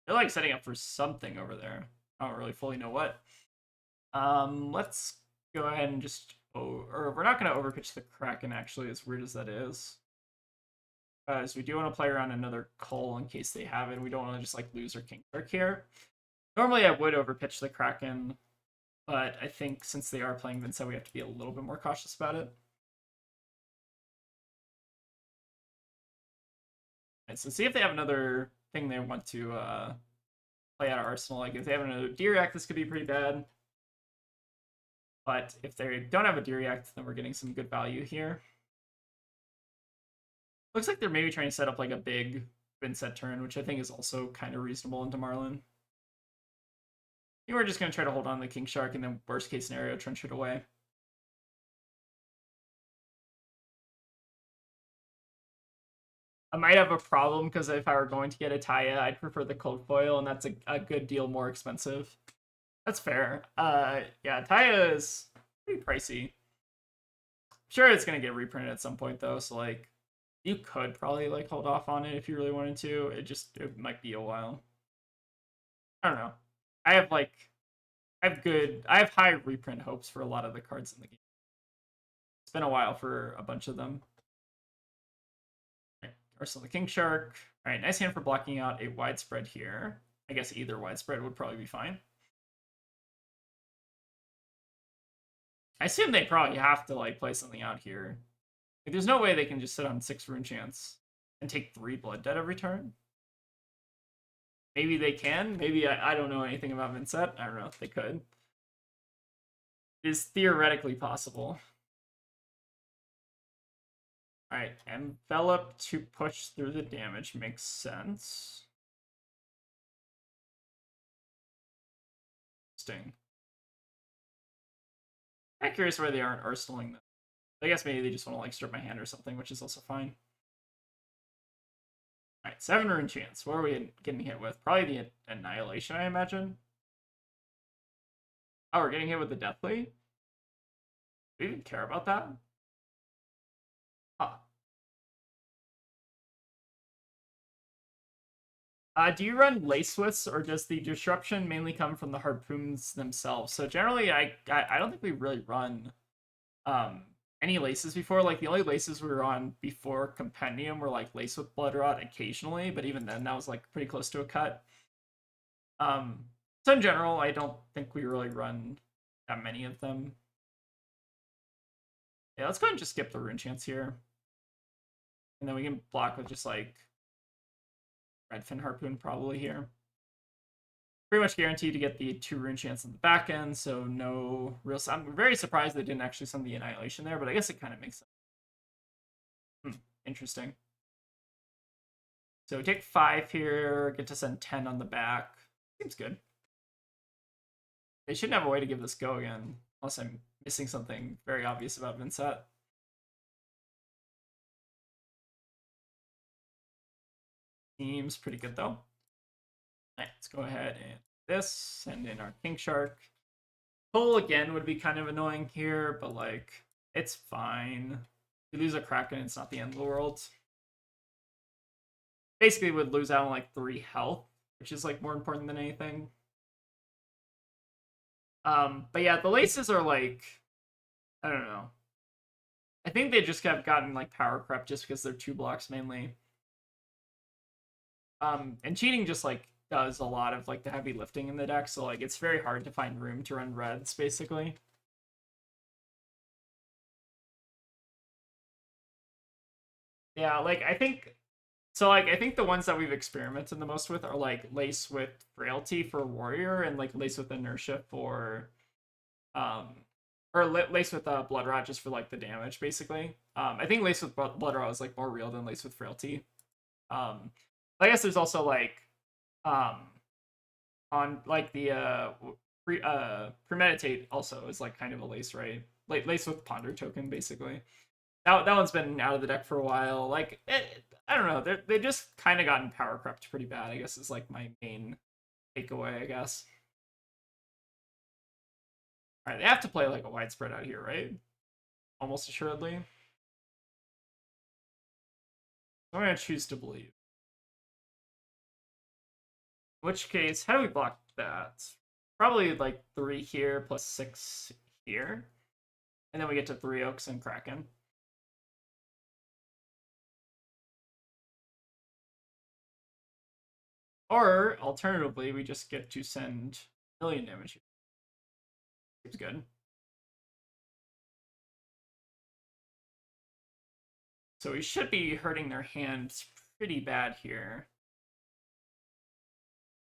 They're like setting up for something over there. I don't really fully know what. Let's go ahead and just or we're not gonna overpitch the Kraken actually, as weird as that is. So we do want to play around another Cull in case they have it. We don't want to just like lose our King Shark here. Normally I would overpitch the Kraken, but I think since they are playing Vincent, we have to be a little bit more cautious about it. Alright, so see if they have another thing they want to play out of Arsenal. Like if they have another D-react, this could be pretty bad. But if they don't have a D-react, then we're getting some good value here. Looks like they're maybe trying to set up like a big Vincent turn, which I think is also kind of reasonable into Marlyn. I think we're just going to try to hold on to the King Shark and then worst case scenario, trench it away. I might have a problem because if I were going to get a Taya, I'd prefer the cold foil, and that's a good deal more expensive. That's fair. Yeah, Taya is pretty pricey. Sure, it's gonna get reprinted at some point though, so like you could probably like hold off on it if you really wanted to. It might be a while. I don't know. I have high reprint hopes for a lot of the cards in the game. It's been a while for a bunch of them. Arsenal the King Shark. Alright, nice hand for blocking out a widespread here. I guess either widespread would probably be fine. I assume they probably have to like play something out here. Like, there's no way they can just sit on 6 rune chance and take 3 blood debt every turn. Maybe they can. Maybe I don't know anything about Vincent. I don't know if they could. It is theoretically possible. Alright, envelop to push through the damage makes sense. Interesting. I'm curious why they aren't arsenaling them. I guess maybe they just want to like strip my hand or something, which is also fine. Alright, 7 rune chance. What are we getting hit with? Probably the Annihilation, I imagine. Oh, we're getting hit with the Deathly? Do we even care about that? Huh. Do you run Lace Withs, or does the disruption mainly come from the harpoons themselves? So generally, I don't think we really run any laces before. Like the only laces we were on before Compendium were like Lace with Blood Rot occasionally, but even then that was like pretty close to a cut. So in general, I don't think we really run that many of them. Yeah, let's go ahead and just skip the rune chance here. And then we can block with just like Redfin Harpoon probably here. Pretty much guaranteed to get the 2 rune chance on the back end, so no real. I'm very surprised they didn't actually send the Annihilation there, but I guess it kind of makes sense. Interesting. So we take 5 here, get to send 10 on the back. Seems good. They shouldn't have a way to give this go again, unless I'm missing something very obvious about Vincent. Seems pretty good though. Right, let's go ahead and this, send in our King Shark. Pull again would be kind of annoying here, but like, it's fine. If we lose a Kraken, it's not the end of the world. Basically, would lose out on like 3 health, which is like more important than anything. But yeah, the laces are like, I don't know. I think they just have gotten like power crept just because they're 2 blocks mainly. And cheating just like does a lot of like the heavy lifting in the deck, so like it's very hard to find room to run reds basically. Yeah, like I think so like I think the ones that we've experimented the most with are like Lace with Frailty for Warrior and like Lace with Inertia for um or Lace with Blood Rot just for like the damage basically. I think Lace with Blood Rot is like more real than Lace with Frailty. I guess there's also like um on like the Premeditate also is like kind of a Lace, right? Like Lace with Ponder token basically. That one's been out of the deck for a while. Like I don't know, they just kind of gotten power crept pretty bad. I guess is like my main takeaway. I guess. All right, they have to play like a widespread out here, right? Almost assuredly. I'm gonna choose to believe. In which case, how do we block that? Probably like 3 here plus 6 here, and then we get to 3 Oaks and Kraken. Or alternatively, we just get to send million damage. Seems good. So we should be hurting their hands pretty bad here.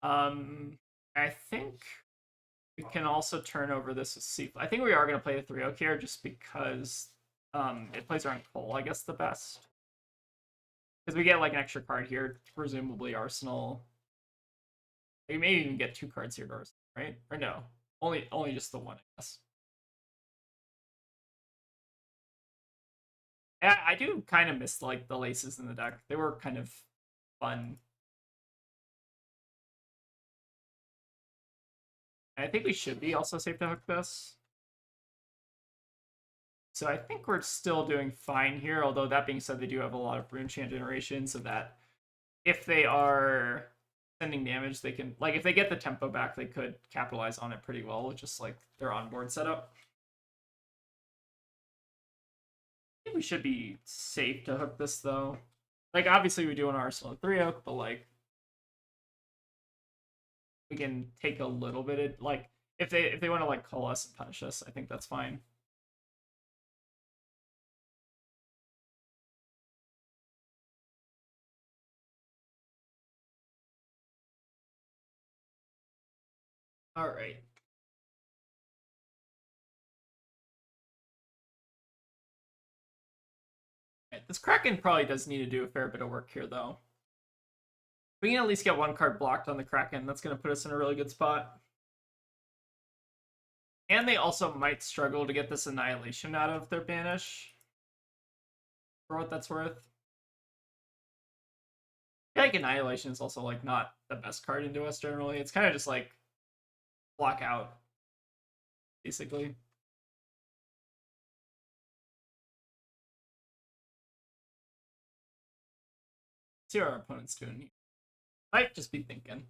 I think we can also turn over this with C. I think we are going to play the 3 Oak here just because it plays around Cole, I guess, the best. Because we get like an extra card here, presumably Arsenal. We may even get 2 cards here to Arsenal, right? Or no, only just the 1, I guess. Yeah, I do kind of miss like the laces in the deck. They were kind of fun. I think we should be also safe to hook this. So I think we're still doing fine here, although that being said, they do have a lot of rune chant generation, so that if they are sending damage, they can, like, if they get the tempo back, they could capitalize on it pretty well with just, like, their onboard setup. I think we should be safe to hook this, though. Like, obviously we do an Arsenal 3 Oak, but, like, we can take a little bit of, like, if they want to, like, call us and punish us, I think that's fine. All right. This Kraken probably does need to do a fair bit of work here, though. We can at least get 1 card blocked on the Kraken. That's going to put us in a really good spot. And they also might struggle to get this Annihilation out of their banish. For what that's worth. I feel like Annihilation is also like not the best card into us generally. It's kind of just like block out, basically. See what our opponent's doing here. Might just be thinking.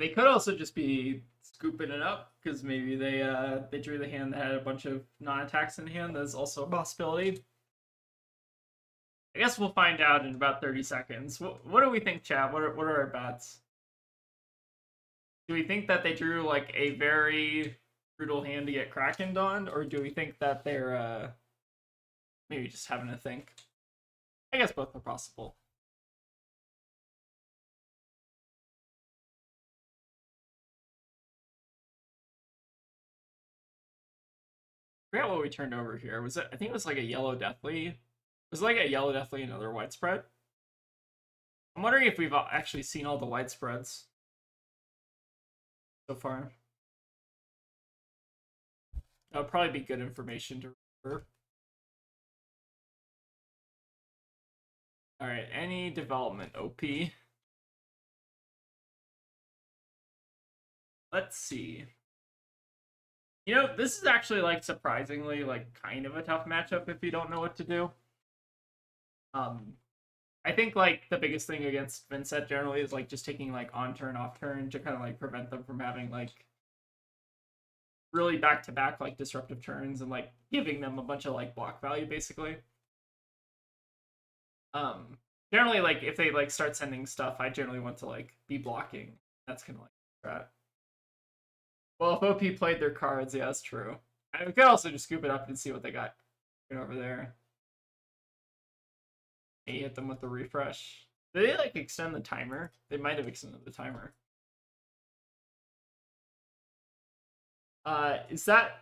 They could also just be scooping it up because maybe they drew the hand that had a bunch of non-attacks in hand. That's also a possibility. I guess we'll find out in about 30 seconds. What do we think, chat? What are our bets? Do we think that they drew like a very brutal hand to get Krakened on, or do we think that they're maybe just having to think? I guess both are possible. I forgot what we turned over here. Was it? I think it was like a yellow deathly. It was like a yellow deathly and another widespread. I'm wondering if we've actually seen all the widespreads so far. That would probably be good information to remember. All right, any development OP? Let's see. You know, this is actually like surprisingly like kind of a tough matchup if you don't know what to do. I think like the biggest thing against Vincent generally is like just taking like on turn off turn to kind of like prevent them from having like really back to back like disruptive turns and like giving them a bunch of like block value basically. Generally like if they like start sending stuff, I generally want to like be blocking. That's kind of like strat. Well, if OP played their cards, yeah, that's true. I could also just scoop it up and see what they got over there. And you hit them with the refresh. Did they like extend the timer? They might have extended the timer. Is that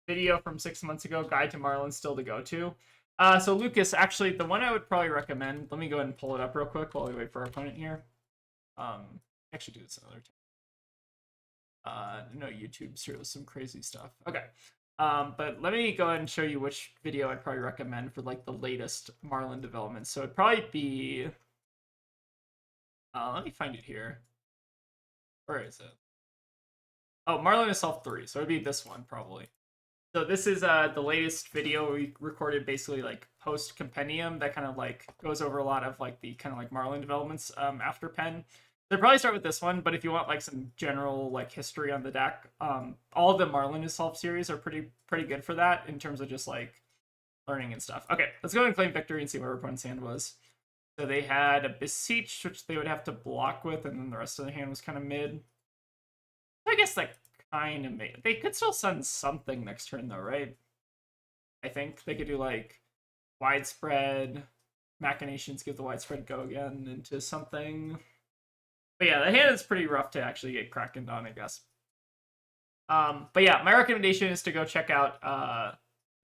video from 6 months ago, Guide to Marlynn'S, still the go-to? So Lucas, actually, the one I would probably recommend, let me go ahead and pull it up real quick while we wait for our opponent here. Actually do this another time. No, YouTube's here with some crazy stuff. Okay. But let me go ahead and show you which video I'd probably recommend for like the latest Marlynn developments. So it'd probably be, let me find it here. Where is it? Oh, Marlynn Itself 3. So it'd be this one probably. So this is the latest video we recorded basically like post compendium that kind of like goes over a lot of like the kind of like Marlynn developments after Pen. They'll probably start with this one, but if you want like some general like history on the deck, all of the Marlynn Itself series are pretty good for that in terms of just like learning and stuff. Okay, let's go and claim victory and see what our opponent's hand was. So they had a Beseech, which they would have to block with, and then the rest of the hand was kind of mid. I guess that kind of made. They could still send something next turn though, right? I think they could do like widespread machinations, give the widespread go again into something. But yeah, the hand is pretty rough to actually get Krakened on, I guess. But yeah, my recommendation is to go check out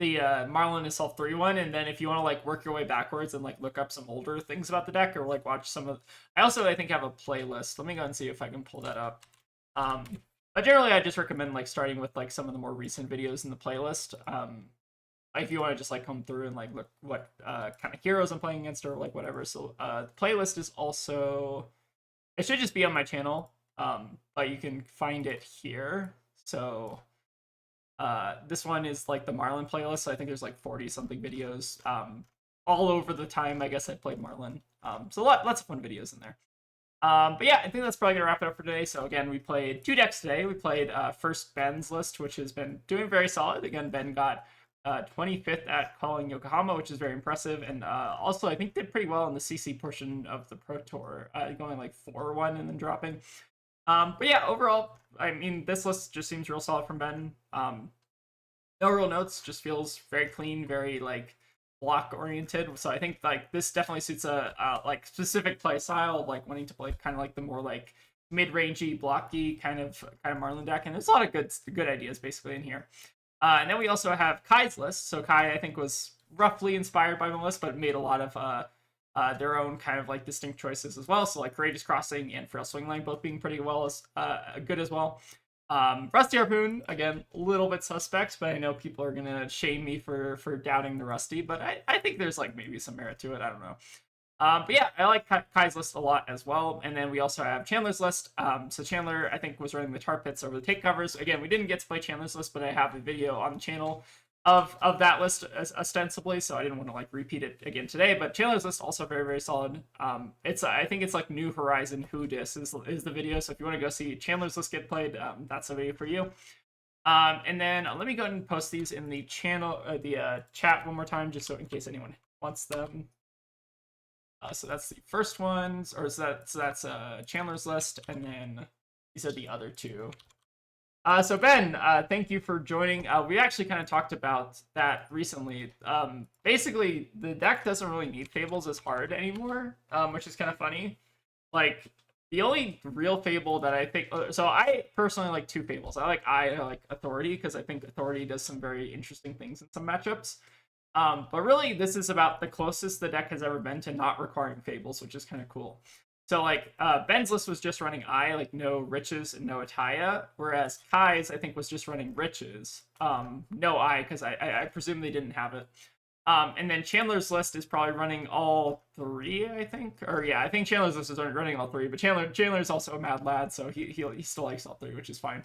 the Marlynn Itself 3 one, and then if you want to like work your way backwards and like look up some older things about the deck or like watch some of. I also I think have a playlist. Let me go and see if I can pull that up. But generally, I just recommend like starting with like some of the more recent videos in the playlist. If you want to just like come through and like look what kind of heroes I'm playing against or like whatever. So the playlist is also. It should just be on my channel, but you can find it here. So this one is like the Marlynn playlist. So I think there's like 40-something videos all over the time. I guess I played Marlynn. So lots of fun videos in there. But yeah, I think that's probably going to wrap it up for today. So again, we played 2 decks today. We played first Ben's list, which has been doing very solid. Again, Ben got 25th at calling Yokohama, which is very impressive, and also I think did pretty well in the CC portion of the Pro Tour, going like 4-1 and then dropping. But yeah, overall, I mean, this list just seems real solid from Ben. No real notes, just feels very clean, very like block oriented. So I think like this definitely suits a like specific play style, like wanting to play kind of like the more like mid-rangey, blocky kind of Marlynn deck, and there's a lot of good ideas basically in here. And then we also have Kai's list. So Kai, I think, was roughly inspired by my list, but made a lot of their own kind of like distinct choices as well. So like Courageous Crossing and Frail Swing Lane both being pretty well as good as well. Rusty Harpoon, again, a little bit suspect, but I know people are gonna shame me for doubting the Rusty, but I think there's like maybe some merit to it. I don't know. But yeah, I like Kai's list a lot as well. And then we also have Chandler's list. So Chandler, I think, was running the tar pits over the take covers. Again, we didn't get to play Chandler's list, but I have a video on the channel of that list ostensibly, so I didn't want to like repeat it again today. But Chandler's List also very, very solid. It's I think it's like New Horizon Who Dis is the video. So if you want to go see Chandler's List get played, that's a video for you. And then let me go ahead and post these in the channel, chat one more time, just so in case anyone wants them. So that's the first ones, or that's Chandler's List, and then these are the other two. So Ben, thank you for joining. We actually kind of talked about that recently. Basically, the deck doesn't really need Fables as hard anymore, which is kind of funny. Like, the only real Fable that I think... So I personally like two Fables. I like Authority, because I think Authority does some very interesting things in some matchups. But really, this is about the closest the deck has ever been to not requiring Fables, which is kind of cool. So, like, Ben's list was just running like, no Riches and no Ataya, whereas Kai's, I think, was just running Riches, no because I presume they didn't have it. And then Chandler's list is probably running all three, I think. Or, yeah, I think Chandler's list is running all three, but Chandler's also a mad lad, so he still likes all three, which is fine.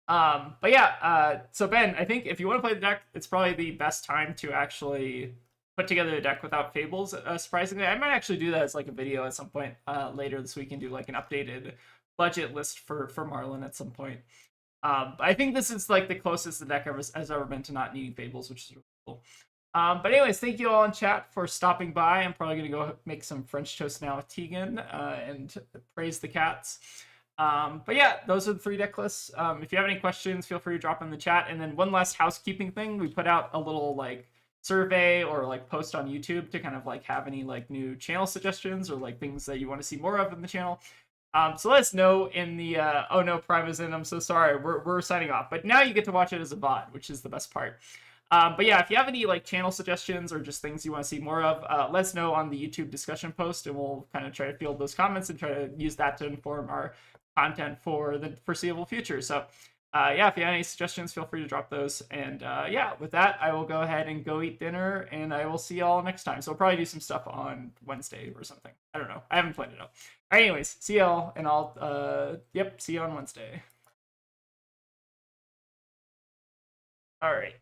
But yeah, so Ben, I think if you want to play the deck, it's probably the best time to actually put together a deck without Fables. Surprisingly, I might actually do that as like a video at some point later this week and do like an updated budget list for Marlyn at some point. But I think this is like the closest the deck has ever been to not needing Fables, which is really cool. But anyways, thank you all in chat for stopping by. I'm probably going to go make some French toast now with Tegan and praise the cats. But yeah, those are the 3 deck lists. If you have any questions, feel free to drop in the chat. And then one last housekeeping thing, we put out a little like survey or like post on YouTube to kind of like have any like new channel suggestions or like things that you want to see more of in the channel. So let us know in the oh no, Prime is in, I'm so sorry, we're signing off. But now you get to watch it as a VOD, which is the best part. But yeah, if you have any like channel suggestions or just things you want to see more of, let us know on the YouTube discussion post, and we'll kind of try to field those comments and try to use that to inform our content for the foreseeable future. So yeah, if you have any suggestions, feel free to drop those. And yeah, with that, I will go ahead and go eat dinner, and I will see y'all next time. So I'll probably do some stuff on Wednesday or something. I don't know. I haven't planned it out. All right, anyways, see y'all, and I'll, see you on Wednesday. All right.